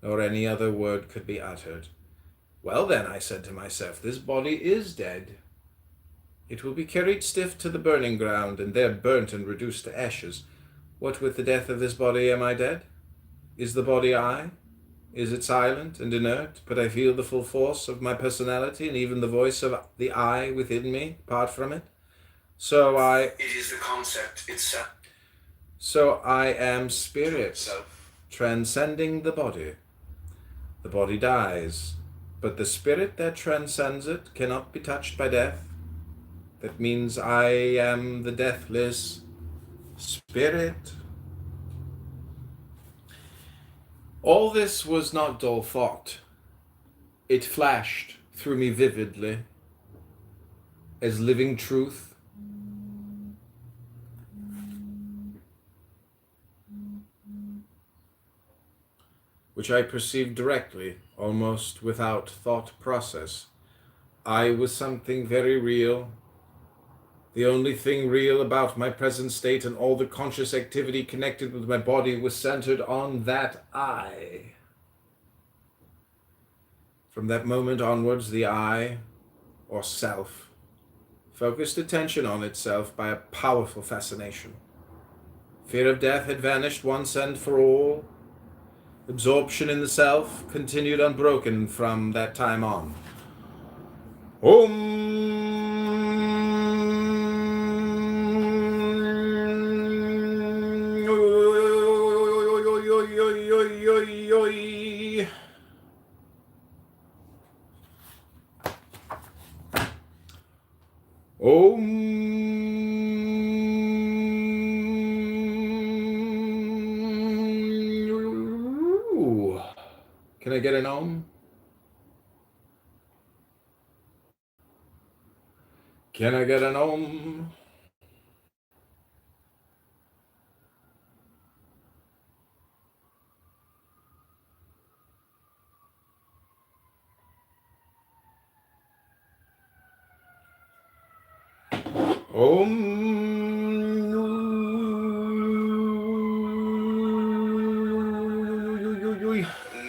nor any other word could be uttered. Well then, I said to myself, this body is dead. It will be carried stiff to the burning ground, and there burnt and reduced to ashes. What with the death of this body am I dead? Is the body I? Is it silent and inert, but I feel the full force of my personality and even the voice of the I within me, apart from it? It is the concept itself. So I am spirit, transcending the body. The body dies, but the spirit that transcends it cannot be touched by death. That means I am the deathless spirit. All this was not dull thought. It flashed through me vividly as living truth. Which I perceived directly, almost without thought process. I was something very real. The only thing real about my present state and all the conscious activity connected with my body was centered on that I. From that moment onwards, the I, or self, focused attention on itself by a powerful fascination. Fear of death had vanished once and for all. Absorption in the self continued unbroken from that time on. Can I get an Om? Can I get an Om?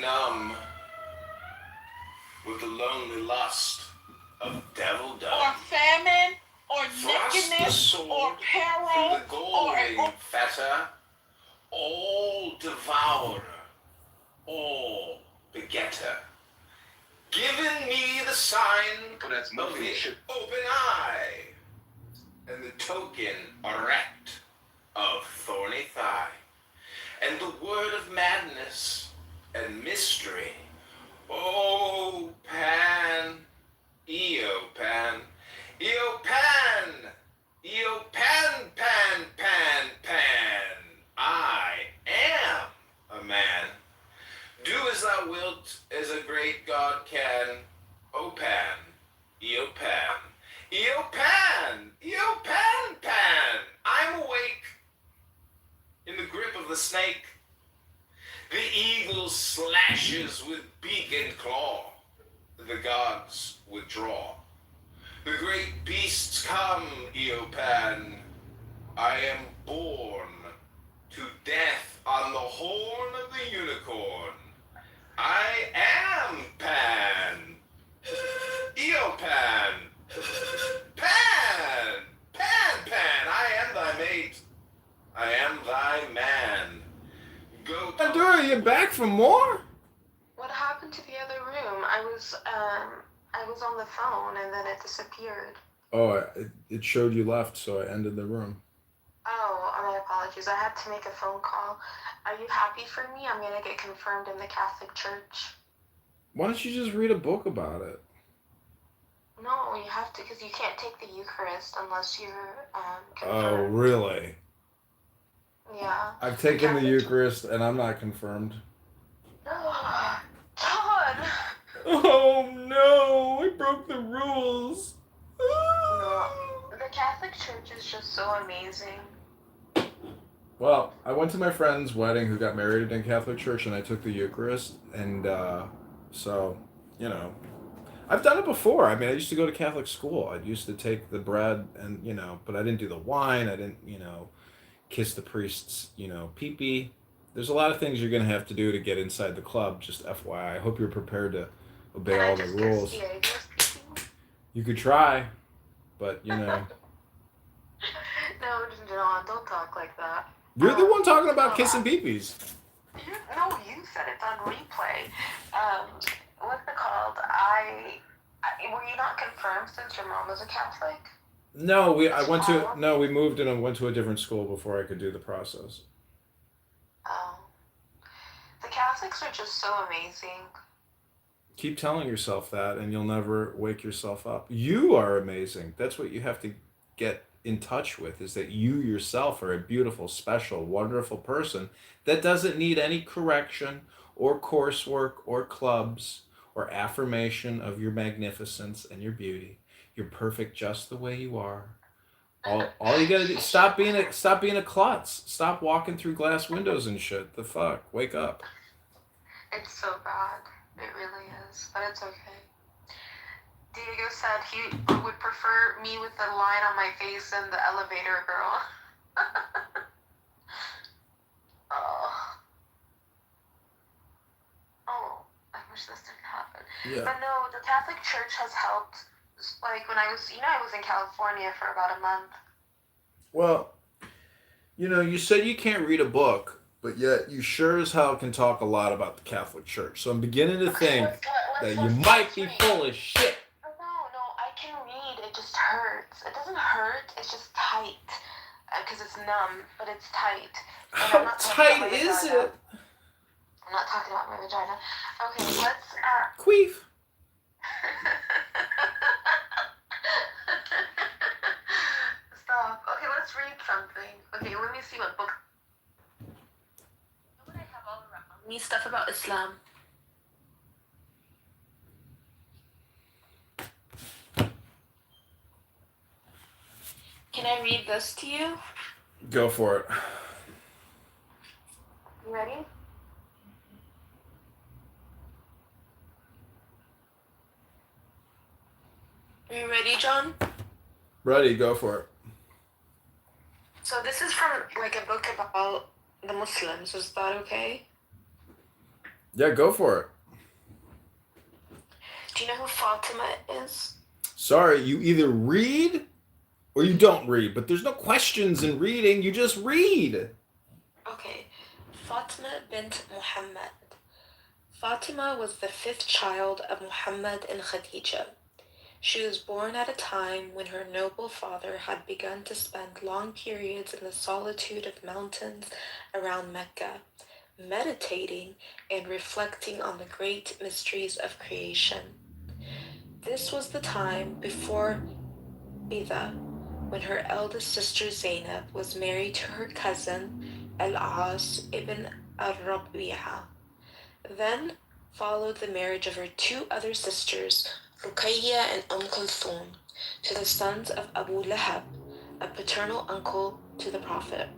Numb with the lonely lust of devildom. Or famine, or nakedness, or peril, the golden fetter, all devourer, all begetter, giving me the sign of the open eye, and the token erect of thorny thigh, and the word of madness and mystery. Oh, Pan, Eopan, Eopan, Eopan, Pan, Pan, Pan. I am a man. Do as thou wilt, as a great God can. O Pan, Eopan, Eopan, Eopan, Pan. I'm awake in the grip of the snake. The eagle slashes with beak and claw. The gods withdraw. The great beasts come, Eopan. I am born to death on the horn of the unicorn. I am Pan. Eopan. Pan. Pan, Pan. I am thy mate. I am thy man. Go. Pandora, you back for more? What happened to the other room? I I was on the phone and then it disappeared. Oh, it showed you left, so I ended the room. Oh, my apologies. I had to make a phone call. Are you happy for me? I'm gonna get confirmed in the Catholic Church. Why don't you just read a book about it? No, you have to, because you can't take the Eucharist unless you're Oh, confirmed. really? Yeah. I've taken the Eucharist and I'm not confirmed. John! Oh no, I broke the rules. No, the Catholic Church is just so amazing. Well, I went to my friend's wedding who got married in Catholic Church and I took the Eucharist. And so, you know, I've done it before. I mean, I used to go to Catholic school. I used to take the bread and, you know, but I didn't do the wine. I didn't, you know, kiss the priest's, you know, pee-pee. There's a lot of things you're going to have to do to get inside the club, just FYI. I hope you're prepared to obey all the rules. You could try, but, you know. No, John, don't talk like that. You're the one talking about kissing pee-pees. No, you said it's on replay. What's it called? Were you not confirmed since your mom was a Catholic? No, we moved and went to a different school before I could do the process. Oh. The Catholics are just so amazing. Keep telling yourself that and you'll never wake yourself up. You are amazing. That's what you have to get in touch with, is that you yourself are a beautiful, special, wonderful person that doesn't need any correction or coursework or clubs or affirmation of your magnificence and your beauty. You're perfect just the way you are. All you gotta do, stop being a klutz. Stop walking through glass windows and shit. The fuck? Wake up. It's so bad. It really is. But it's okay. Diego said he would prefer me with the line on my face than the elevator girl. Oh, I wish this didn't happen. Yeah. But no, the Catholic Church has helped. Like when I was in California for about a month. Well, you know, you said you can't read a book, but yet you sure as hell can talk a lot about the Catholic Church. So I'm beginning to think that you might be full of shit. No, I can read. It just hurts. It doesn't hurt. It's just tight. Because it's numb, but it's tight. And How tight is it? I'm not talking about my vagina. Okay, let's... Queef. Stop. Okay, let's read something. Okay, let me see what book... You know what I have all around me? Stuff about Islam. Can I read this to you? Go for it. You ready? Are you ready, John? Ready, go for it. So this is from like a book about the Muslims. Is that okay? Yeah, go for it. Do you know who Fatima is? Sorry, you either read or you don't read, but there's no questions in reading. You just read. Okay. Fatima bint Muhammad. Fatima was the 5th child of Muhammad and Khadija. She was born at a time when her noble father had begun to spend long periods in the solitude of mountains around Mecca, meditating and reflecting on the great mysteries of creation. This was the time before Bida, when her eldest sister Zainab was married to her cousin Al-As ibn al-Rabi'a. Then followed the marriage of her 2 other sisters, Ruqayya and Kulthum, to the sons of Abu Lahab, a paternal uncle to the Prophet.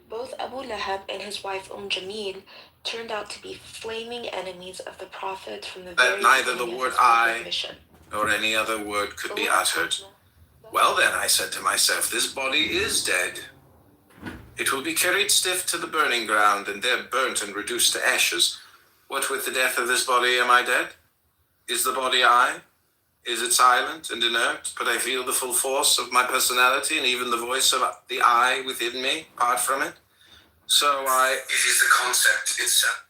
Both Abu Lahab and his wife Jamil turned out to be flaming enemies of the Prophet from the very neither beginning the of word his I mission. nor any other word could be uttered. Well then, I said to myself, this body is dead. It will be carried stiff to the burning ground and there burnt and reduced to ashes. What with the death of this body am I dead? Is the body I? Is it silent and inert, but I feel the full force of my personality and even the voice of the I within me, apart from it? It is the concept itself.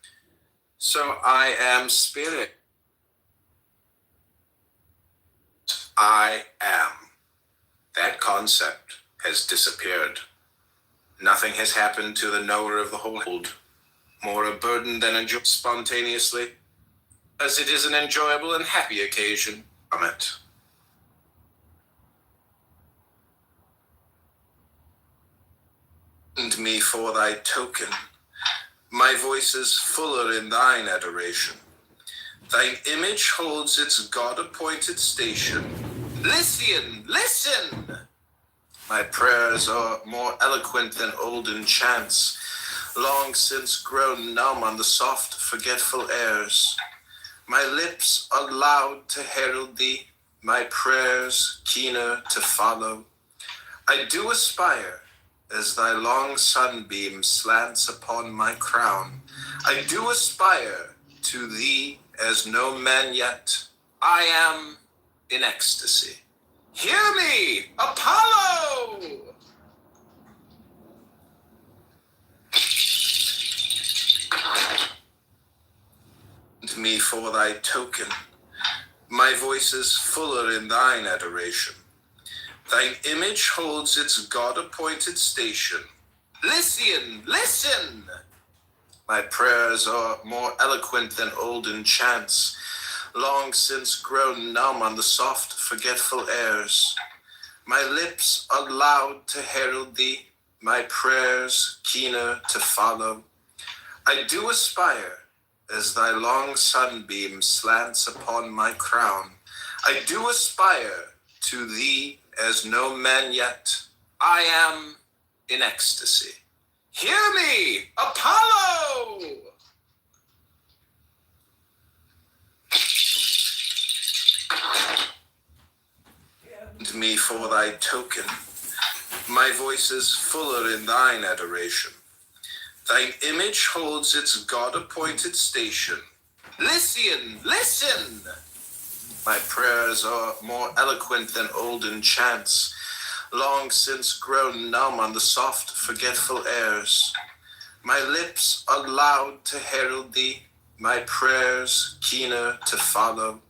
So I am spirit. I am. That concept has disappeared. Nothing has happened to the knower of the whole, more a burden than a joy spontaneously, as it is an enjoyable and happy occasion from it. And me for thy token, my voice is fuller in thine adoration. Thine image holds its God-appointed station. Lycian, listen! My prayers are more eloquent than olden chants, long since grown numb on the soft, forgetful airs. My lips are loud to herald thee, my prayers keener to follow. I do aspire, as thy long sunbeam slants upon my crown. I do aspire to thee as no man yet. I am in ecstasy. Hear me, Apollo! And me for thy token, my voice is fuller in thine adoration. Thine image holds its God-appointed station. Lycian, listen! My prayers are more eloquent than olden chants, long since grown numb on the soft, forgetful airs. My lips are loud to herald thee, my prayers keener to follow. I do aspire, as thy long sunbeam slants upon my crown. I do aspire to thee as no man yet. I am in ecstasy. Hear me, Apollo! And me for thy token, my voice is fuller in thine adoration. Thine image holds its God-appointed station. Lycian, listen! My prayers are more eloquent than olden chants, long since grown numb on the soft, forgetful airs. My lips are loud to herald thee, my prayers keener to follow.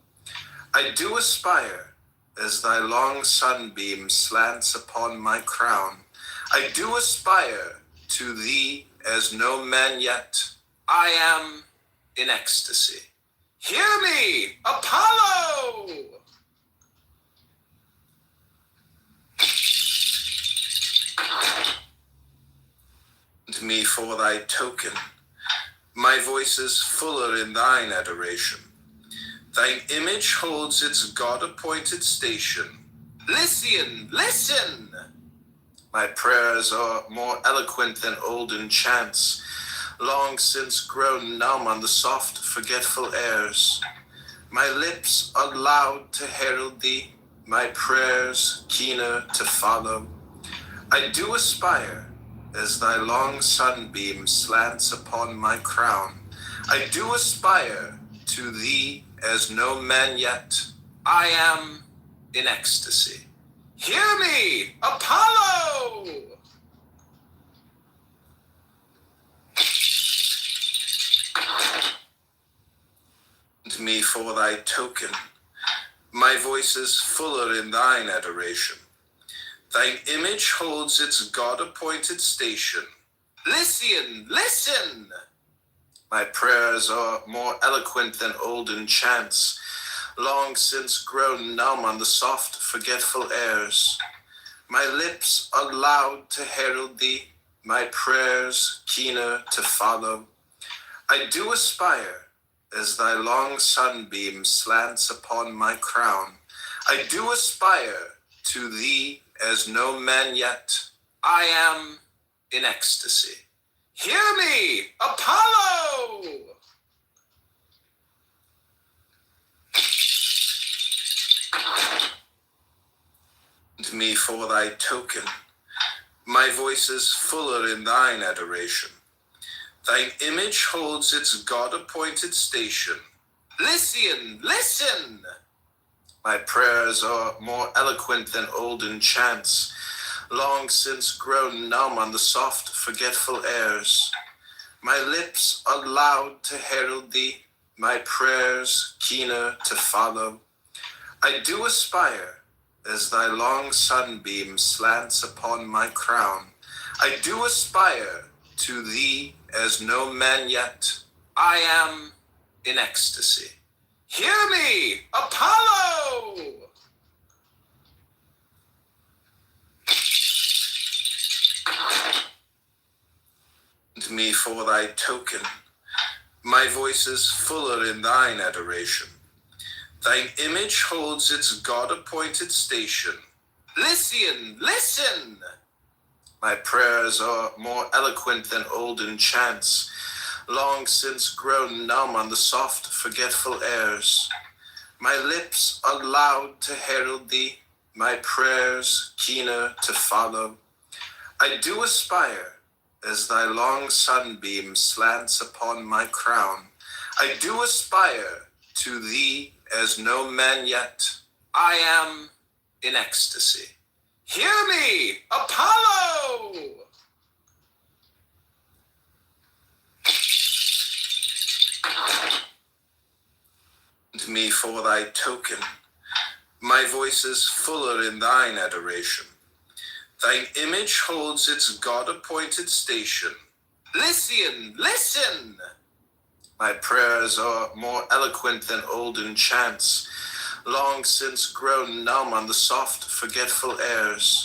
I do aspire, as thy long sunbeam slants upon my crown. I do aspire to thee as no man yet. I am in ecstasy. Hear me, Apollo! And me for thy token, my voice is fuller in thine adoration. Thine image holds its God-appointed station. Lycian, listen! My prayers are more eloquent than olden chants, long since grown numb on the soft, forgetful airs. My lips are loud to herald thee, my prayers keener to follow. I do aspire, as thy long sunbeam slants upon my crown. I do aspire to thee as no man yet. I am in ecstasy. Hear me, Apollo! And me for thy token, my voice is fuller in thine adoration. Thine image holds its God-appointed station. Lycian, listen! My prayers are more eloquent than olden chants, long since grown numb on the soft, forgetful airs. My lips are loud to herald thee, my prayers keener to follow. I do aspire, as thy long sunbeam slants upon my crown. I do aspire to thee as no man yet. I am in ecstasy. Hear me, Apollo! And me for thy token, my voice is fuller in thine adoration. Thine image holds its God-appointed station. Lycian, listen! My prayers are more eloquent than olden chants, long since grown numb on the soft, forgetful airs. My lips are loud to herald thee, my prayers keener to follow. I do aspire, as thy long sunbeam slants upon my crown. I do aspire to thee as no man yet. I am in ecstasy. Hear me, Apollo! To me for thy token, my voice is fuller in thine adoration. Thine image holds its God-appointed station. Lycian, listen! My prayers are more eloquent than olden chants, long since grown numb on the soft, forgetful airs. My lips are loud to herald thee, my prayers keener to follow. I do aspire, as thy long sunbeam slants upon my crown. I do aspire to thee as no man yet. I am in ecstasy. Hear me, Apollo! To me for thy token, my voice is fuller in thine adoration. Thine image holds its God-appointed station. Lycian, listen! My prayers are more eloquent than olden chants, long since grown numb on the soft, forgetful airs.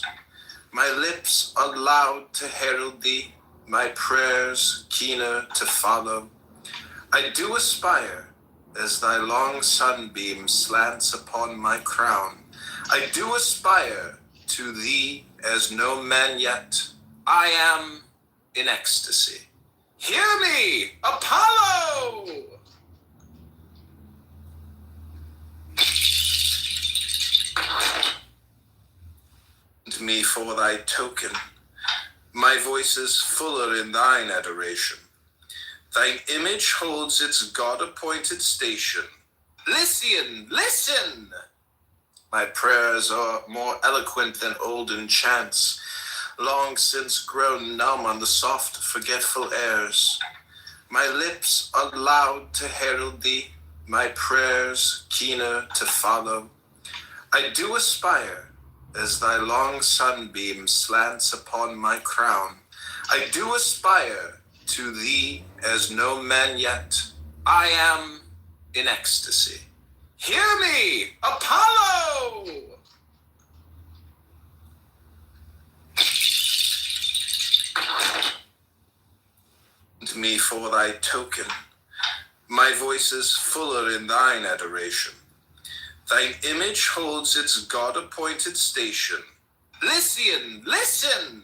My lips are loud to herald thee, my prayers keener to follow. I do aspire, as thy long sunbeam slants upon my crown. I do aspire to thee as no man yet. I am in ecstasy. Hear me, Apollo! To me for thy token, my voice is fuller in thine adoration. Thine image holds its God-appointed station. Lycian, listen! My prayers are more eloquent than olden chants, long since grown numb on the soft, forgetful airs. My lips are loud to herald thee, my prayers keener to follow. I do aspire, as thy long sunbeam slants upon my crown. I do aspire to thee as no man yet. I am in ecstasy. Hear me, Apollo! To me for thy token, my voice is fuller in thine adoration. Thine image holds its God-appointed station. Lycian, listen!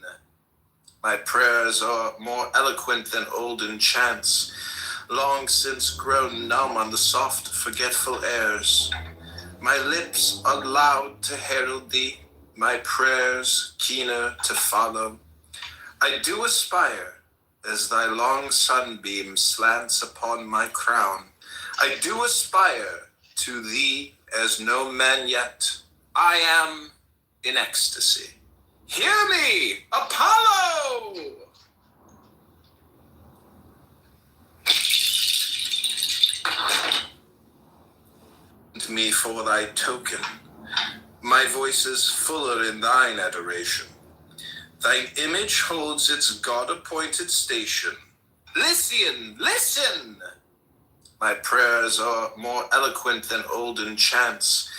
My prayers are more eloquent than olden chants, long since grown numb on the soft, forgetful airs. My lips are loud to herald thee, my prayers keener to follow. I do aspire, as thy long sunbeam slants upon my crown. I do aspire to thee as no man yet. I am in ecstasy. Hear me, Apollo! To me for thy token, my voice is fuller in thine adoration. Thine image holds its God-appointed station. Lycian, listen! My prayers are more eloquent than olden chants,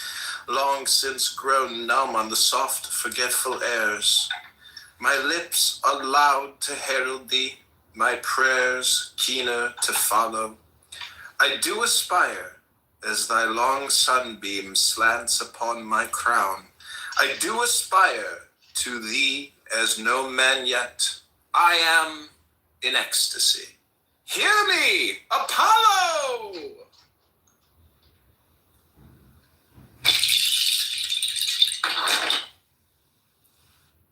long since grown numb on the soft, forgetful airs. My lips are loud to herald thee, my prayers keener to follow. I do aspire, as thy long sunbeam slants upon my crown. I do aspire to thee as no man yet. I am in ecstasy. Hear me, Apollo!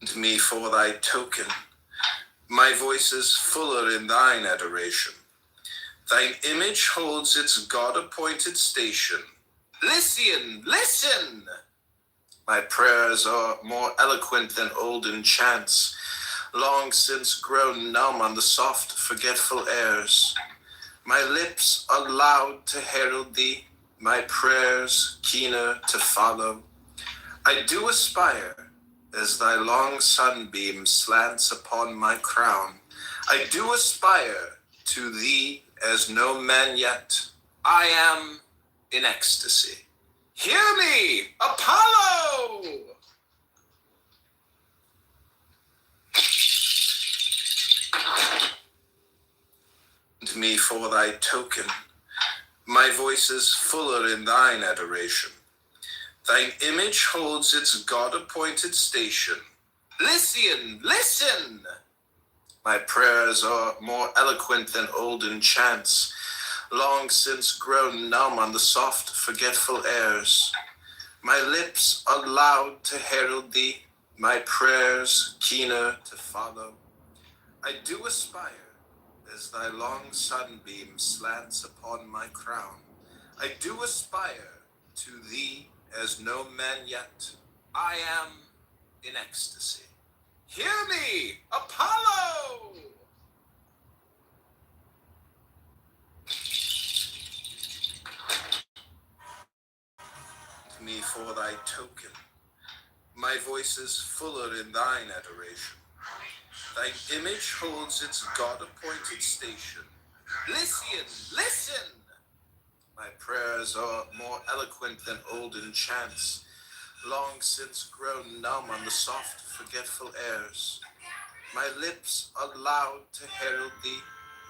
To me for thy token, my voice is fuller in thine adoration. Thine image holds its God-appointed station. Lycian, listen! My prayers are more eloquent than olden chants, long since grown numb on the soft, forgetful airs. My lips are loud to herald thee, my prayers keener to follow. I do aspire, as thy long sunbeam slants upon my crown. I do aspire to thee as no man yet. I am in ecstasy. Hear me, Apollo! To me for thy token, my voice is fuller in thine adoration. Thine image holds its God-appointed station. Lycian, listen! My prayers are more eloquent than olden chants, long since grown numb on the soft, forgetful airs. My lips are loud to herald thee, my prayers keener to follow. I do aspire, as thy long sunbeam slants upon my crown. I do aspire to thee as no man yet. I am in ecstasy. Hear me, Apollo! To me for thy token, my voice is fuller in thine adoration. Thine image holds its God-appointed station. Lycian, listen! My prayers are more eloquent than olden chants, long since grown numb on the soft, forgetful airs. My lips are loud to herald thee,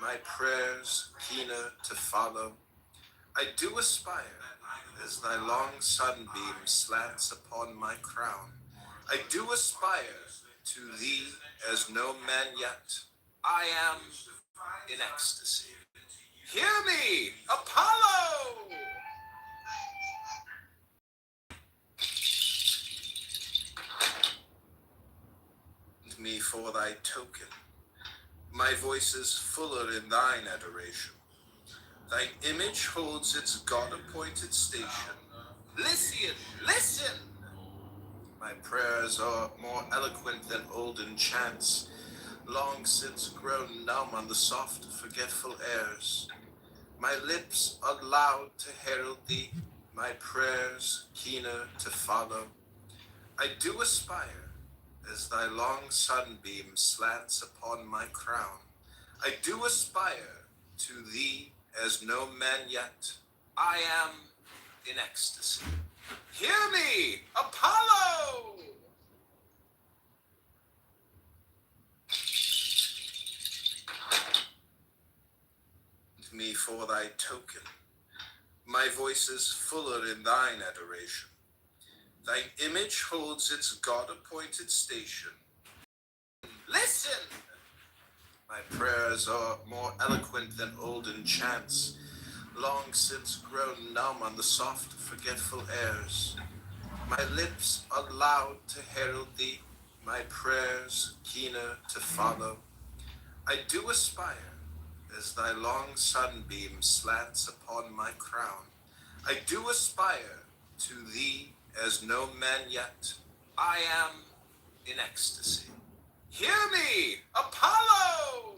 my prayers keener to follow. I do aspire, as thy long sunbeam slants upon my crown. I do aspire to thee as no man yet. I am in ecstasy. Hear me, Apollo! To me for thy token, my voice is fuller in thine adoration. Thine image holds its God-appointed station. Lycian, listen! My prayers are more eloquent than olden chants, long since grown numb on the soft, forgetful airs. My lips are loud to herald thee, my prayers keener to follow. I do aspire, as thy long sunbeam slants upon my crown. I do aspire to thee as no man yet. I am in ecstasy. Hear me, Apollo! To me for thy token, my voice is fuller in thine adoration. Thine image holds its God-appointed station. Listen! My prayers are more eloquent than olden chants, long since grown numb on the soft, forgetful airs. My lips are loud to herald thee, my prayers keener to follow. I do aspire, as thy long sunbeam slants upon my crown. I do aspire to thee as no man yet. I am in ecstasy. Hear me, Apollo!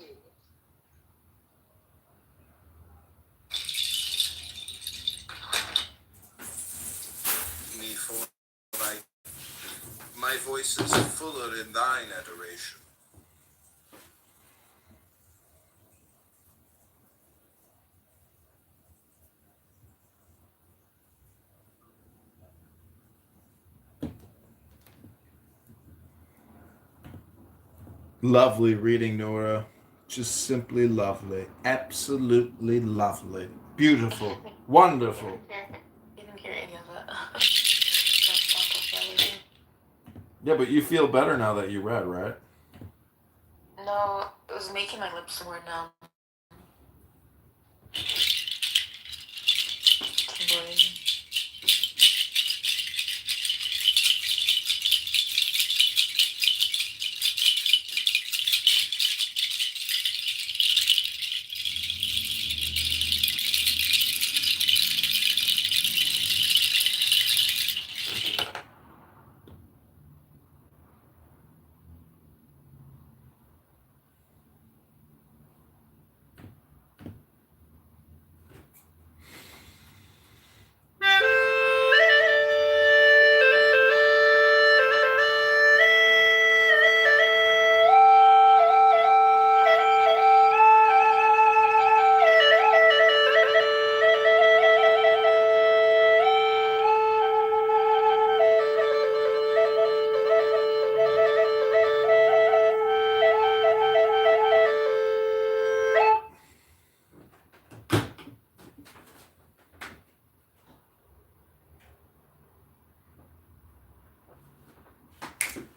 Me for my voice is fuller in thine adoration. Lovely reading, Nora. Just simply lovely. Absolutely lovely. Beautiful. Wonderful. You didn't hear any of it. That's acapella. Yeah, but you feel better now that you read, right? No, it was making my lips more numb. Tingling.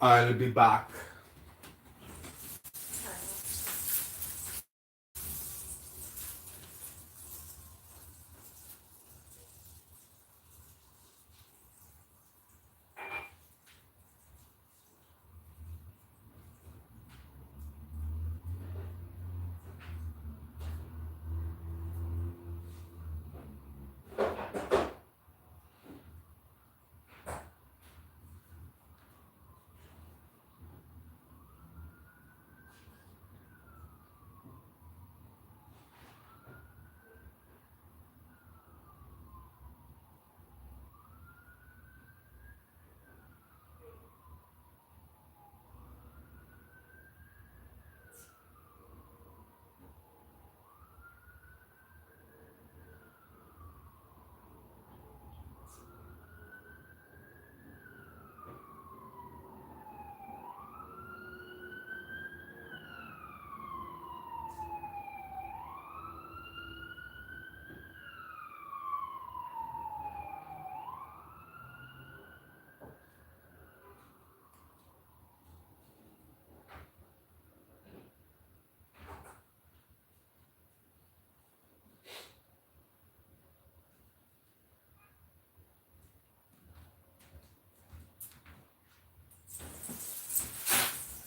I'll be back.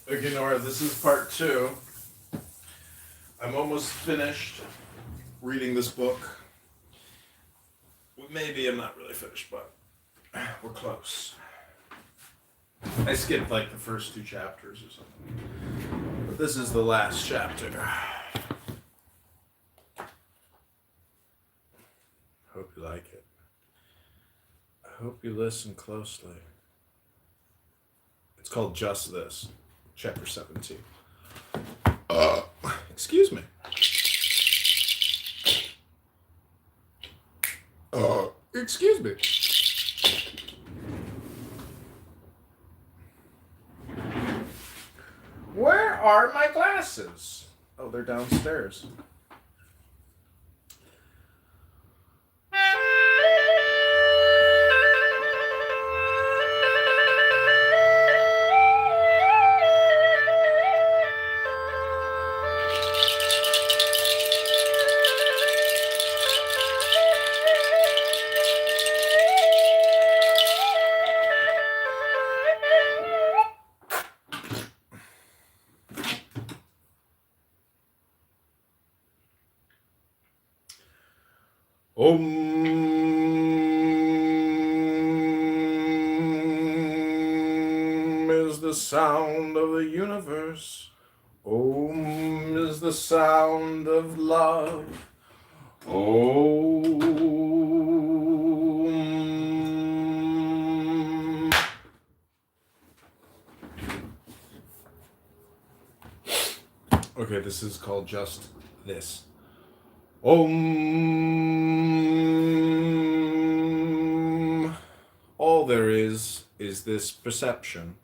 Okay, Nora, this is part 2. I'm almost finished reading this book. Well, maybe I'm not really finished, but we're close. I skipped like the first 2 chapters or something. But this is the last chapter. Hope you like it. I hope you listen closely. It's called Just This, chapter 17. Excuse me. Excuse me. Where are my glasses? Oh, they're downstairs. Is the sound of the universe. Om is the sound of love. Om. Okay, this is called Just This. Om. All there is this perception.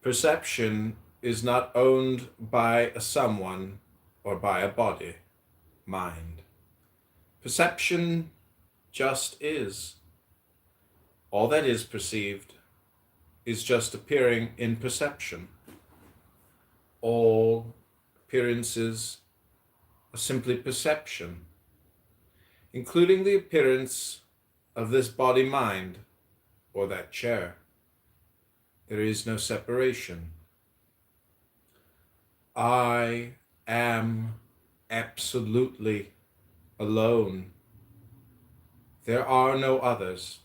Perception is not owned by a someone or by a body, mind. Perception just is. All that is perceived is just appearing in perception. All appearances are simply perception, including the appearance of this body-mind or that chair. There is no separation. I am absolutely alone. There are no others.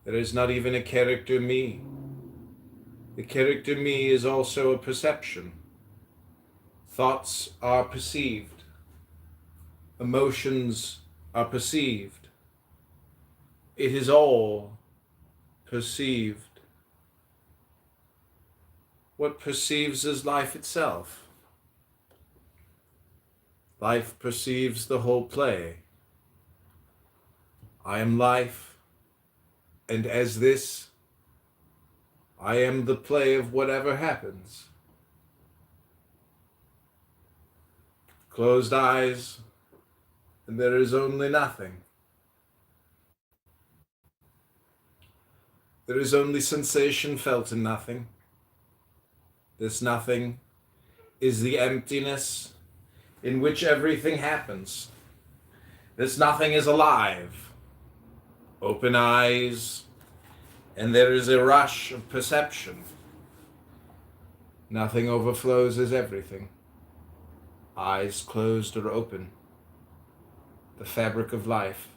There is not even a character me. The character me is also a perception. Thoughts are perceived. Emotions are perceived. It is all perceived. What perceives is life itself. Life perceives the whole play. I am life, and as this, I am the play of whatever happens. Closed eyes, and there is only nothing. There is only sensation felt in nothing. This nothing is the emptiness in which everything happens. This nothing is alive. Open eyes, and there is a rush of perception. Nothing overflows as everything. Eyes closed or open. The fabric of life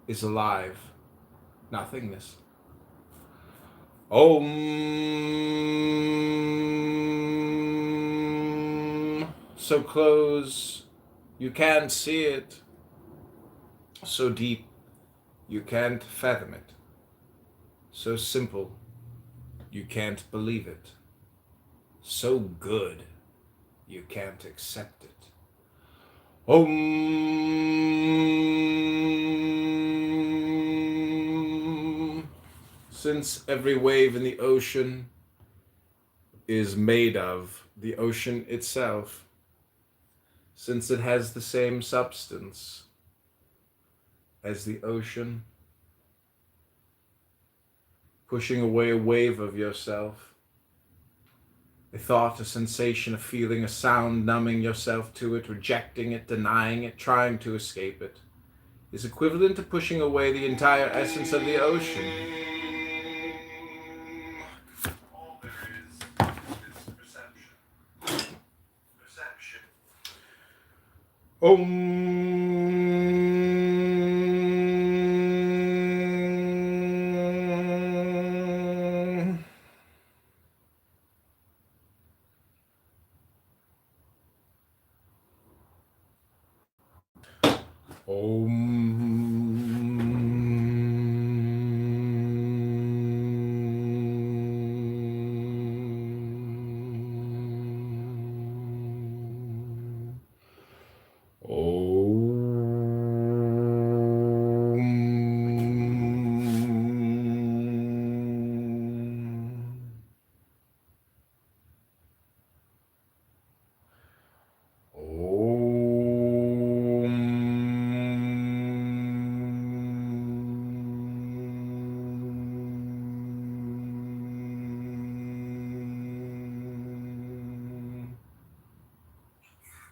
is alive. Nothingness. Om. So close, you can't see it. So deep, you can't fathom it. So simple, you can't believe it. So good, you can't accept it. Om. Since every wave in the ocean is made of the ocean itself, since it has the same substance as the ocean, pushing away a wave of yourself, a thought, a sensation, a feeling, a sound, numbing yourself to it, rejecting it, denying it, trying to escape it, is equivalent to pushing away the entire essence of the ocean. All there is perception. Perception.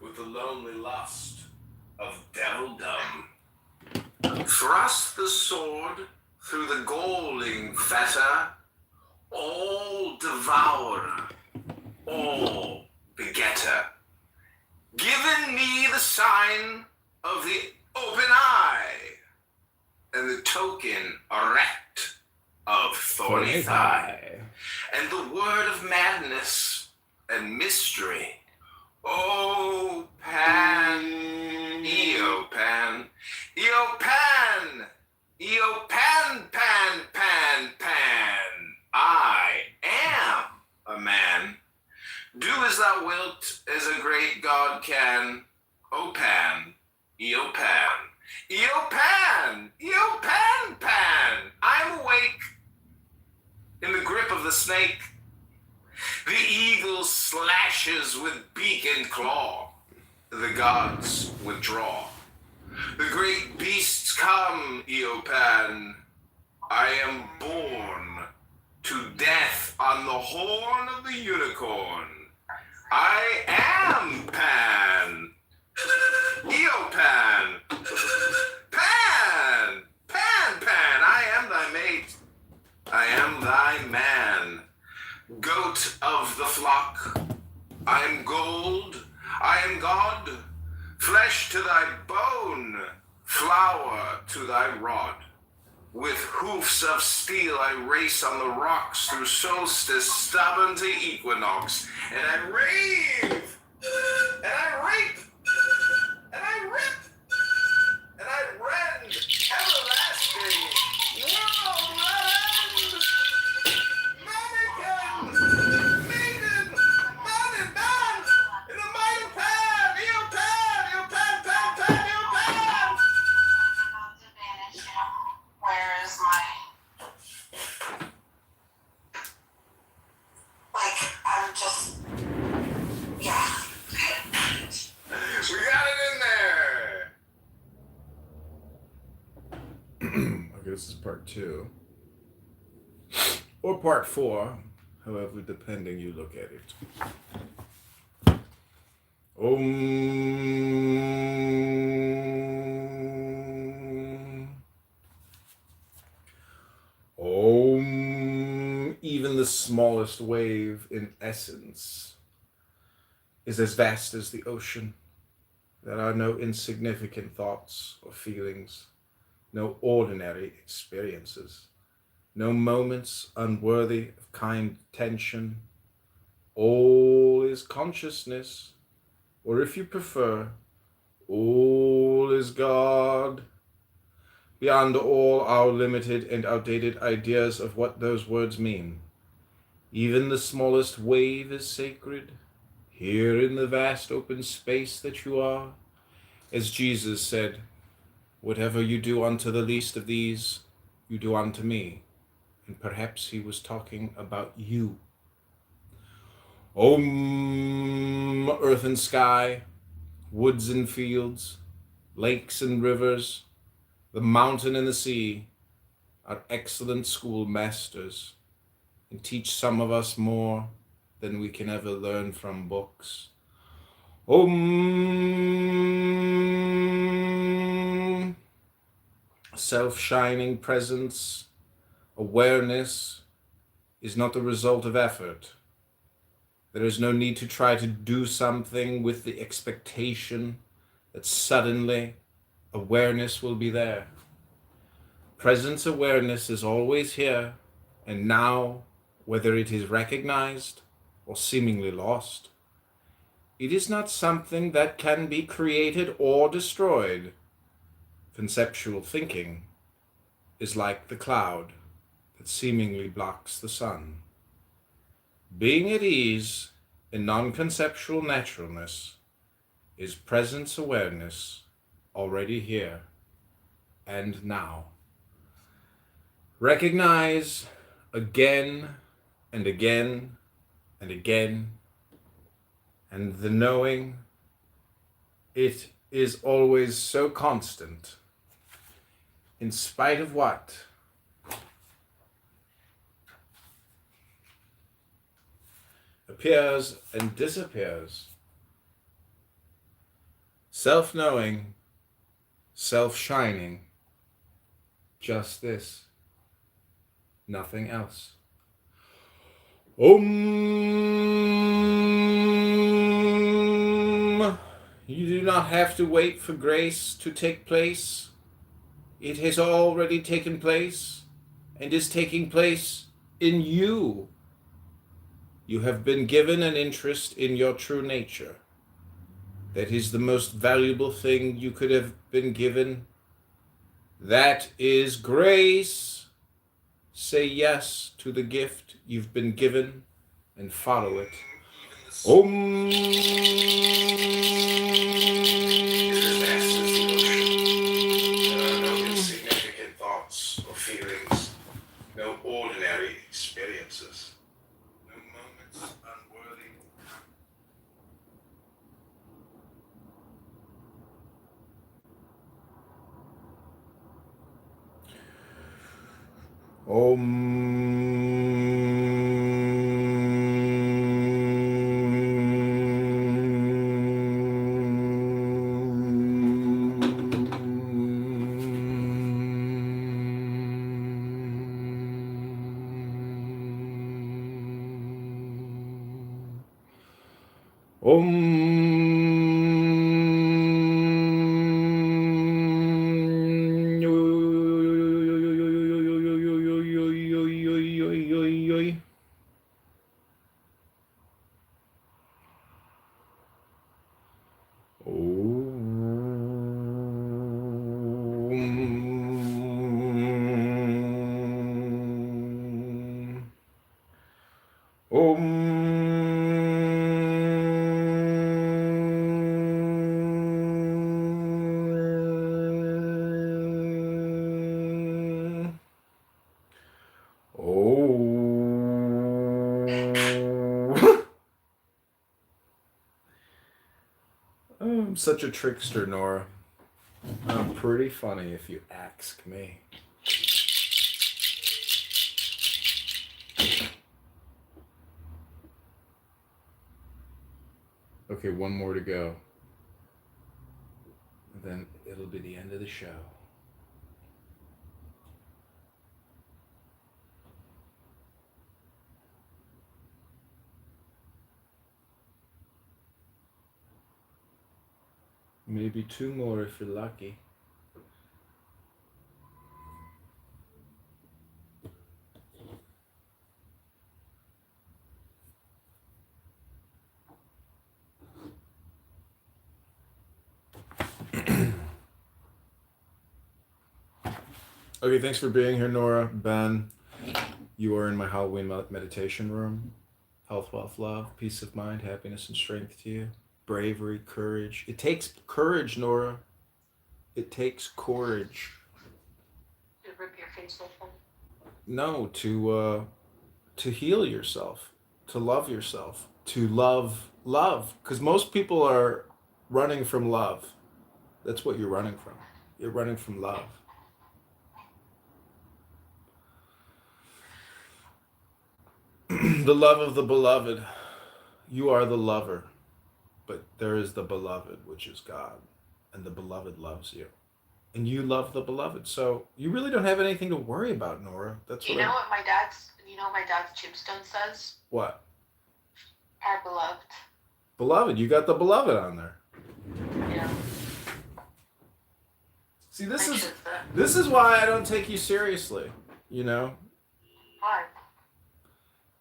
With the lonely lust of devildom. Thrust the sword through the galling fetter, all devourer, all begetter. Given me the sign of the open eye, and the token erect of thorny thigh, and the word of madness and mystery. O Pan, Eopan, Eopan, Eopan, Pan, Pan, Pan. I am a man. Do as thou wilt, as a great God can. O Pan, Eopan, Eopan, Eopan, Pan. I'm awake in the grip of the snake. The eagle slashes with beak and claw. The gods withdraw. The great beasts come, Eopan. I am born to death on the horn of the unicorn. I am Pan. Eopan. Pan. Pan, Pan. I am thy mate. I am thy man. Goat of the flock, I am gold, I am God, flesh to thy bone, flour to thy rod. With hoofs of steel I race on the rocks through solstice, stubborn to equinox, and I rave, and I rape, and I rip, and I rend, everlasting, world end. Maiden, mountain man, in the mighty pan, Eopan, Eopan, pan, pan, Eopan. Where is my, like, I'm just, yeah. We got it in there. Okay, this is part 2. or part 4, however depending you look at it. Om. Om. Even the smallest wave in essence is as vast as the ocean. There are no insignificant thoughts or feelings, no ordinary experiences, no moments unworthy of kind attention. All is consciousness, or if you prefer, all is God. Beyond all our limited and outdated ideas of what those words mean, even the smallest wave is sacred. Here in the vast open space that you are, as Jesus said, whatever you do unto the least of these, you do unto me. And perhaps he was talking about you. Om, earth and sky, woods and fields, lakes and rivers, the mountain and the sea are excellent schoolmasters and teach some of us more than we can ever learn from books. Om. Self-shining presence, awareness is not the result of effort. There is no need to try to do something with the expectation that suddenly awareness will be there. Presence awareness is always here and now, whether it is recognized or seemingly lost. It is not something that can be created or destroyed. Conceptual thinking is like the cloud that seemingly blocks the sun. Being at ease in non-conceptual naturalness is presence awareness already here and now. Recognize again and again and again, and the knowing, it is always so constant, in spite of what? Appears and disappears. Self-knowing, self-shining, just this, nothing else. Om. You do not have to wait for grace to take place. It has already taken place and is taking place in you. You have been given an interest in your true nature. That is the most valuable thing you could have been given. That is grace. Say yes to the gift you've been given and follow it. Om. There are no insignificant thoughts or feelings, no ordinary experiences, no moments unworthy. I'm such a trickster, Nora. I'm pretty funny if you ask me. Okay, one more to go. And then it'll be the end of the show. Maybe two more if you're lucky. Okay, thanks for being here, Nora. Ben, you are in my Halloween meditation room. Health, wealth, love, peace of mind, happiness, and strength to you. Bravery, courage. It takes courage, Nora. It takes courage. To rip your face open. No, to heal yourself, to love yourself, to love, because most people are running from love. That's what you're running from. You're running from love. The love of the beloved. You are the lover, but there is the beloved, which is God, and the beloved loves you, and you love the beloved. So you really don't have anything to worry about, Nora. That's what. You know what my dad's tombstone says? What? Our beloved. Beloved, you got the beloved on there. Yeah. See, this is why I don't take you seriously, you know? Why?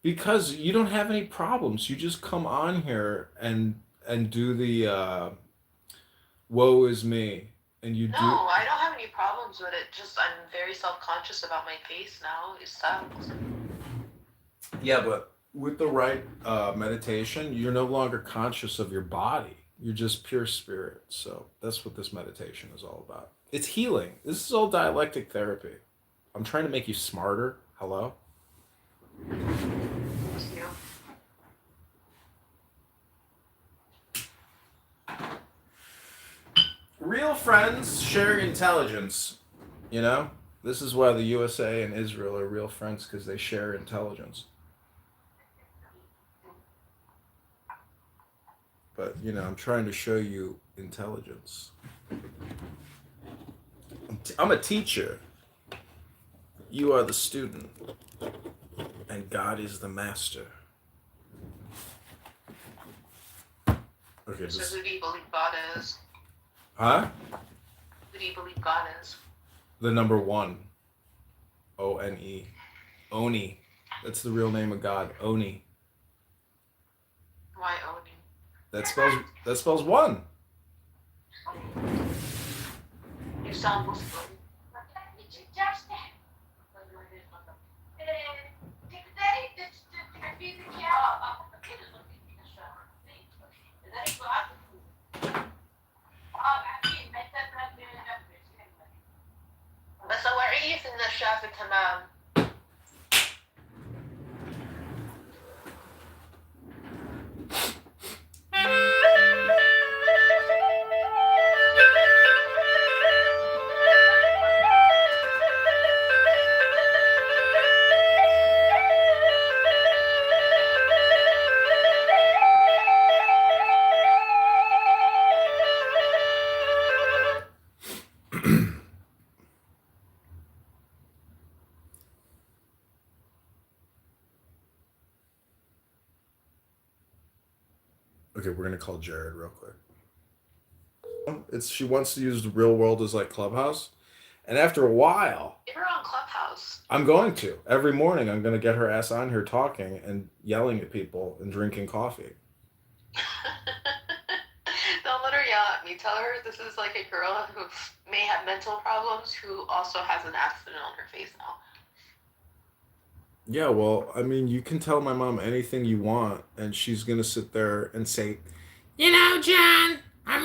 Because you don't have any problems. You just come on here and do the woe is me, and you do. No, I don't have any problems with it. Just I'm very self-conscious about my face now. It sucks. Yeah, but with the right meditation, you're no longer conscious of your body. You're just pure spirit. So that's what this meditation is all about. It's healing. This is all dialectic therapy. I'm trying to make you smarter. Hello? Real friends share intelligence. You know? This is why the USA and Israel are real friends, because they share intelligence. But, you know, I'm trying to show you intelligence. I'm a teacher. You are the student. And God is the master. Okay, So who do you believe God is? Huh? Who do you believe God is? The number one. O-N-E. Oni. That's the real name of God. Oni. Why Oni? That spells one. You sound Muslim. بس أوعيه في النشافة تمام. Okay, we're gonna call Jared real quick. She wants to use the real world as like Clubhouse, and after a while, Get her on Clubhouse. I'm going to every morning. I'm gonna get her ass on here talking and yelling at people and drinking coffee. Don't let her yell at me. Tell her this is like a girl who may have mental problems who also has an accident on her face now. Yeah, well, I mean, you can tell my mom anything you want, and she's gonna sit there and say, You know, John, I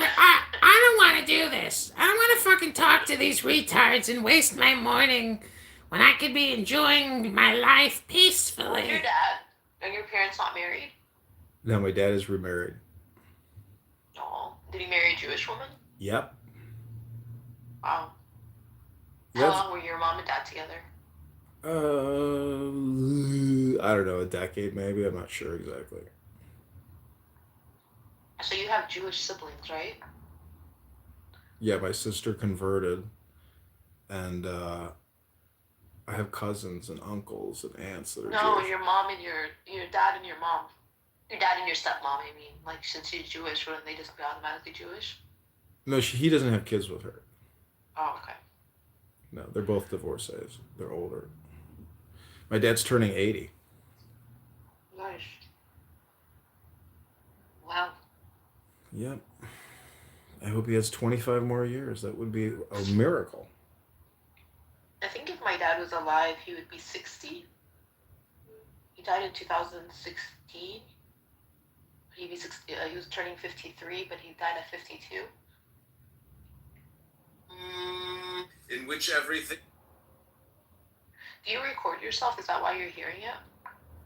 don't want to do this. I don't want to fucking talk to these retards and waste my morning when I could be enjoying my life peacefully. Your dad and your parents not married? No, my dad is remarried. Oh, did he marry a Jewish woman? Yep. Wow. How That's, long were your mom and dad together? I don't know, a decade maybe. I'm not sure exactly. So you have Jewish siblings, right? Yeah, my sister converted, and I have cousins and uncles and aunts that are No, Jewish. your mom and your dad and your mom. Your dad and your stepmom, I mean. Like, since she's Jewish, wouldn't they just be automatically Jewish? No, he doesn't have kids with her. Oh, okay. No, they're both divorcees. They're older. My dad's turning 80. Nice. Wow. Yep. I hope he has 25 more years. That would be a miracle. I think if my dad was alive, he would be 60. He died in 2016. He'd be 60, he was turning 53, but he died at 52. In which everything. Do you record yourself? Is that why you're hearing it?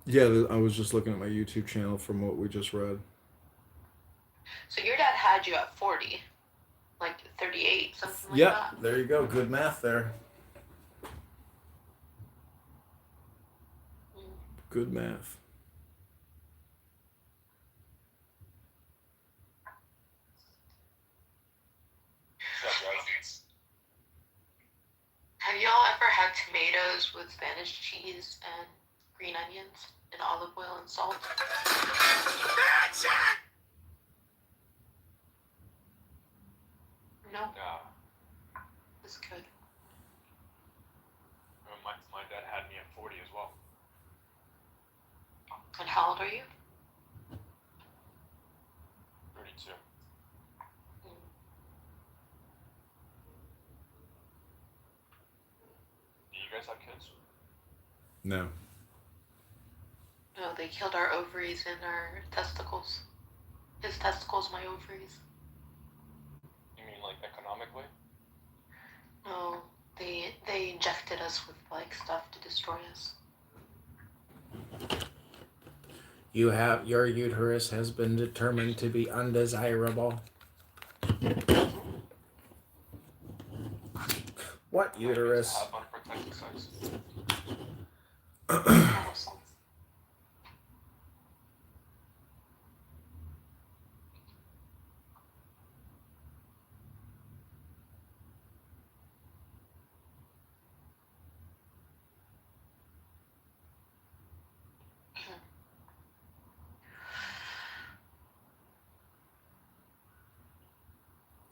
Yeah, I was just looking at my YouTube channel from what we just read. So your dad had you at 40, like 38, something like Yep, that? there you go. Good math there. Good math. Have y'all ever had tomatoes with Spanish cheese and green onions and olive oil and salt? No? Yeah. It's good. My dad had me at 40 as well. And how old are you? 32. Do you guys have kids? No. No, they killed our ovaries and our testicles. His testicles, my ovaries. You mean like economically? No, they injected us with like stuff to destroy us. Your uterus has been determined to be undesirable. What uterus? Have unprotected sex.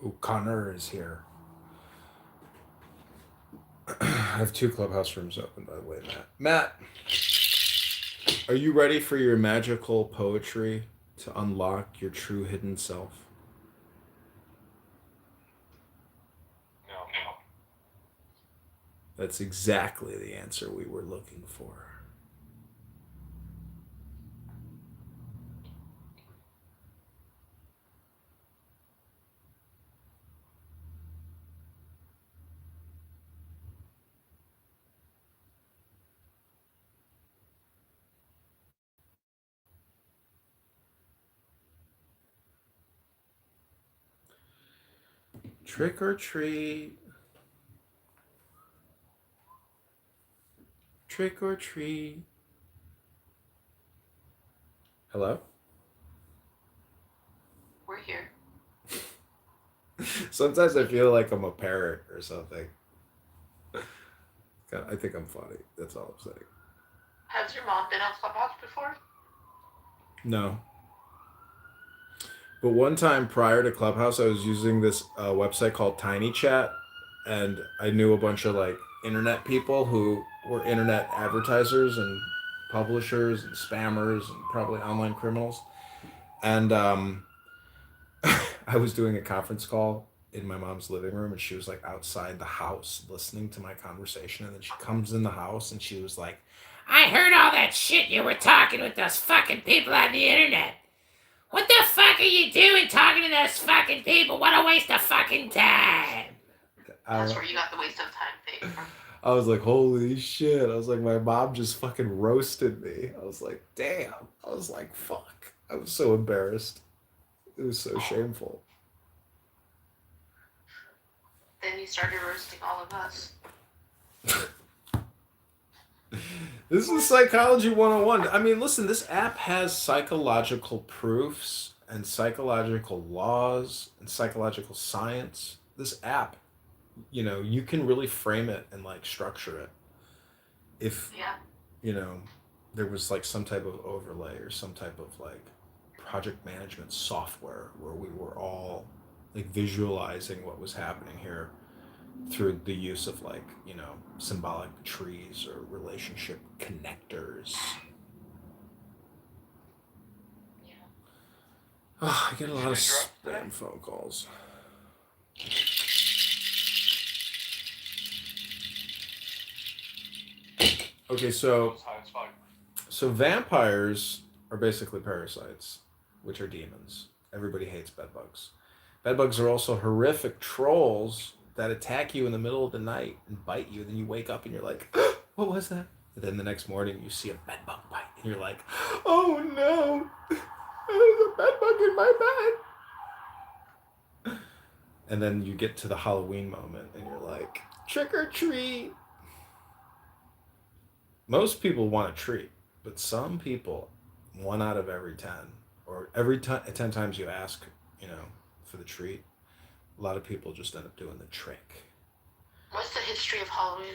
Ooh, Connor is here. I have 2 clubhouse rooms open, by the way, Matt. Matt, are you ready for your magical poetry to unlock your true hidden self? No. That's exactly the answer we were looking for. Trick or treat. Trick or treat. Hello? We're here. Sometimes I feel like I'm a parrot or something. I think I'm funny. That's all I'm saying. Has your mom been on Clubhouse before? No. But one time prior to Clubhouse, I was using this website called Tiny Chat, and I knew a bunch of like internet people who were internet advertisers and publishers and spammers and probably online criminals. And I was doing a conference call in my mom's living room, and she was like outside the house listening to my conversation. And then she comes in the house and she was like, I heard all that shit you were talking with those fucking people on the internet. What the fuck are you doing talking to those fucking people? What a waste of fucking time. That's where you got the waste of time thing from. I was like, holy shit. I was like, my mom just fucking roasted me. I was like, damn. I was like, fuck. I was so embarrassed. It was so shameful. Then you started roasting all of us. This is Psychology 101. I mean, listen, this app has psychological proofs and psychological laws and psychological science, this app, you can really frame it and like structure it. If, Yeah. there was like some type of overlay or some type of like project management software where we were all like visualizing what was happening here through the use of like, symbolic trees or relationship connectors. Yeah. Oh, I get a lot of spam phone calls. Okay, so vampires are basically parasites, which are demons. Everybody hates bedbugs. Bedbugs are also horrific trolls that attack you in the middle of the night and bite you. Then you wake up and you're like, what was that? And then the next morning you see a bedbug bite and you're like, oh no, there's a bedbug in my bed. And then you get to the Halloween moment and you're like, trick or treat. Most people want a treat, but some people, 1 out of every 10, or every 10 times you ask, for the treat, a lot of people just end up doing the trick. What's the history of Halloween?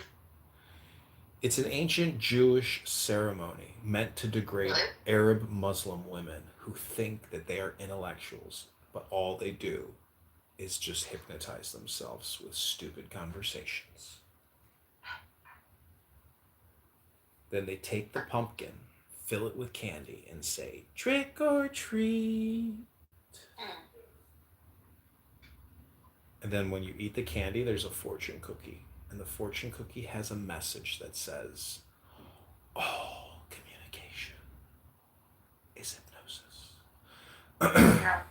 It's an ancient Jewish ceremony meant to degrade Arab Muslim women who think that they are intellectuals, but all they do is just hypnotize themselves with stupid conversations. Then they take the pumpkin, fill it with candy, and say, trick or treat. And then when you eat the candy, there's a fortune cookie. And the fortune cookie has a message that says, all communication is hypnosis. Yeah.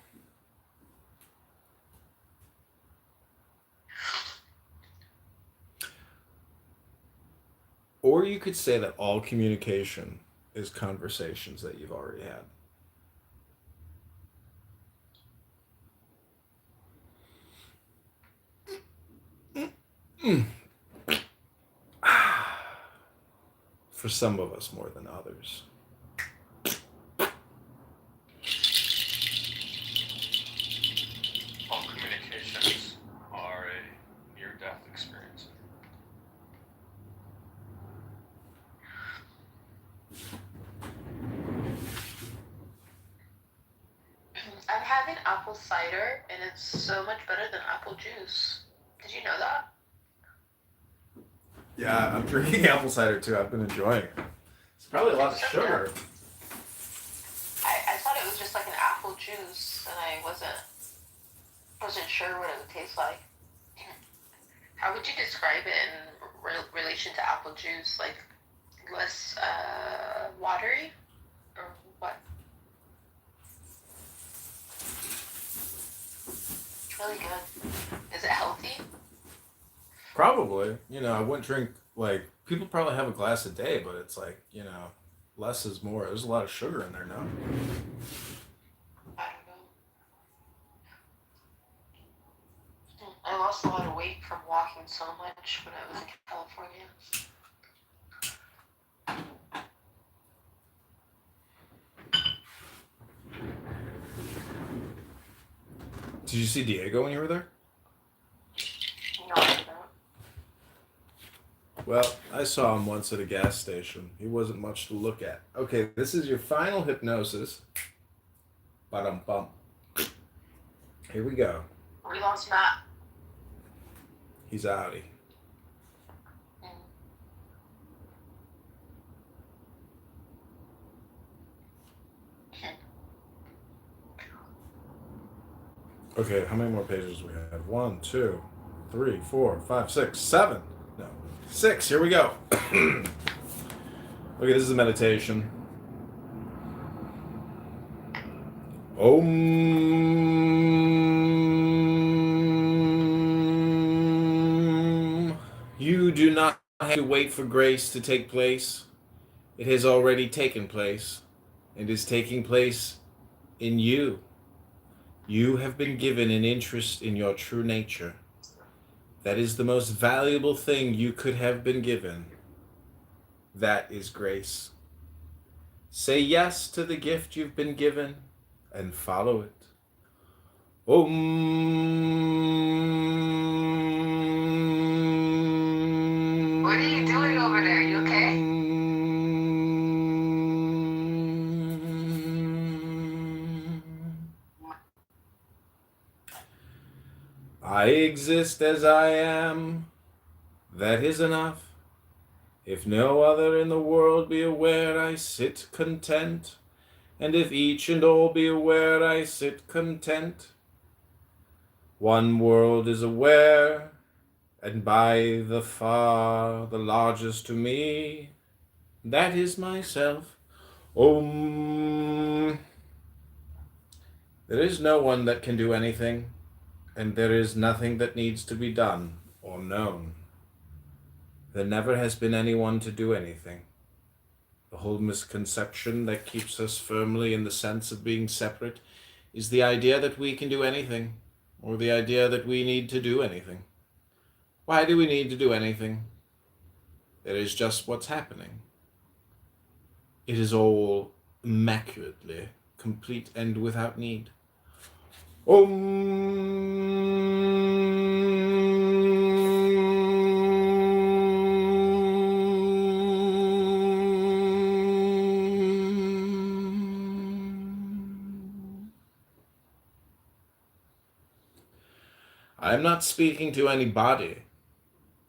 Or you could say that all communication is conversations that you've already had. For some of us more than others. All communications are a near-death experience. I'm having apple cider, and it's so much better than apple juice. Did you know that? Yeah, I'm drinking apple cider too. I've been enjoying it. It's probably a lot of sugar. I thought it was just like an apple juice, and I wasn't sure what it would taste like. How would you describe it in relation to apple juice? Like less watery, or what? Really good. Is it healthy? Probably. I wouldn't drink, like, people probably have a glass a day, but it's like, less is more. There's a lot of sugar in there now. I don't know. I lost a lot of weight from walking so much when I was in California. Did you see Diego when you were there? No, I don't. Well, I saw him once at a gas station. He wasn't much to look at. Okay, this is your final hypnosis. Ba-dum-bum. Here we go. We lost Matt. He's outie. Okay, how many more pages do we have? 1, 2, 3, 4, 5, 6, 7. No, 6. Here we go. Okay, this is a meditation. Om. You do not have to wait for grace to take place. It has already taken place and is taking place in you. You have been given an interest in your true nature. That is the most valuable thing you could have been given. That is grace. Say yes to the gift you've been given and follow it. Om. What are you doing over there? You okay? I exist as I am. That is enough. If no other in the world be aware, I sit content. And if each and all be aware, I sit content. One world is aware, and by the far the largest to me, that is myself. Om. There is no one that can do anything, and there is nothing that needs to be done or known. There never has been anyone to do anything. The whole misconception that keeps us firmly in the sense of being separate is the idea that we can do anything, or the idea that we need to do anything. Why do we need to do anything? It is just what's happening. It is all immaculately complete and without need. I am not speaking to any body.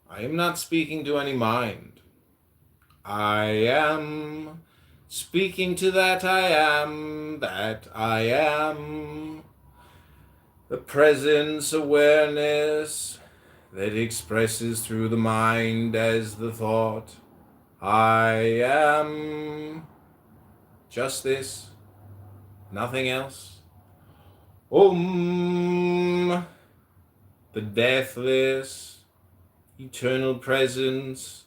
I am not speaking to any mind. I am speaking to that I am, that I am. The presence awareness that expresses through the mind as the thought. I am just this, nothing else. Om. The deathless, eternal presence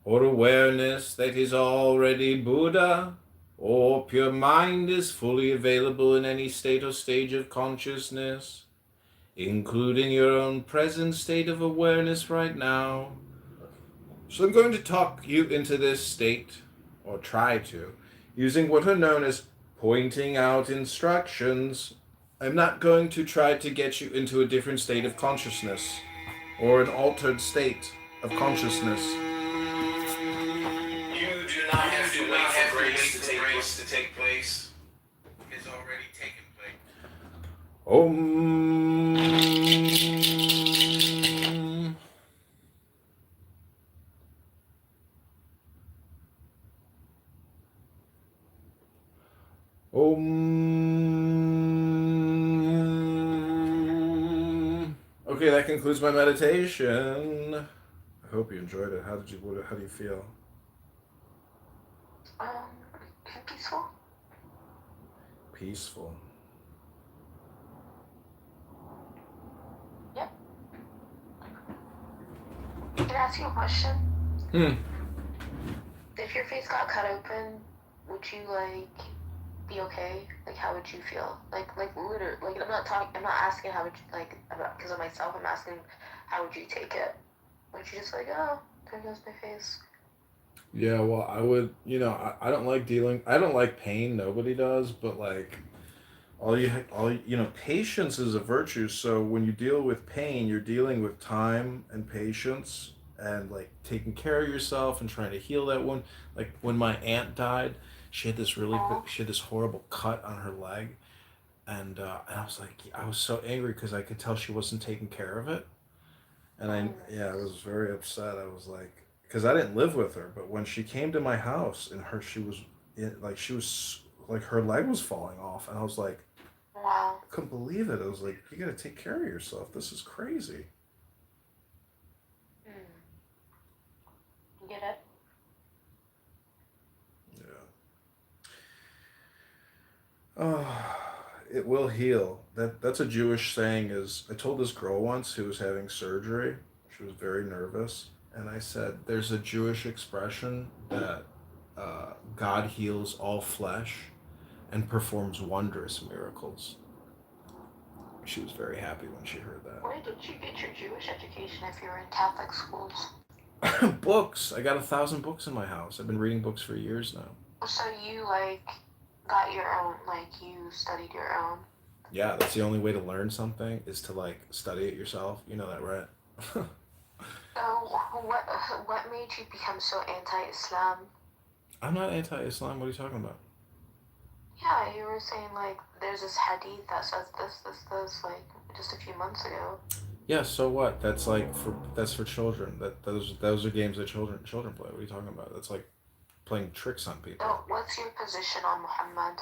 or awareness that is already Buddha or pure mind is fully available in any state or stage of consciousness, including your own present state of awareness right now. So I'm going to talk you into this state, or try to, using what are known as pointing out instructions. I'm not going to try to get you into a different state of consciousness or an altered state of consciousness. You do not have to wait for grace to take place. It's already taken place. Om. Om. Okay, that concludes my meditation. I hope you enjoyed it. How do you feel? Peaceful. Peaceful. Yep. Can I ask you a question? If your face got cut open, would you be okay? How would you feel? Literally, I'm not asking how would you, because of myself, I'm asking how would you take it? Would you just oh, there goes my face? Yeah, well, I would, I don't like I don't like pain, nobody does, but patience is a virtue, so when you deal with pain, you're dealing with time and patience and taking care of yourself and trying to heal that wound. Like when my aunt died, she had this she had this horrible cut on her leg, and I was so angry because I could tell she wasn't taking care of it, and I was very upset. I was because I didn't live with her, but when she came to my house and her leg was falling off, and I was like, wow, I couldn't believe it. I was like, you gotta take care of yourself. This is crazy. Get it? It will heal. That's a Jewish saying. I told this girl once who was having surgery. She was very nervous, and I said, "There's a Jewish expression that God heals all flesh and performs wondrous miracles." She was very happy when she heard that. Where did you get your Jewish education if you were in Catholic schools? Books. I got 1,000 books in my house. I've been reading books for years now. So you got your own, like, you studied your own. Yeah, that's the only way to learn something is to like study it yourself. You know that, right? So, what made you become so anti-Islam? I'm not anti-Islam. What are you talking about? Yeah, you were saying, like, there's this hadith that says this, like, just a few months ago. Yeah, so what? That's for children. Those are games that children play. What are you talking about? That's like playing tricks on people. So, what's your position on Muhammad?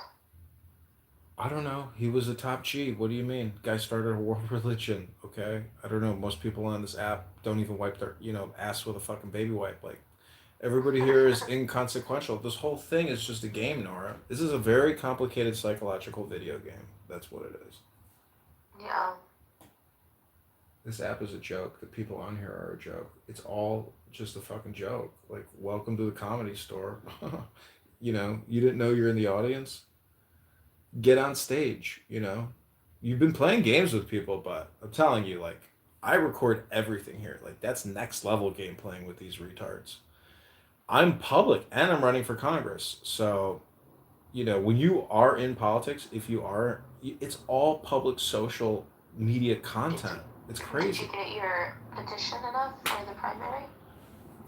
I don't know. He was a top G. What do you mean? Guy started a world religion. Okay. I don't know. Most people on this app don't even wipe their ass with a fucking baby wipe. Like everybody here is inconsequential. This whole thing is just a game, Nora. This is a very complicated psychological video game. That's what it is. Yeah. This app is a joke. The people on here are a joke. It's all just a fucking joke. Like, welcome to the Comedy Store. You didn't know you're in the audience? Get on stage, You've been playing games with people, but I'm telling you, like, I record everything here. Like, that's next level game playing with these retards. I'm public and I'm running for Congress. So, when you are in politics, it's all public social media content. It's crazy. Did you get your petition enough for the primary?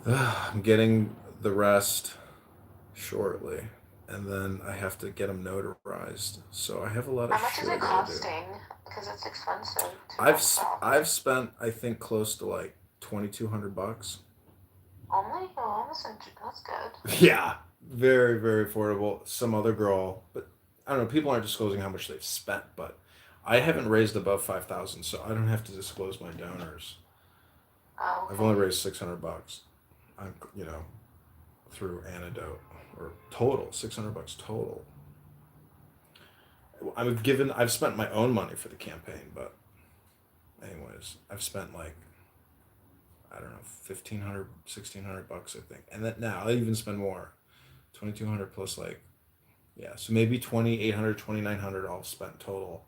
I'm getting the rest shortly, and then I have to get them notarized. So I have a lot of How much shit is it I gotta do. costing? Because it's expensive. I've spent I think close to like $2,200. Only? Oh, that's good. Yeah, very very affordable. Some other girl, but I don't know. People aren't disclosing how much they've spent, but I haven't raised above 5,000, so I don't have to disclose my donors. Oh, okay. I've only raised $600. I'm through Antidote, or total $600 total. I've spent my own money for the campaign, but anyways, I've spent like, I don't know, $1,500, $1,600, I think. And then now I even spend more, 2,200 plus so maybe 2,800, 2,900 all spent total,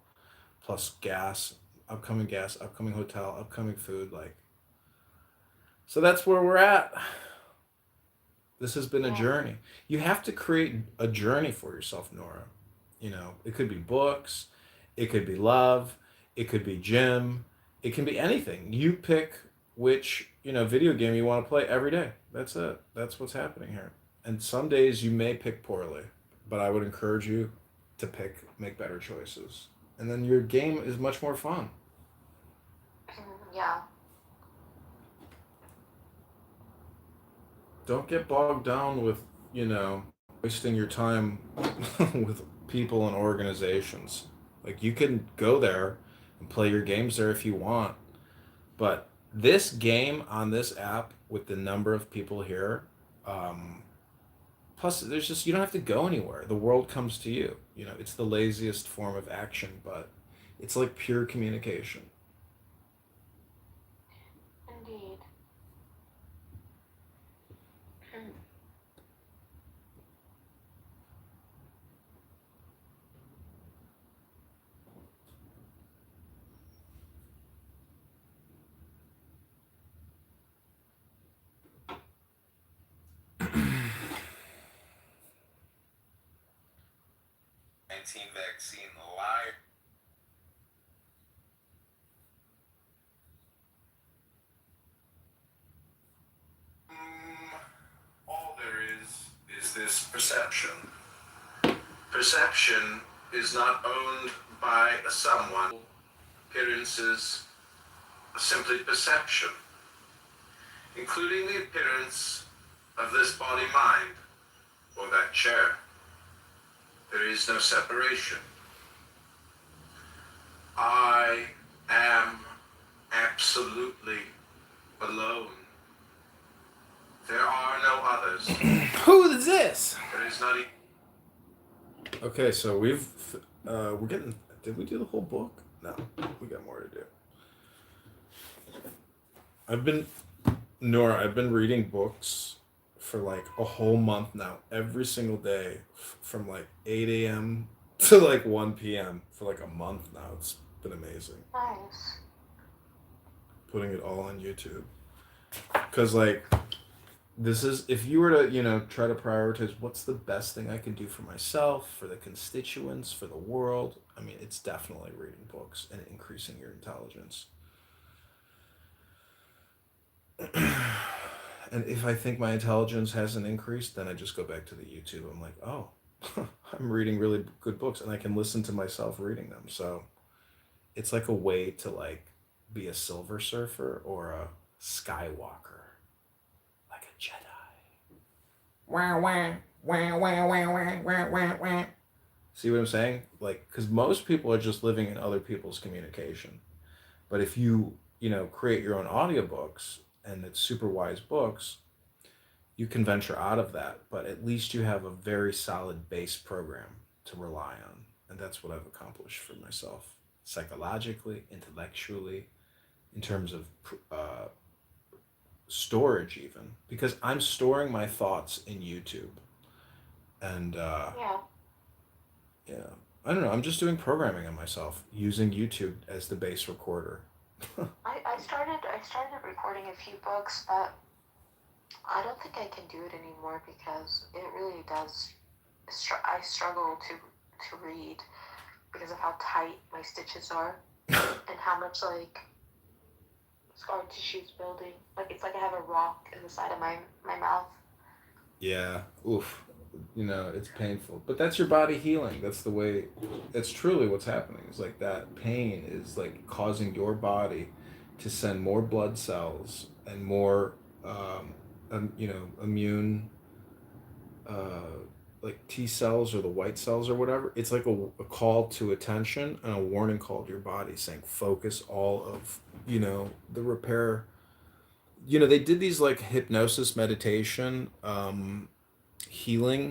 plus gas, upcoming hotel, upcoming food, so that's where we're at. This has been a journey. You have to create a journey for yourself, Nora. It could be books, it could be love, it could be gym, it can be anything. You pick which, video game you want to play every day. That's it. That's what's happening here. And some days you may pick poorly, but I would encourage you to make better choices. And then your game is much more fun. Yeah. Don't get bogged down with, wasting your time with people and organizations. Like, you can go there and play your games there if you want. But this game on this app with the number of people here, plus you don't have to go anywhere. The world comes to you. It's the laziest form of action, but it's like pure communication. Indeed. 19 vaccine liar. All there is this perception. Perception is not owned by someone. Appearances are simply perception, including the appearance of this body-mind or that chair. There is no separation. I am absolutely alone. There are no others. Who is this? There is not. Okay, so we're getting. Did we do the whole book? No, we got more to do. I've been reading books for like a whole month now, every single day, from like 8 a.m. to like 1 p.m. for like a month now. It's been amazing. Nice. Putting it all on YouTube. Because like, this is, if you were to, try to prioritize what's the best thing I can do for myself, for the constituents, for the world, I mean, it's definitely reading books and increasing your intelligence. And if I think my intelligence hasn't increased, then I just go back to the YouTube. I'm like, oh, I'm reading really good books, and I can listen to myself reading them. So it's like a way to like be a Silver Surfer or a Skywalker, like a Jedi. Wah, wah, wah, wah, wah, wah, wah, wah, wah. See what I'm saying? Like, because most people are just living in other people's communication. But if you, create your own audiobooks and it's super wise books, you can venture out of that. But at least you have a very solid base program to rely on. And that's what I've accomplished for myself, psychologically, intellectually, in terms of storage, even. Because I'm storing my thoughts in YouTube. And Yeah. yeah, I don't know. I'm just doing programming on myself using YouTube as the base recorder. I started recording a few books, but I don't think I can do it anymore because it really does. I struggle to read because of how tight my stitches are and how much like scar tissue's building. Like it's like I have a rock in the side of my mouth. Yeah, oof. It's painful. But that's your body healing. That's the way, that's truly what's happening. It's like that pain is like causing your body to send more blood cells and more, immune, like T cells or the white cells or whatever. It's like a call to attention and a warning call to your body saying, focus all of, the repair. They did these like hypnosis meditation, healing